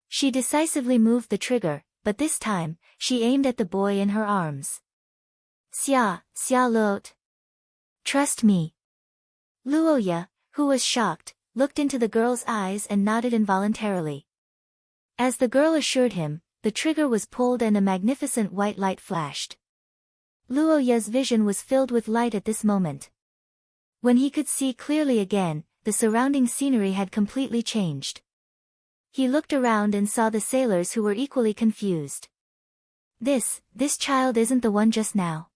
She decisively moved the trigger, but this time, she aimed at the boy in her arms. Xia Luot. Trust me. Luo Ye, who was shocked, looked into the girl's eyes and nodded involuntarily. As the girl assured him, the trigger was pulled and a magnificent white light flashed. Luo Ye's vision was filled with light at this moment. When he could see clearly again, the surrounding scenery had completely changed. He looked around and saw the sailors who were equally confused. This child isn't the one just now.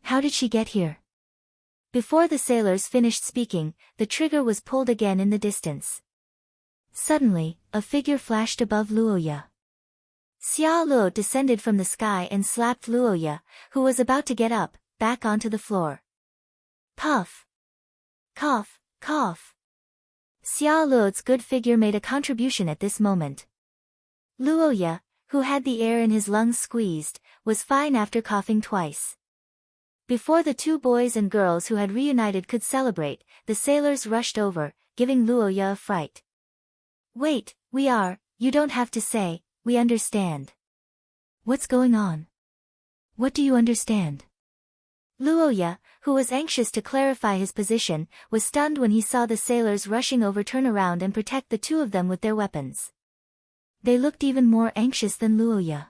How did she get here? Before the sailors finished speaking, the trigger was pulled again in the distance. Suddenly, a figure flashed above Luo Ye. Xia Luo descended from the sky and slapped Luo Ye, who was about to get up, back onto the floor. Puff! Cough, cough! Xia Luo's good figure made a contribution at this moment. Luo Ye, who had the air in his lungs squeezed, was fine after coughing twice. Before the two boys and girls who had reunited could celebrate, the sailors rushed over, giving Luo Ye a fright. Wait, you don't have to say, we understand. What's going on? What do you understand? Luo Ye, who was anxious to clarify his position, was stunned when he saw the sailors rushing over turn around and protect the two of them with their weapons. They looked even more anxious than Luo Ye.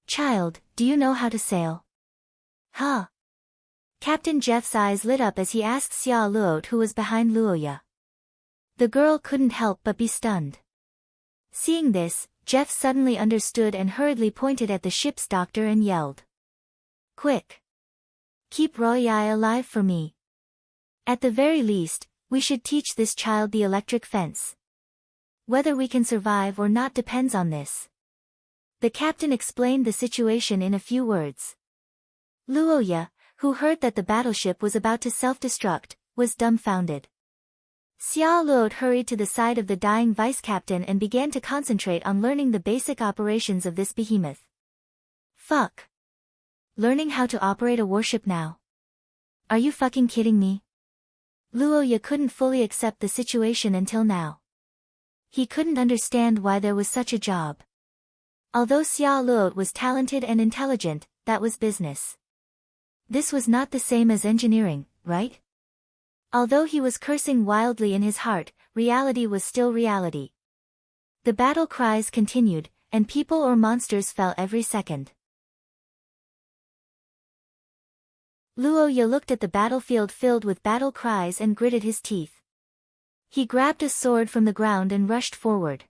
Child, do you know how to sail? Huh? Captain Jeff's eyes lit up as he asked Xia Luot who was behind Luo Ye. The girl couldn't help but be stunned. Seeing this, Jeff suddenly understood and hurriedly pointed at the ship's doctor and yelled. Quick! Keep Royai alive for me. At the very least, we should teach this child the electric fence. Whether we can survive or not depends on this. The captain explained the situation in a few words. Luo Ye, who heard that the battleship was about to self-destruct, was dumbfounded. Xia Luot hurried to the side of the dying vice-captain and began to concentrate on learning the basic operations of this behemoth. Fuck. Learning how to operate a warship now? Are you fucking kidding me? Luo Ye couldn't fully accept the situation until now. He couldn't understand why there was such a job. Although Xia Luot was talented and intelligent, that was business. This was not the same as engineering, right? Although he was cursing wildly in his heart, reality was still reality. The battle cries continued, and people or monsters fell every second. Luo Ye looked at the battlefield filled with battle cries and gritted his teeth. He grabbed a sword from the ground and rushed forward.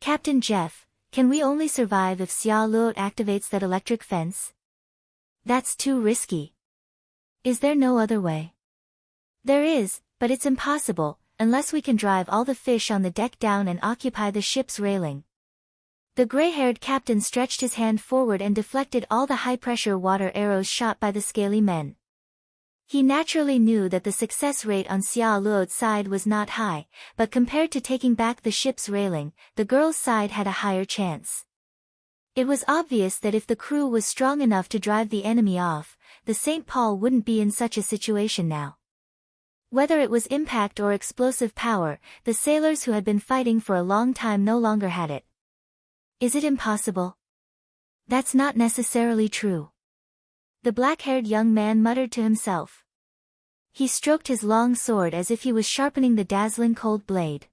Captain Jeff, can we only survive if Xia Luo activates that electric fence? That's too risky. Is there no other way? There is, but it's impossible, unless we can drive all the fish on the deck down and occupy the ship's railing. The gray-haired captain stretched his hand forward and deflected all the high-pressure water arrows shot by the scaly men. He naturally knew that the success rate on Xia Luo's side was not high, but compared to taking back the ship's railing, the girl's side had a higher chance. It was obvious that if the crew was strong enough to drive the enemy off, the St. Paul wouldn't be in such a situation now. Whether it was impact or explosive power, the sailors who had been fighting for a long time no longer had it. Is it impossible? That's not necessarily true. The black-haired young man muttered to himself. He stroked his long sword as if he was sharpening the dazzling cold blade.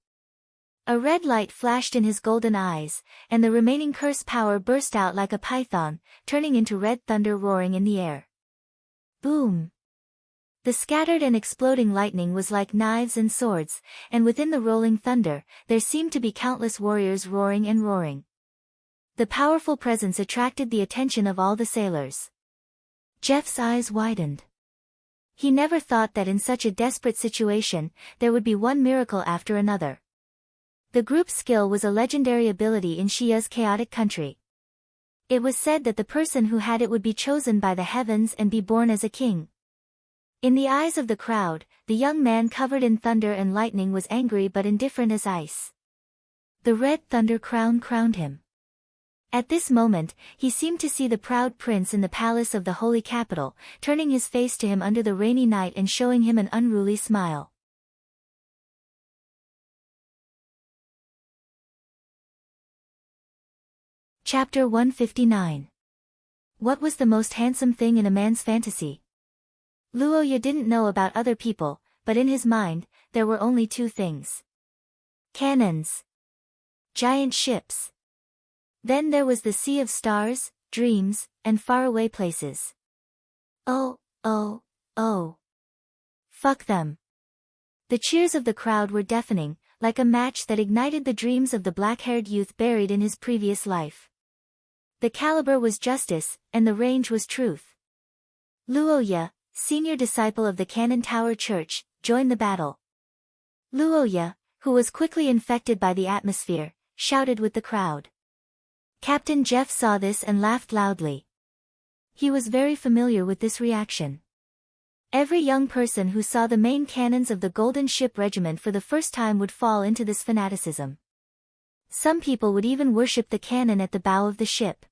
A red light flashed in his golden eyes, and the remaining curse power burst out like a python, turning into red thunder roaring in the air. Boom! The scattered and exploding lightning was like knives and swords, and within the rolling thunder, there seemed to be countless warriors roaring and roaring. The powerful presence attracted the attention of all the sailors. Jeff's eyes widened. He never thought that in such a desperate situation, there would be one miracle after another. The group skill was a legendary ability in Xia's chaotic country. It was said that the person who had it would be chosen by the heavens and be born as a king. In the eyes of the crowd, the young man covered in thunder and lightning was angry but indifferent as ice. The red thunder crowned him. At this moment, he seemed to see the proud prince in the palace of the holy capital, turning his face to him under the rainy night and showing him an unruly smile. Chapter 159. What was the most handsome thing in a man's fantasy? Luo Ye didn't know about other people, but in his mind, there were only two things. Cannons. Giant ships. Then there was the sea of stars, dreams, and faraway places. Oh. Fuck them. The cheers of the crowd were deafening, like a match that ignited the dreams of the black-haired youth buried in his previous life. The caliber was justice, and the range was truth. Luo Ye, senior disciple of the Cannon Tower Church, joined the battle. Luo Ye, who was quickly infected by the atmosphere, shouted with the crowd. Captain Jeff saw this and laughed loudly. He was very familiar with this reaction. Every young person who saw the main cannons of the Golden Ship Regiment for the first time would fall into this fanaticism. Some people would even worship the cannon at the bow of the ship.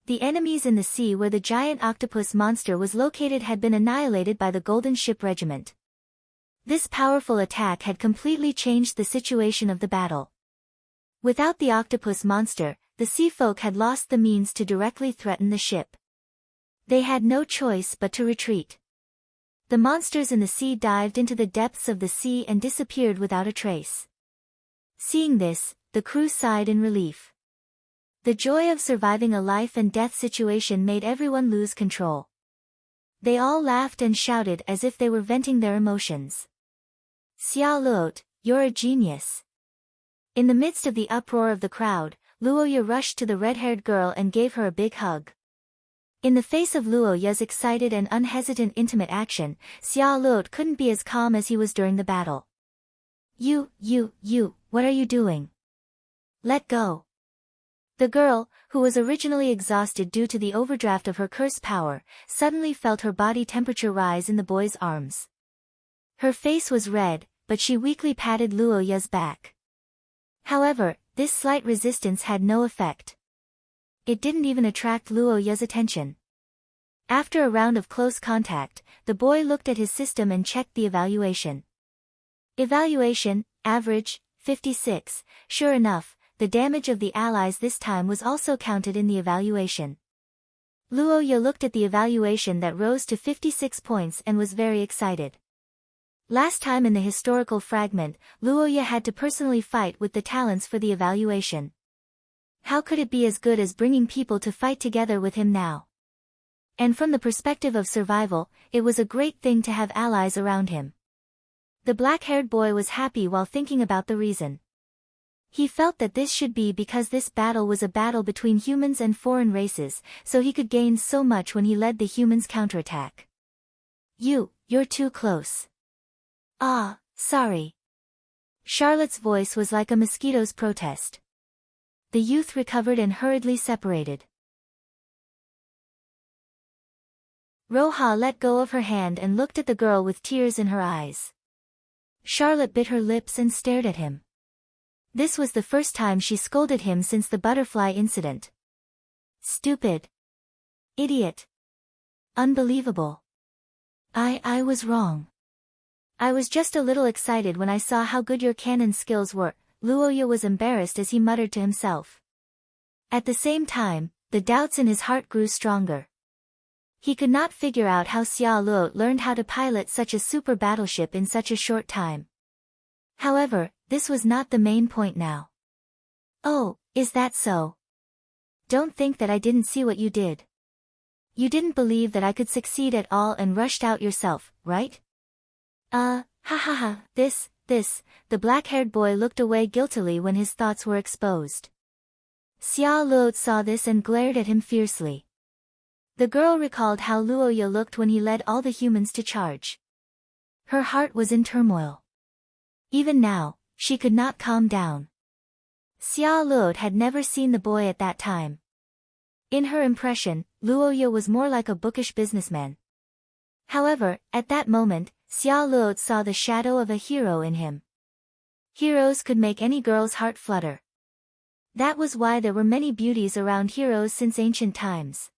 The enemies in the sea where the giant octopus monster was located had been annihilated by the Golden Ship Regiment. This powerful attack had completely changed the situation of the battle. Without the octopus monster, the sea folk had lost the means to directly threaten the ship. They had no choice but to retreat. The monsters in the sea dived into the depths of the sea and disappeared without a trace. Seeing this, the crew sighed in relief. The joy of surviving a life-and-death situation made everyone lose control. They all laughed and shouted as if they were venting their emotions. Xia Luo, you're a genius. In the midst of the uproar of the crowd, Luo Ye rushed to the red-haired girl and gave her a big hug. In the face of Luo Ye's excited and unhesitant intimate action, Xia Luo couldn't be as calm as he was during the battle. You, what are you doing? Let go. The girl, who was originally exhausted due to the overdraft of her curse power, suddenly felt her body temperature rise in the boy's arms. Her face was red, but she weakly patted Luo Ye's back. However, this slight resistance had no effect. It didn't even attract Luo Ye's attention. After a round of close contact, the boy looked at his system and checked the evaluation. Evaluation, average, 56, sure enough, the damage of the allies this time was also counted in the evaluation. Luoya looked at the evaluation that rose to 56 points and was very excited. Last time in the historical fragment, Luoya had to personally fight with the talents for the evaluation. How could it be as good as bringing people to fight together with him now? And from the perspective of survival, it was a great thing to have allies around him. The black-haired boy was happy while thinking about the reason. He felt that this should be because this battle was a battle between humans and foreign races, so he could gain so much when he led the humans' counterattack. You're too close. Ah, sorry. Charlotte's voice was like a mosquito's protest. The youth recovered and hurriedly separated. Roja let go of her hand and looked at the girl with tears in her eyes. Charlotte bit her lips and stared at him. This was the first time she scolded him since the butterfly incident. Stupid. Idiot. Unbelievable. I was wrong. I was just a little excited when I saw how good your cannon skills were. Luoya was embarrassed as he muttered to himself. At the same time, the doubts in his heart grew stronger. He could not figure out how Xia Luo learned how to pilot such a super battleship in such a short time. However, this was not the main point now. Oh, is that so? Don't think that I didn't see what you did. You didn't believe that I could succeed at all and rushed out yourself, right? This, the black-haired boy looked away guiltily when his thoughts were exposed. Xia Luo saw this and glared at him fiercely. The girl recalled how Luoya looked when he led all the humans to charge. Her heart was in turmoil. Even now, she could not calm down. Xia Luo had never seen the boy at that time. In her impression, Luoya was more like a bookish businessman. However, at that moment, Xia Luo saw the shadow of a hero in him. Heroes could make any girl's heart flutter. That was why there were many beauties around heroes since ancient times.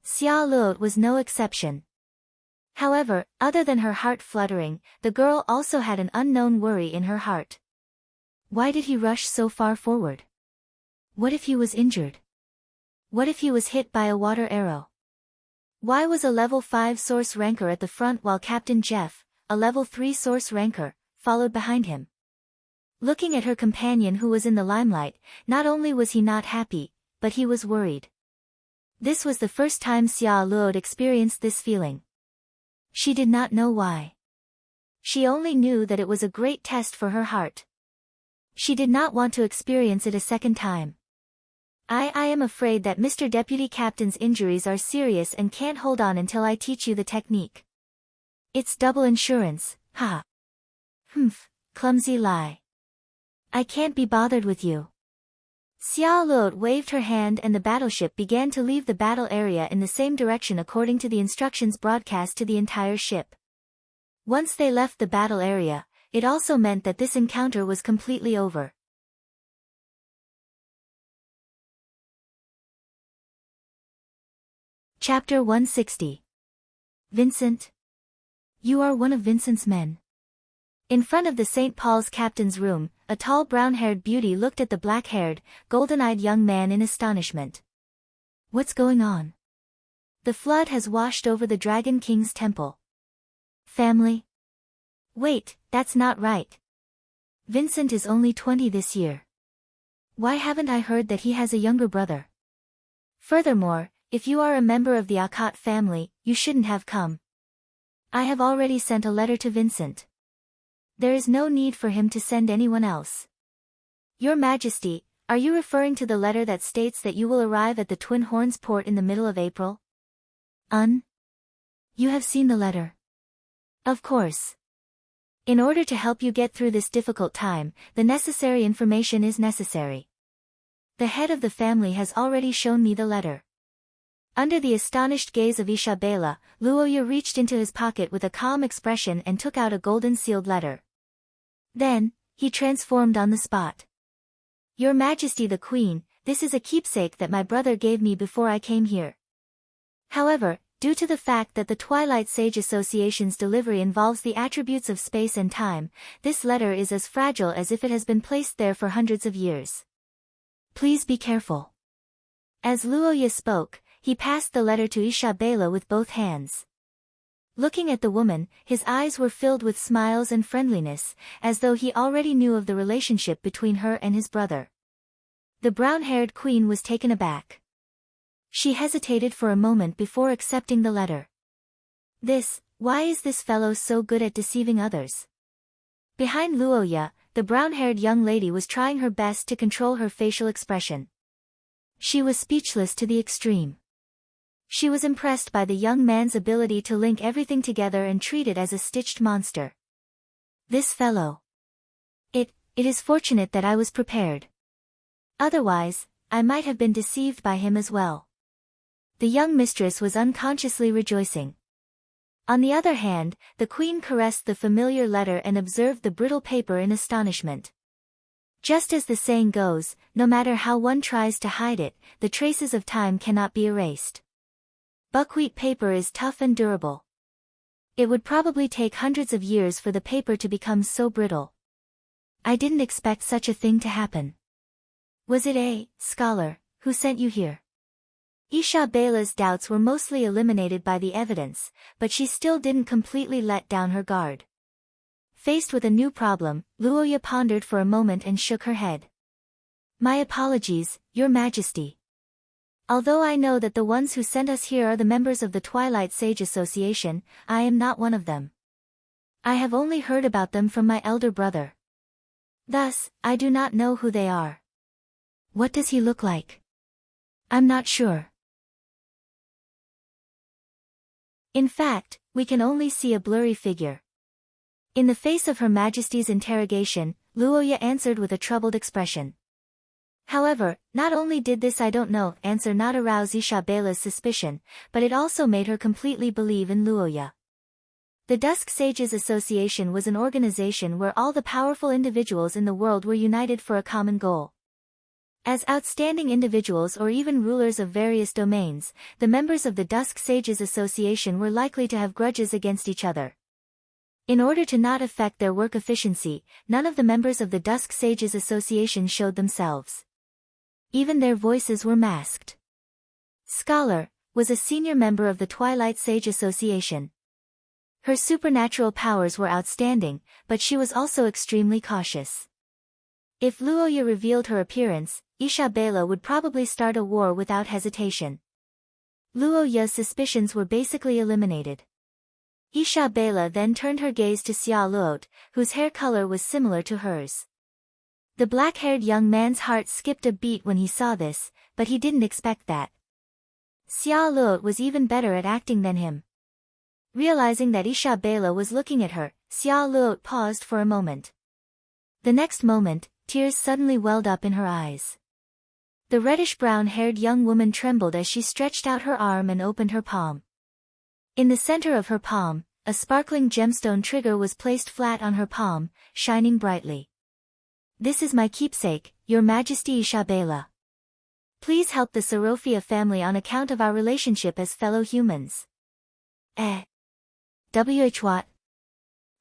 Xia Luo was no exception. However, other than her heart fluttering, the girl also had an unknown worry in her heart. Why did he rush so far forward? What if he was injured? What if he was hit by a water arrow? Why was a level 5 source ranker at the front while Captain Jeff, a level 3 source ranker, followed behind him? Looking at her companion who was in the limelight, not only was he not happy, but he was worried. This was the first time Xia Luo experienced this feeling. She did not know why. She only knew that it was a great test for her heart. She did not want to experience it a second time. I am afraid that Mr. Deputy Captain's injuries are serious and can't hold on until I teach you the technique. It's double insurance, haha. Clumsy lie. I can't be bothered with you. Xia Luo waved her hand and the battleship began to leave the battle area in the same direction according to the instructions broadcast to the entire ship. Once they left the battle area, it also meant that this encounter was completely over. Chapter 160. Vincent. You are one of Vincent's men. In front of the St. Paul's captain's room, a tall brown-haired beauty looked at the black-haired, golden-eyed young man in astonishment. What's going on? The flood has washed over the Dragon King's temple. Family? Wait, that's not right. Vincent is only 20 this year. Why haven't I heard that he has a younger brother? Furthermore, if you are a member of the Akot family, you shouldn't have come. I have already sent a letter to Vincent. There is no need for him to send anyone else. Your Majesty, are you referring to the letter that states that you will arrive at the Twin Horns port in the middle of April? You have seen the letter. Of course. In order to help you get through this difficult time, the necessary information is necessary. The head of the family has already shown me the letter. Under the astonished gaze of Isabella, Luoya reached into his pocket with a calm expression and took out a golden sealed letter. Then, he transformed on the spot. Your Majesty the Queen, this is a keepsake that my brother gave me before I came here. However, due to the fact that the Twilight Sage Association's delivery involves the attributes of space and time, this letter is as fragile as if it has been placed there for hundreds of years. Please be careful. As Luoya spoke, he passed the letter to Isabella with both hands. Looking at the woman, his eyes were filled with smiles and friendliness, as though he already knew of the relationship between her and his brother. The brown-haired queen was taken aback. She hesitated for a moment before accepting the letter. Why is this fellow so good at deceiving others? Behind Luoya, the brown-haired young lady was trying her best to control her facial expression. She was speechless to the extreme. She was impressed by the young man's ability to link everything together and treat it as a stitched monster. This fellow. It is fortunate that I was prepared. Otherwise, I might have been deceived by him as well. The young mistress was unconsciously rejoicing. On the other hand, the queen caressed the familiar letter and observed the brittle paper in astonishment. Just as the saying goes, no matter how one tries to hide it, the traces of time cannot be erased. Buckwheat paper is tough and durable. It would probably take hundreds of years for the paper to become so brittle. I didn't expect such a thing to happen. Was it a scholar who sent you here? Isabella's doubts were mostly eliminated by the evidence, but she still didn't completely let down her guard. Faced with a new problem, Luoya pondered for a moment and shook her head. My apologies, Your Majesty. Although I know that the ones who sent us here are the members of the Twilight Sage Association, I am not one of them. I have only heard about them from my elder brother. Thus, I do not know who they are. What does he look like? I'm not sure. In fact, we can only see a blurry figure. In the face of Her Majesty's interrogation, Luoya answered with a troubled expression. However, not only did this "I don't know" answer not arouse Isabella's suspicion, but it also made her completely believe in Luoya. The Dusk Sages Association was an organization where all the powerful individuals in the world were united for a common goal. As outstanding individuals or even rulers of various domains, the members of the Dusk Sages Association were likely to have grudges against each other. In order to not affect their work efficiency, none of the members of the Dusk Sages Association showed themselves. Even their voices were masked. Scholar was a senior member of the Twilight Sage Association. Her supernatural powers were outstanding, but she was also extremely cautious. If Luoya revealed her appearance, Isabella would probably start a war without hesitation. Luoya's suspicions were basically eliminated. Isabella then turned her gaze to Xia Luot, whose hair color was similar to hers. The black-haired young man's heart skipped a beat when he saw this, but he didn't expect that. Xia Luot was even better at acting than him. Realizing that Isabella was looking at her, Xia Luot paused for a moment. The next moment, tears suddenly welled up in her eyes. The reddish-brown-haired young woman trembled as she stretched out her arm and opened her palm. In the center of her palm, a sparkling gemstone trigger was placed flat on her palm, shining brightly. This is my keepsake, Your Majesty Isabella. Please help the Sorofia family on account of our relationship as fellow humans. What?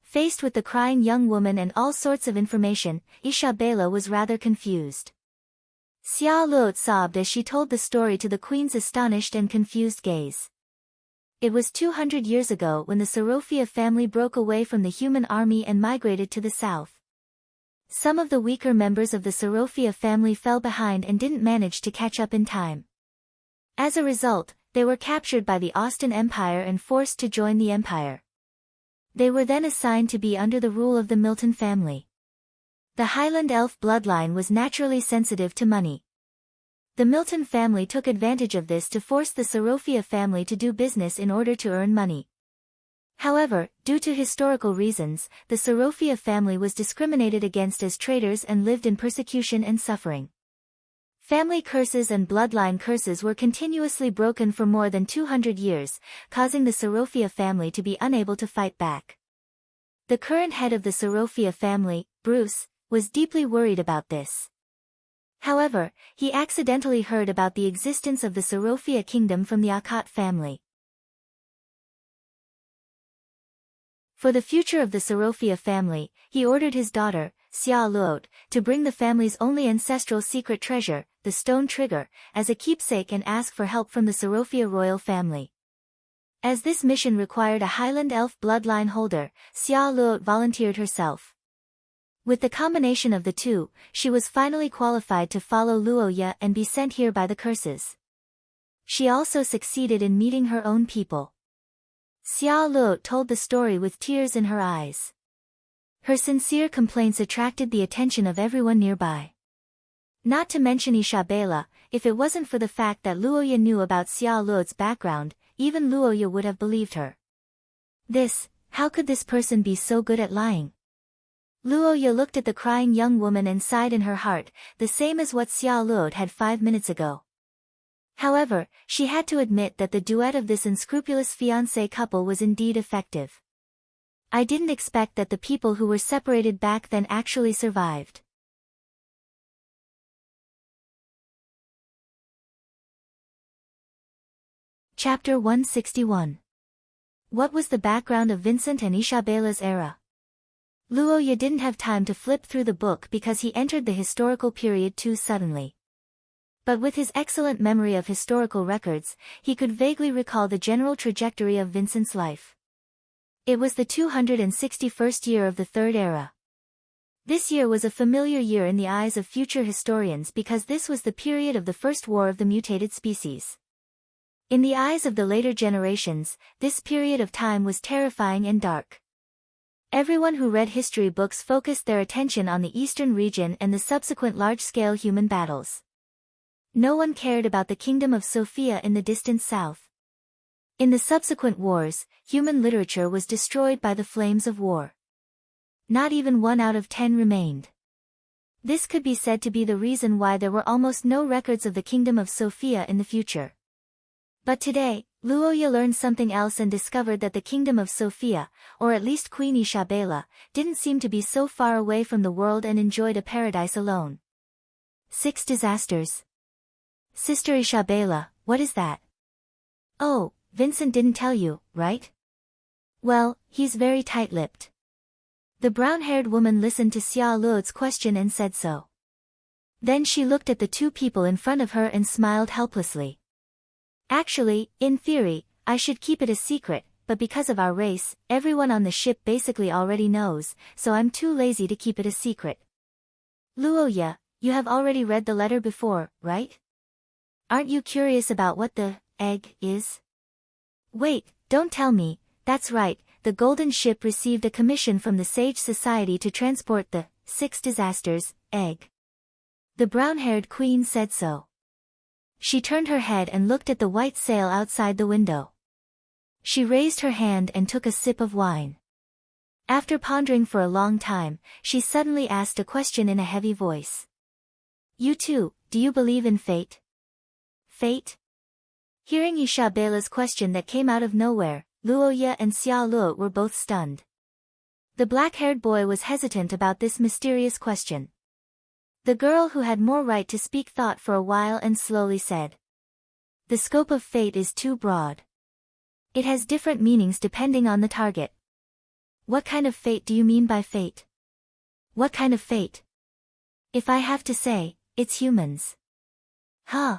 Faced with the crying young woman and all sorts of information, Isabella was rather confused. Xia Luot sobbed as she told the story to the queen's astonished and confused gaze. It was 200 years ago when the Sorofia family broke away from the human army and migrated to the south. Some of the weaker members of the Sorofia family fell behind and didn't manage to catch up in time. As a result, they were captured by the Austin Empire and forced to join the empire. They were then assigned to be under the rule of the Milton family. The Highland elf bloodline was naturally sensitive to money. The Milton family took advantage of this to force the Sorofia family to do business in order to earn money. However, due to historical reasons, the Sorofia family was discriminated against as traitors and lived in persecution and suffering. Family curses and bloodline curses were continuously broken for more than 200 years, causing the Sorofia family to be unable to fight back. The current head of the Sorofia family, Bruce, was deeply worried about this. However, he accidentally heard about the existence of the Sorofia kingdom from the Akkad family. For the future of the Sorofia family, he ordered his daughter, Xia Luot, to bring the family's only ancestral secret treasure, the stone trigger, as a keepsake and ask for help from the Serophia royal family. As this mission required a Highland elf bloodline holder, Xia Luot volunteered herself. With the combination of the two, she was finally qualified to follow Luoya and be sent here by the curses. She also succeeded in meeting her own people. Xia Luot told the story with tears in her eyes. Her sincere complaints attracted the attention of everyone nearby. Not to mention Isabella, if it wasn't for the fact that Luoya knew about Xia Luot's background, even Luoya would have believed her. How could this person be so good at lying? Luoya looked at the crying young woman and sighed in her heart, the same as what Xia Luot had 5 minutes ago. However, she had to admit that the duet of this unscrupulous fiancé couple was indeed effective. I didn't expect that the people who were separated back then actually survived. Chapter 161. What was the background of Vincent and Isabella's era? Luoya didn't have time to flip through the book because he entered the historical period too suddenly. But with his excellent memory of historical records, he could vaguely recall the general trajectory of Vincent's life. It was the 261st year of the Third Era. This year was a familiar year in the eyes of future historians because this was the period of the First War of the Mutated Species. In the eyes of the later generations, this period of time was terrifying and dark. Everyone who read history books focused their attention on the eastern region and the subsequent large-scale human battles. No one cared about the kingdom of Sophia in the distant south. In the subsequent wars, human literature was destroyed by the flames of war. Not even 1 out of 10 remained. This could be said to be the reason why there were almost no records of the kingdom of Sophia in the future. But today, Luoya learned something else and discovered that the kingdom of Sophia, or at least Queen Isabella, didn't seem to be so far away from the world and enjoyed a paradise alone. 6 disasters. Sister Isabella, what is that? Oh, Vincent didn't tell you, right? Well, he's very tight-lipped. The brown-haired woman listened to Xia Luot's question and said so. Then she looked at the 2 people in front of her and smiled helplessly. Actually, in theory, I should keep it a secret, but because of our race, everyone on the ship basically already knows, so I'm too lazy to keep it a secret. Luoya, you have already read the letter before, right? Aren't you curious about what the egg is? Wait, don't tell me. That's right, the golden ship received a commission from the Sage Society to transport the 6 disasters egg. The brown-haired queen said so. She turned her head and looked at the white sail outside the window. She raised her hand and took a sip of wine. After pondering for a long time, she suddenly asked a question in a heavy voice. You too, do you believe in fate? Fate? Hearing Isabella's question that came out of nowhere, Luoya and Xia Luot were both stunned. The black-haired boy was hesitant about this mysterious question. The girl who had more right to speak thought for a while and slowly said. The scope of fate is too broad. It has different meanings depending on the target. What kind of fate do you mean by fate? What kind of fate? If I have to say, it's humans. Huh?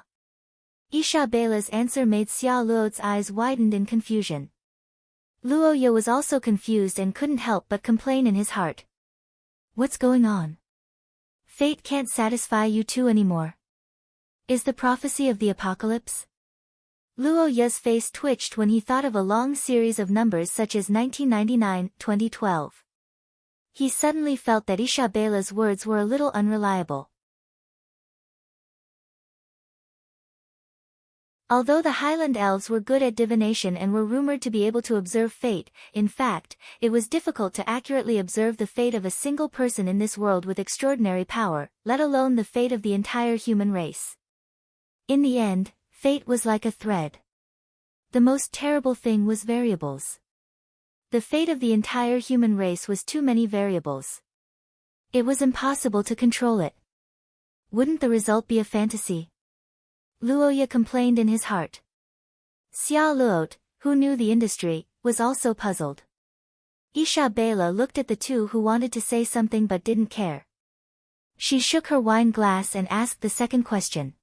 Isabella's answer made Xia Luot's eyes widened in confusion. Luoya was also confused and couldn't help but complain in his heart. What's going on? Fate can't satisfy you two anymore. Is the prophecy of the apocalypse? Luoya's face twitched when he thought of a long series of numbers such as 1999, 2012. He suddenly felt that Isabella's words were a little unreliable. Although the Highland elves were good at divination and were rumored to be able to observe fate, in fact, it was difficult to accurately observe the fate of a single person in this world with extraordinary power, let alone the fate of the entire human race. In the end, fate was like a thread. The most terrible thing was variables. The fate of the entire human race was too many variables. It was impossible to control it. Wouldn't the result be a fantasy? Luoya complained in his heart. Xia Luot, who knew the industry, was also puzzled. Isabella looked at the two who wanted to say something but didn't care. She shook her wine glass and asked the second question.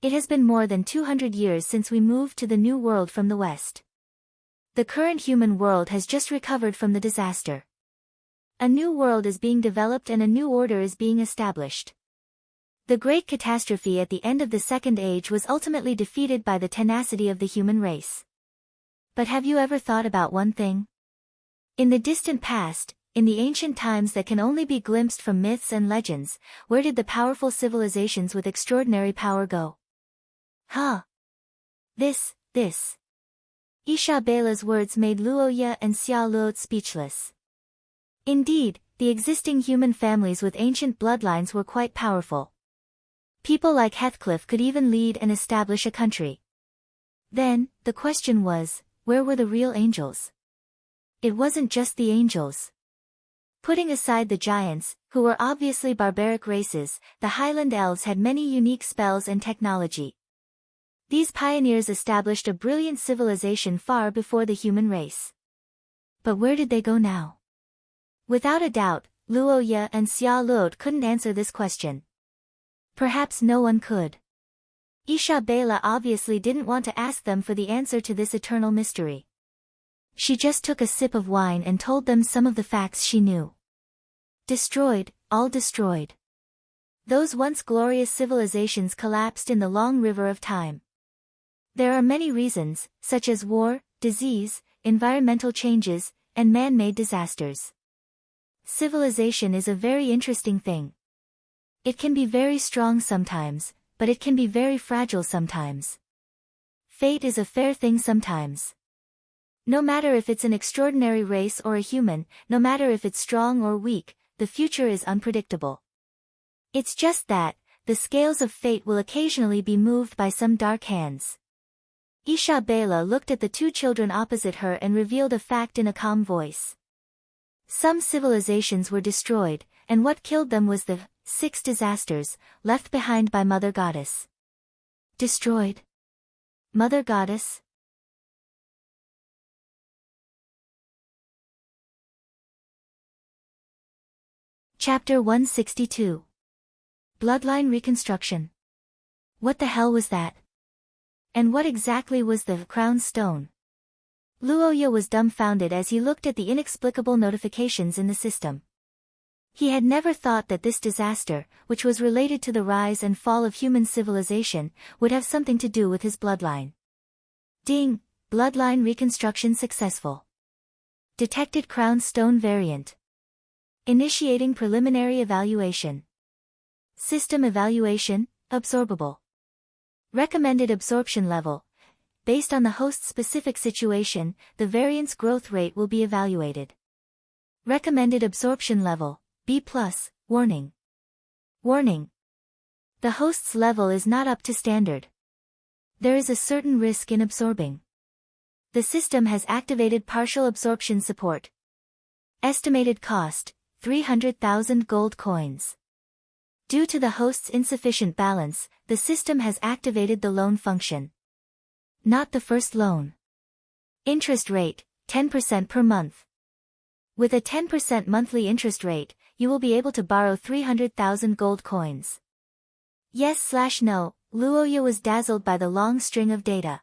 It has been more than 200 years since we moved to the new world from the west. The current human world has just recovered from the disaster. A new world is being developed and a new order is being established. The great catastrophe at the end of the Second Age was ultimately defeated by the tenacity of the human race. But have you ever thought about one thing? In the distant past, in the ancient times that can only be glimpsed from myths and legends, where did the powerful civilizations with extraordinary power go? This. Isha Bela's words made Luoya and Xia Luot speechless. Indeed, the existing human families with ancient bloodlines were quite powerful. People like Heathcliff could even lead and establish a country. Then, the question was, where were the real angels? It wasn't just the angels. Putting aside the giants, who were obviously barbaric races, the Highland elves had many unique spells and technology. These pioneers established a brilliant civilization far before the human race. But where did they go now? Without a doubt, Luoya and Xia Luot couldn't answer this question. Perhaps no one could. Isha Bela obviously didn't want to ask them for the answer to this eternal mystery. She just took a sip of wine and told them some of the facts she knew. Destroyed, all destroyed. Those once glorious civilizations collapsed in the long river of time. There are many reasons, such as war, disease, environmental changes, and man-made disasters. Civilization is a very interesting thing. It can be very strong sometimes, but it can be very fragile sometimes. Fate is a fair thing sometimes. No matter if it's an extraordinary race or a human, no matter if it's strong or weak, the future is unpredictable. It's just that, the scales of fate will occasionally be moved by some dark hands. Isha Bela looked at the two children opposite her and revealed a fact in a calm voice. Some civilizations were destroyed, and what killed them was the 6 disasters, left behind by Mother Goddess. Destroyed? Mother Goddess? Chapter 162. Bloodline Reconstruction. What the hell was that? And what exactly was the crown stone? Luoya was dumbfounded as he looked at the inexplicable notifications in the system. He had never thought that this disaster, which was related to the rise and fall of human civilization, would have something to do with his bloodline. Ding! Bloodline reconstruction successful. Detected crown stone variant. Initiating preliminary evaluation. System evaluation, absorbable. Recommended absorption level. Based on the host's specific situation, the variant's growth rate will be evaluated. Recommended absorption level, B+, warning. Warning. The host's level is not up to standard. There is a certain risk in absorbing. The system has activated partial absorption support. Estimated cost, 300,000 gold coins. Due to the host's insufficient balance, the system has activated the loan function. Not the first loan. Interest rate, 10% per month. With a 10% monthly interest rate, you will be able to borrow 300,000 gold coins. Yes/no, Luoya was dazzled by the long string of data.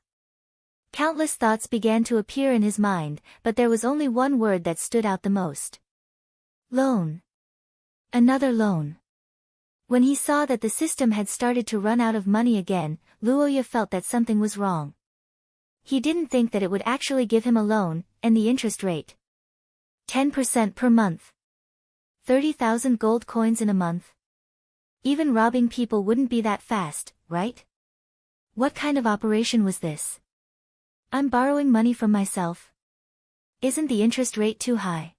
Countless thoughts began to appear in his mind, but there was only one word that stood out the most. Loan. Another loan. When he saw that the system had started to run out of money again, Luoya felt that something was wrong. He didn't think that it would actually give him a loan, and the interest rate. 10% per month. 30,000 gold coins in a month. Even robbing people wouldn't be that fast, right? What kind of operation was this? I'm borrowing money from myself. Isn't the interest rate too high?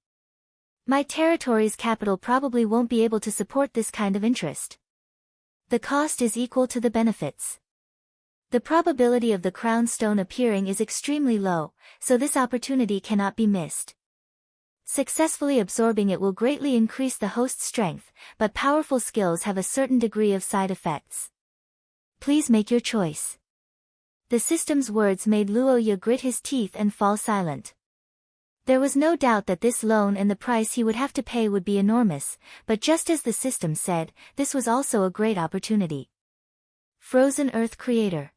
My territory's capital probably won't be able to support this kind of interest. The cost is equal to the benefits. The probability of the crown stone appearing is extremely low, so this opportunity cannot be missed. Successfully absorbing it will greatly increase the host's strength, but powerful skills have a certain degree of side effects. Please make your choice. The system's words made Luoya grit his teeth and fall silent. There was no doubt that this loan and the price he would have to pay would be enormous, but just as the system said, this was also a great opportunity. Frozen Earth Creator.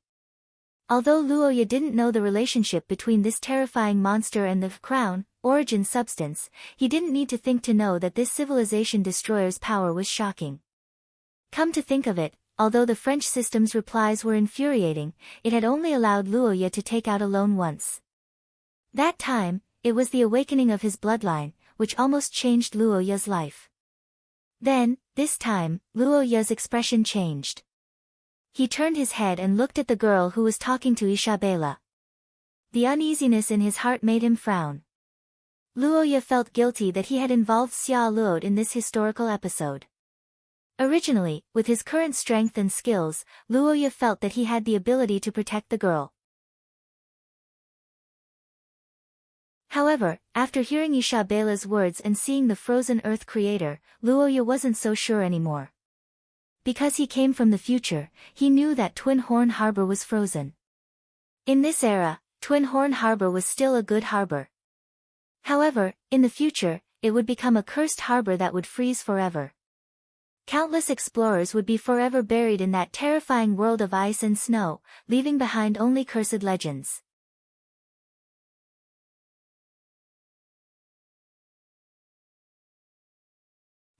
Although Luoya didn't know the relationship between this terrifying monster and the crown, origin substance, he didn't need to think to know that this civilization destroyer's power was shocking. Come to think of it, although the French system's replies were infuriating, it had only allowed Luoya to take out a loan once. That time, it was the awakening of his bloodline, which almost changed Luoya's life. Then, this time, Luoya's expression changed. He turned his head and looked at the girl who was talking to Isabella. The uneasiness in his heart made him frown. Luoya felt guilty that he had involved Xia Luo in this historical episode. Originally, with his current strength and skills, Luoya felt that he had the ability to protect the girl. However, after hearing Isabella's words and seeing the frozen Earth Creator, Luoya wasn't so sure anymore. Because he came from the future, he knew that Twin Horn Harbor was frozen. In this era, Twin Horn Harbor was still a good harbor. However, in the future, it would become a cursed harbor that would freeze forever. Countless explorers would be forever buried in that terrifying world of ice and snow, leaving behind only cursed legends.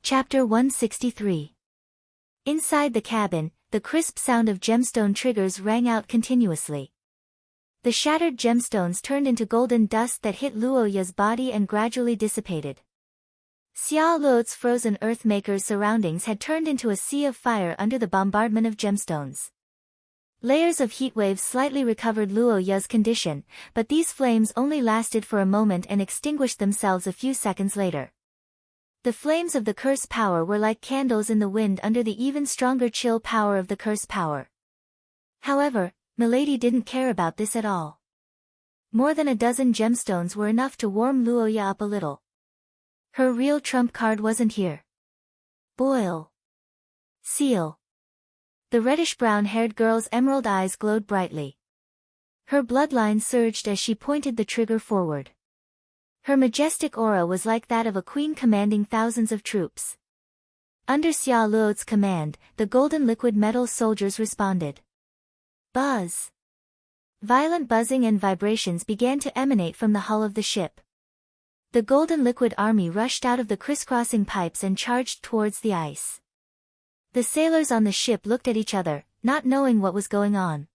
Chapter 163. Inside the cabin, the crisp sound of gemstone triggers rang out continuously. The shattered gemstones turned into golden dust that hit Luoya's body and gradually dissipated. Xia Luo's frozen earth maker's surroundings had turned into a sea of fire under the bombardment of gemstones. Layers of heat waves slightly recovered Luoya's condition, but these flames only lasted for a moment and extinguished themselves a few seconds later. The flames of the curse power were like candles in the wind under the even stronger chill power of the curse power. However, Milady didn't care about this at all. More than a dozen gemstones were enough to warm Luoya up a little. Her real trump card wasn't here. Boil. Seal. The reddish-brown-haired girl's emerald eyes glowed brightly. Her bloodline surged as she pointed the trigger forward. Her majestic aura was like that of a queen commanding thousands of troops. Under Xia Luo's command, the golden liquid metal soldiers responded. Buzz. Violent buzzing and vibrations began to emanate from the hull of the ship. The golden liquid army rushed out of the crisscrossing pipes and charged towards the ice. The sailors on the ship looked at each other, not knowing what was going on.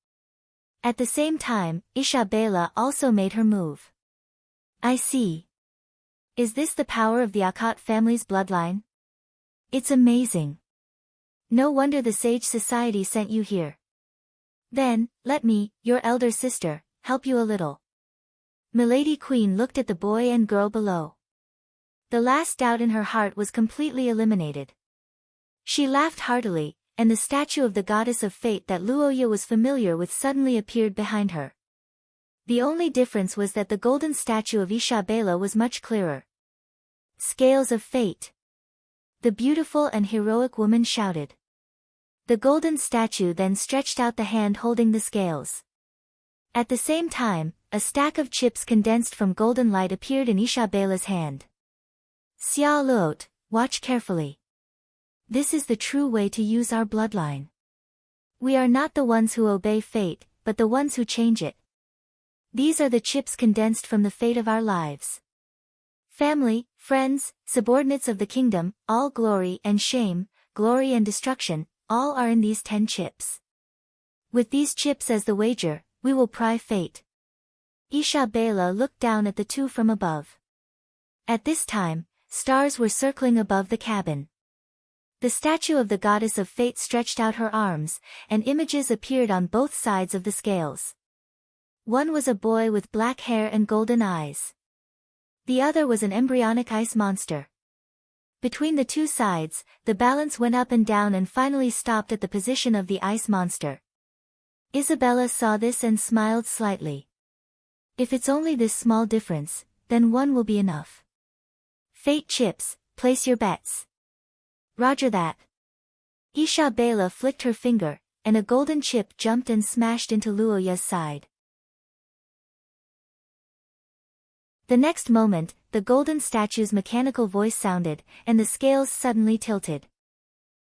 At the same time, Isabella also made her move. I see. Is this the power of the Akot family's bloodline? It's amazing. No wonder the Sage Society sent you here. Then, let me, your elder sister, help you a little. Milady Queen looked at the boy and girl below. The last doubt in her heart was completely eliminated. She laughed heartily, and the statue of the goddess of fate that Luoya was familiar with suddenly appeared behind her. The only difference was that the golden statue of Isabella was much clearer. Scales of fate. The beautiful and heroic woman shouted. The golden statue then stretched out the hand holding the scales. At the same time, a stack of chips condensed from golden light appeared in Isabella's hand. Xia Luo, watch carefully. This is the true way to use our bloodline. We are not the ones who obey fate, but the ones who change it. These are the chips condensed from the fate of our lives. Family, friends, subordinates of the kingdom, all glory and shame, glory and destruction, all are in these 10 chips. With these chips as the wager, we will pry fate. Isabella looked down at the two from above. At this time, stars were circling above the cabin. The statue of the goddess of fate stretched out her arms, and images appeared on both sides of the scales. One was a boy with black hair and golden eyes. The other was an embryonic ice monster. Between the two sides, the balance went up and down and finally stopped at the position of the ice monster. Isabella saw this and smiled slightly. If it's only this small difference, then one will be enough. Fate chips, place your bets. Roger that. Isabella flicked her finger, and a golden chip jumped and smashed into Luoya's side. The next moment, the golden statue's mechanical voice sounded, and the scales suddenly tilted.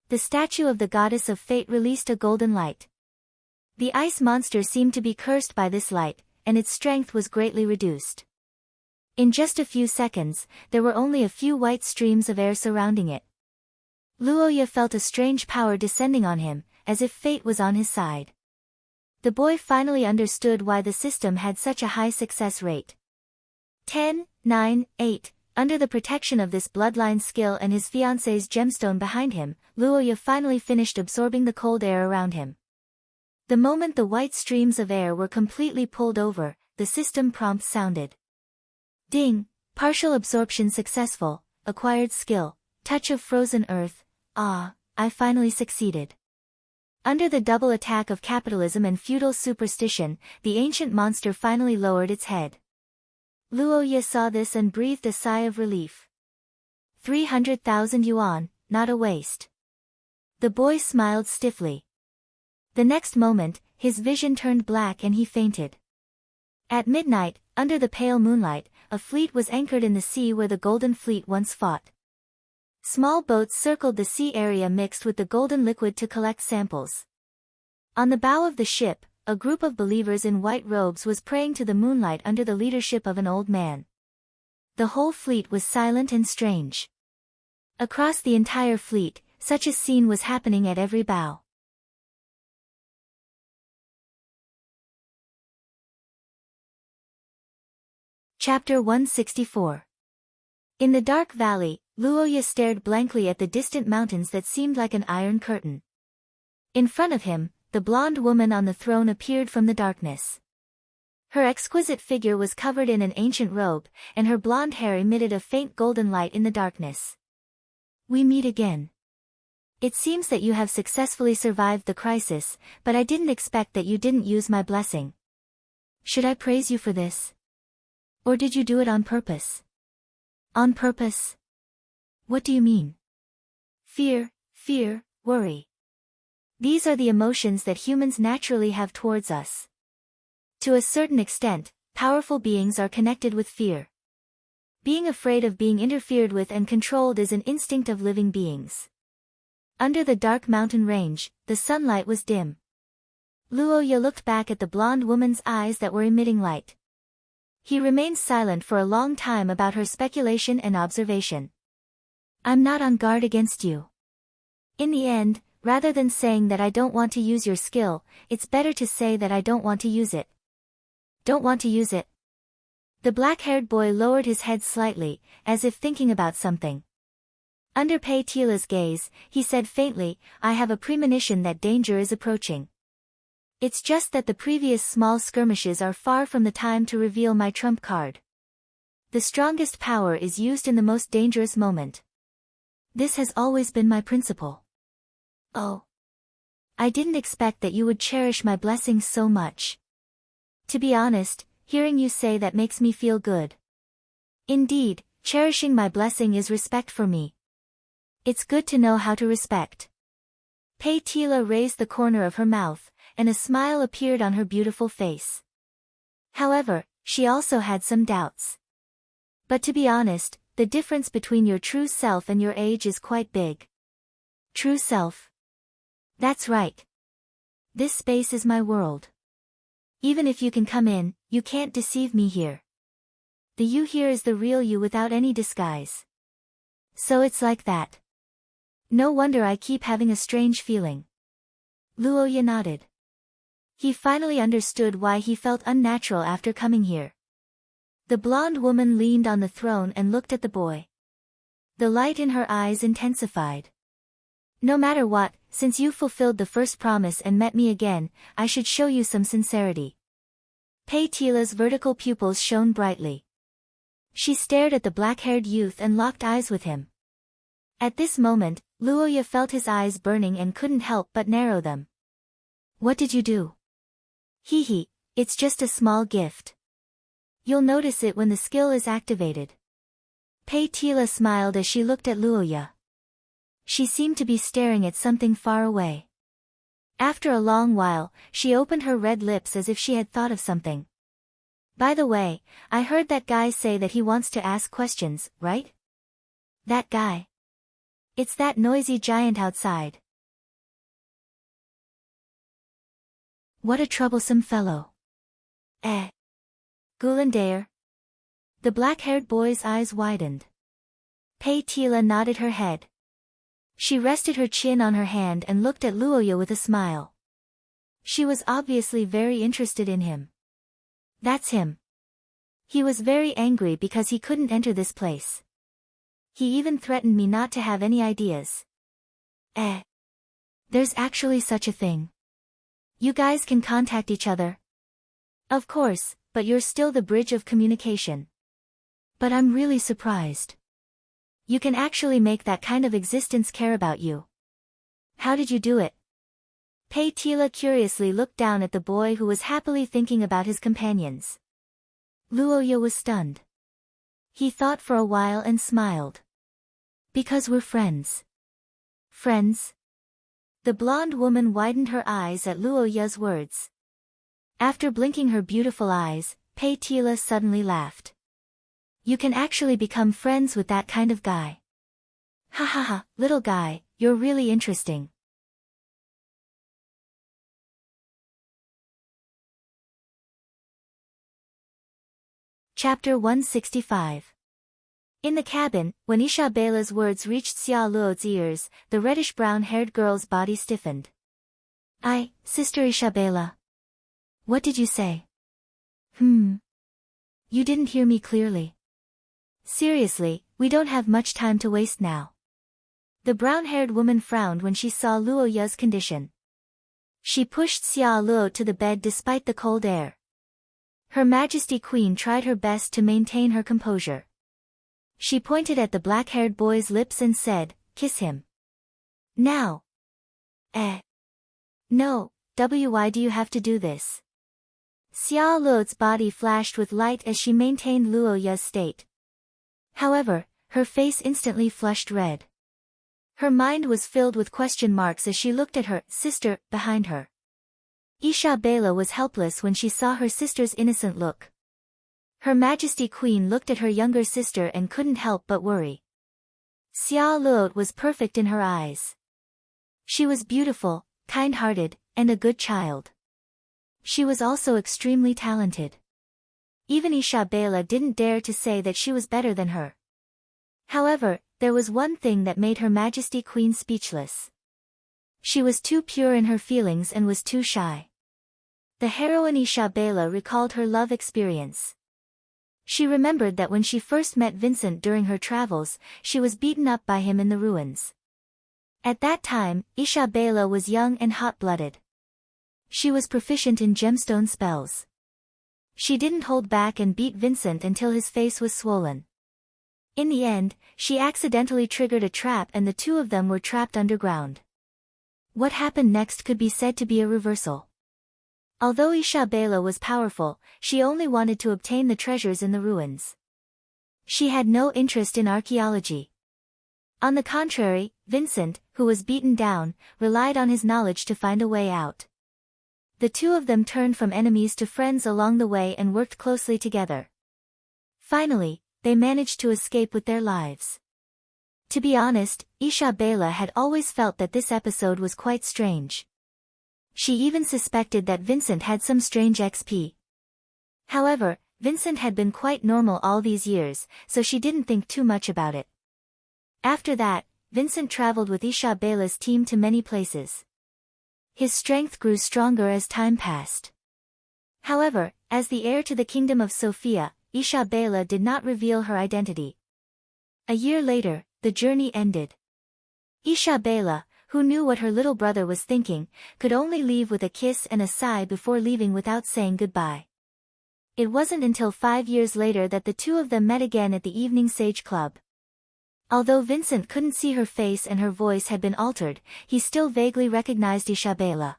The statue of the goddess of fate released a golden light. The ice monster seemed to be cursed by this light, and its strength was greatly reduced. In just a few seconds, there were only a few white streams of air surrounding it. Luoya felt a strange power descending on him, as if fate was on his side. The boy finally understood why the system had such a high success rate. 10, 9, 8. Under the protection of this bloodline skill and his fiancée's gemstone behind him, Luoya finally finished absorbing the cold air around him. The moment the white streams of air were completely pulled over, the system prompt sounded. Ding! Partial absorption successful, acquired skill, touch of frozen earth. Ah, I finally succeeded. Under the double attack of capitalism and feudal superstition, the ancient monster finally lowered its head. Luoya saw this and breathed a sigh of relief. 300,000 yuan, not a waste. The boy smiled stiffly. The next moment, his vision turned black and he fainted. At midnight, under the pale moonlight, a fleet was anchored in the sea where the Golden Fleet once fought. Small boats circled the sea area mixed with the golden liquid to collect samples. On the bow of the ship, a group of believers in white robes was praying to the moonlight under the leadership of an old man. The whole fleet was silent and strange. Across the entire fleet, such a scene was happening at every bow. Chapter 164. In the dark valley, Luoya stared blankly at the distant mountains that seemed like an iron curtain. In front of him, the blonde woman on the throne appeared from the darkness. Her exquisite figure was covered in an ancient robe, and her blonde hair emitted a faint golden light in the darkness. We meet again. It seems that you have successfully survived the crisis, but I didn't expect that you didn't use my blessing. Should I praise you for this? Or did you do it on purpose? On purpose? What do you mean? Fear, worry. These are the emotions that humans naturally have towards us. To a certain extent, powerful beings are connected with fear. Being afraid of being interfered with and controlled is an instinct of living beings. Under the dark mountain range, the sunlight was dim. Luoya looked back at the blonde woman's eyes that were emitting light. He remained silent for a long time about her speculation and observation. I'm not on guard against you. In the end, rather than saying that I don't want to use your skill, it's better to say that I don't want to use it. Don't want to use it? The black-haired boy lowered his head slightly, as if thinking about something. Under Pei Tila's gaze, he said faintly, I have a premonition that danger is approaching. It's just that the previous small skirmishes are far from the time to reveal my trump card. The strongest power is used in the most dangerous moment. This has always been my principle. Oh. I didn't expect that you would cherish my blessings so much. To be honest, hearing you say that makes me feel good. Indeed, cherishing my blessing is respect for me. It's good to know how to respect. Pei Tila raised the corner of her mouth, and a smile appeared on her beautiful face. However, she also had some doubts. But to be honest, the difference between your true self and your age is quite big. True self? That's right. This space is my world. Even if you can come in, you can't deceive me here. The you here is the real you without any disguise. So it's like that. No wonder I keep having a strange feeling. Luoya nodded. He finally understood why he felt unnatural after coming here. The blonde woman leaned on the throne and looked at the boy. The light in her eyes intensified. No matter what, since you fulfilled the first promise and met me again, I should show you some sincerity. Pei Tila's vertical pupils shone brightly. She stared at the black-haired youth and locked eyes with him. At this moment, Luoya felt his eyes burning and couldn't help but narrow them. What did you do? Hee, it's just a small gift. You'll notice it when the skill is activated. Pei Tila smiled as she looked at Luoya. She seemed to be staring at something far away. After a long while, she opened her red lips as if she had thought of something. By the way, I heard that guy say that he wants to ask questions, right? That guy. It's that noisy giant outside. What a troublesome fellow. Gulandair. The black-haired boy's eyes widened. Pei Tila nodded her head. She rested her chin on her hand and looked at Luoya with a smile. She was obviously very interested in him. That's him. He was very angry because he couldn't enter this place. He even threatened me not to have any ideas. There's actually such a thing. You guys can contact each other. Of course, but you're still the bridge of communication. But I'm really surprised. You can actually make that kind of existence care about you. How did you do it? Pei Tila curiously looked down at the boy who was happily thinking about his companions. Luoya was stunned. He thought for a while and smiled. Because we're friends. Friends? The blonde woman widened her eyes at Luoya's words. After blinking her beautiful eyes, Pei Tila suddenly laughed. You can actually become friends with that kind of guy. Ha ha ha, little guy, you're really interesting. Chapter 165. In the cabin, when Isabela's words reached Xia Luo's ears, the reddish-brown-haired girl's body stiffened. Sister Isabela. What did you say? You didn't hear me clearly. Seriously, we don't have much time to waste now. The brown-haired woman frowned when she saw Luoya's condition. She pushed Xia Luo to the bed despite the cold air. Her Majesty Queen tried her best to maintain her composure. She pointed at the black-haired boy's lips and said, "Kiss him." Now. No, why do you have to do this? Xia Luo's body flashed with light as she maintained Luoya's state. However, her face instantly flushed red. Her mind was filled with question marks as she looked at her sister behind her. Isabela was helpless when she saw her sister's innocent look. Her Majesty Queen looked at her younger sister and couldn't help but worry. Xia Luo was perfect in her eyes. She was beautiful, kind-hearted, and a good child. She was also extremely talented. Even Isabela didn't dare to say that she was better than her. However, there was one thing that made Her Majesty Queen speechless. She was too pure in her feelings and was too shy. The heroine Isabela recalled her love experience. She remembered that when she first met Vincent during her travels, she was beaten up by him in the ruins. At that time, Isabela was young and hot-blooded. She was proficient in gemstone spells. She didn't hold back and beat Vincent until his face was swollen. In the end, she accidentally triggered a trap and the two of them were trapped underground. What happened next could be said to be a reversal. Although Isabela was powerful, she only wanted to obtain the treasures in the ruins. She had no interest in archaeology. On the contrary, Vincent, who was beaten down, relied on his knowledge to find a way out. The two of them turned from enemies to friends along the way and worked closely together. Finally, they managed to escape with their lives. To be honest, Isabela had always felt that this episode was quite strange. She even suspected that Vincent had some strange XP. However, Vincent had been quite normal all these years, so she didn't think too much about it. After that, Vincent traveled with Isabela's team to many places. His strength grew stronger as time passed. However, as the heir to the kingdom of Sofia, Isabela did not reveal her identity. A year later, the journey ended. Isabela, who knew what her little brother was thinking, could only leave with a kiss and a sigh before leaving without saying goodbye. It wasn't until 5 years later that the two of them met again at the evening sage club. Although Vincent couldn't see her face and her voice had been altered, he still vaguely recognized Isabela.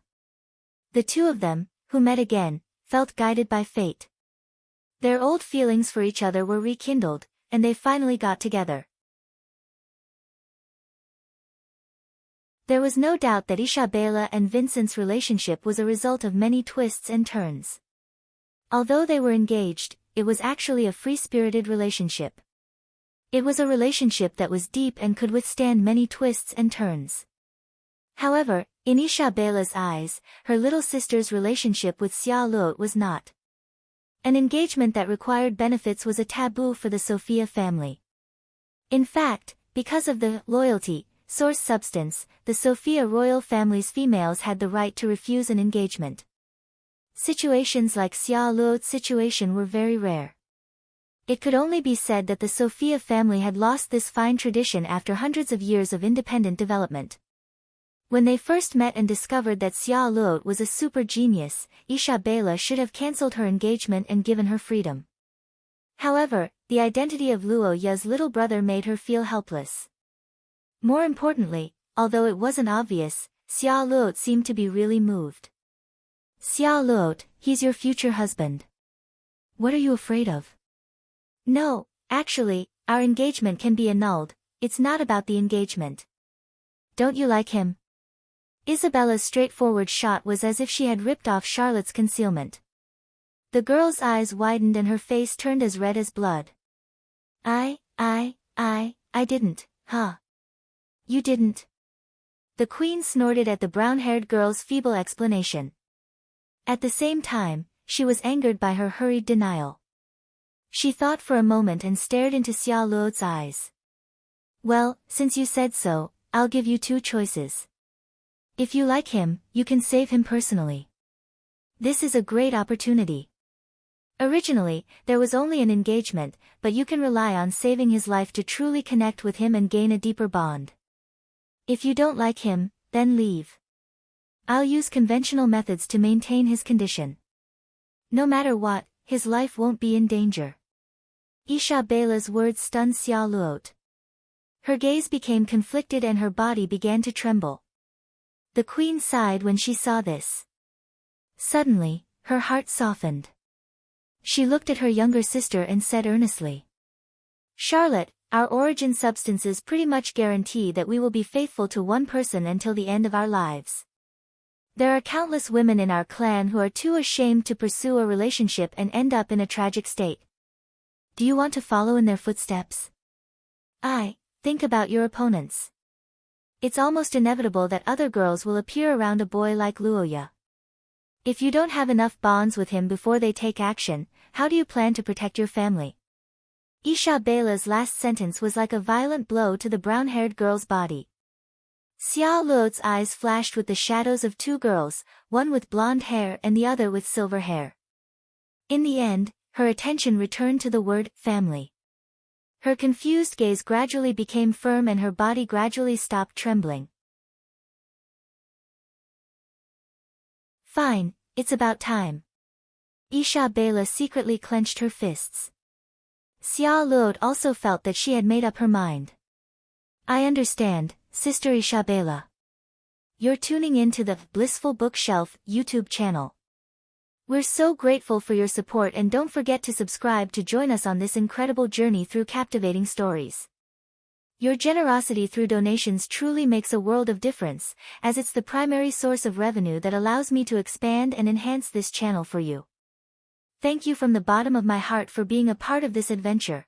The two of them, who met again, felt guided by fate. Their old feelings for each other were rekindled, and they finally got together. There was no doubt that Isabela and Vincent's relationship was a result of many twists and turns. Although they were engaged, it was actually a free-spirited relationship. It was a relationship that was deep and could withstand many twists and turns. However, in Isabela's eyes, her little sister's relationship with Xia Luo was not. An engagement that required benefits was a taboo for the Sophia family. In fact, because of the loyalty source substance, the Sophia royal family's females had the right to refuse an engagement. Situations like Xia Luo's situation were very rare. It could only be said that the Sophia family had lost this fine tradition after hundreds of years of independent development. When they first met and discovered that Xia Luo was a super genius, Isabela should have cancelled her engagement and given her freedom. However, the identity of Luo Ya's little brother made her feel helpless. More importantly, although it wasn't obvious, Xia Luo seemed to be really moved. Xia Luo, he's your future husband. What are you afraid of? No, actually, our engagement can be annulled, it's not about the engagement. Don't you like him? Isabella's straightforward shot was as if she had ripped off Charlotte's concealment. The girl's eyes widened and her face turned as red as blood. I didn't, huh? You didn't? The queen snorted at the brown-haired girl's feeble explanation. At the same time, she was angered by her hurried denial. She thought for a moment and stared into Xia Luo's eyes. Well, since you said so, I'll give you two choices. If you like him, you can save him personally. This is a great opportunity. Originally, there was only an engagement, but you can rely on saving his life to truly connect with him and gain a deeper bond. If you don't like him, then leave. I'll use conventional methods to maintain his condition. No matter what, his life won't be in danger. Isabela's words stunned Xia Luo. Her gaze became conflicted and her body began to tremble. The queen sighed when she saw this. Suddenly, her heart softened. She looked at her younger sister and said earnestly, Charlotte, our origin substances pretty much guarantee that we will be faithful to one person until the end of our lives. There are countless women in our clan who are too ashamed to pursue a relationship and end up in a tragic state. Do you want to follow in their footsteps? Think about your opponents. It's almost inevitable that other girls will appear around a boy like Luoya. If you don't have enough bonds with him before they take action, how do you plan to protect your family? Isabela's last sentence was like a violent blow to the brown-haired girl's body. Xia Luo's eyes flashed with the shadows of two girls, one with blonde hair and the other with silver hair. In the end, her attention returned to the word family. Her confused gaze gradually became firm and her body gradually stopped trembling. Fine, it's about time. Isabela secretly clenched her fists. Xia Luo also felt that she had made up her mind. I understand, Sister Isabela. You're tuning in to the Blissful Bookshelf YouTube channel. We're so grateful for your support and don't forget to subscribe to join us on this incredible journey through captivating stories. Your generosity through donations truly makes a world of difference, as it's the primary source of revenue that allows me to expand and enhance this channel for you. Thank you from the bottom of my heart for being a part of this adventure.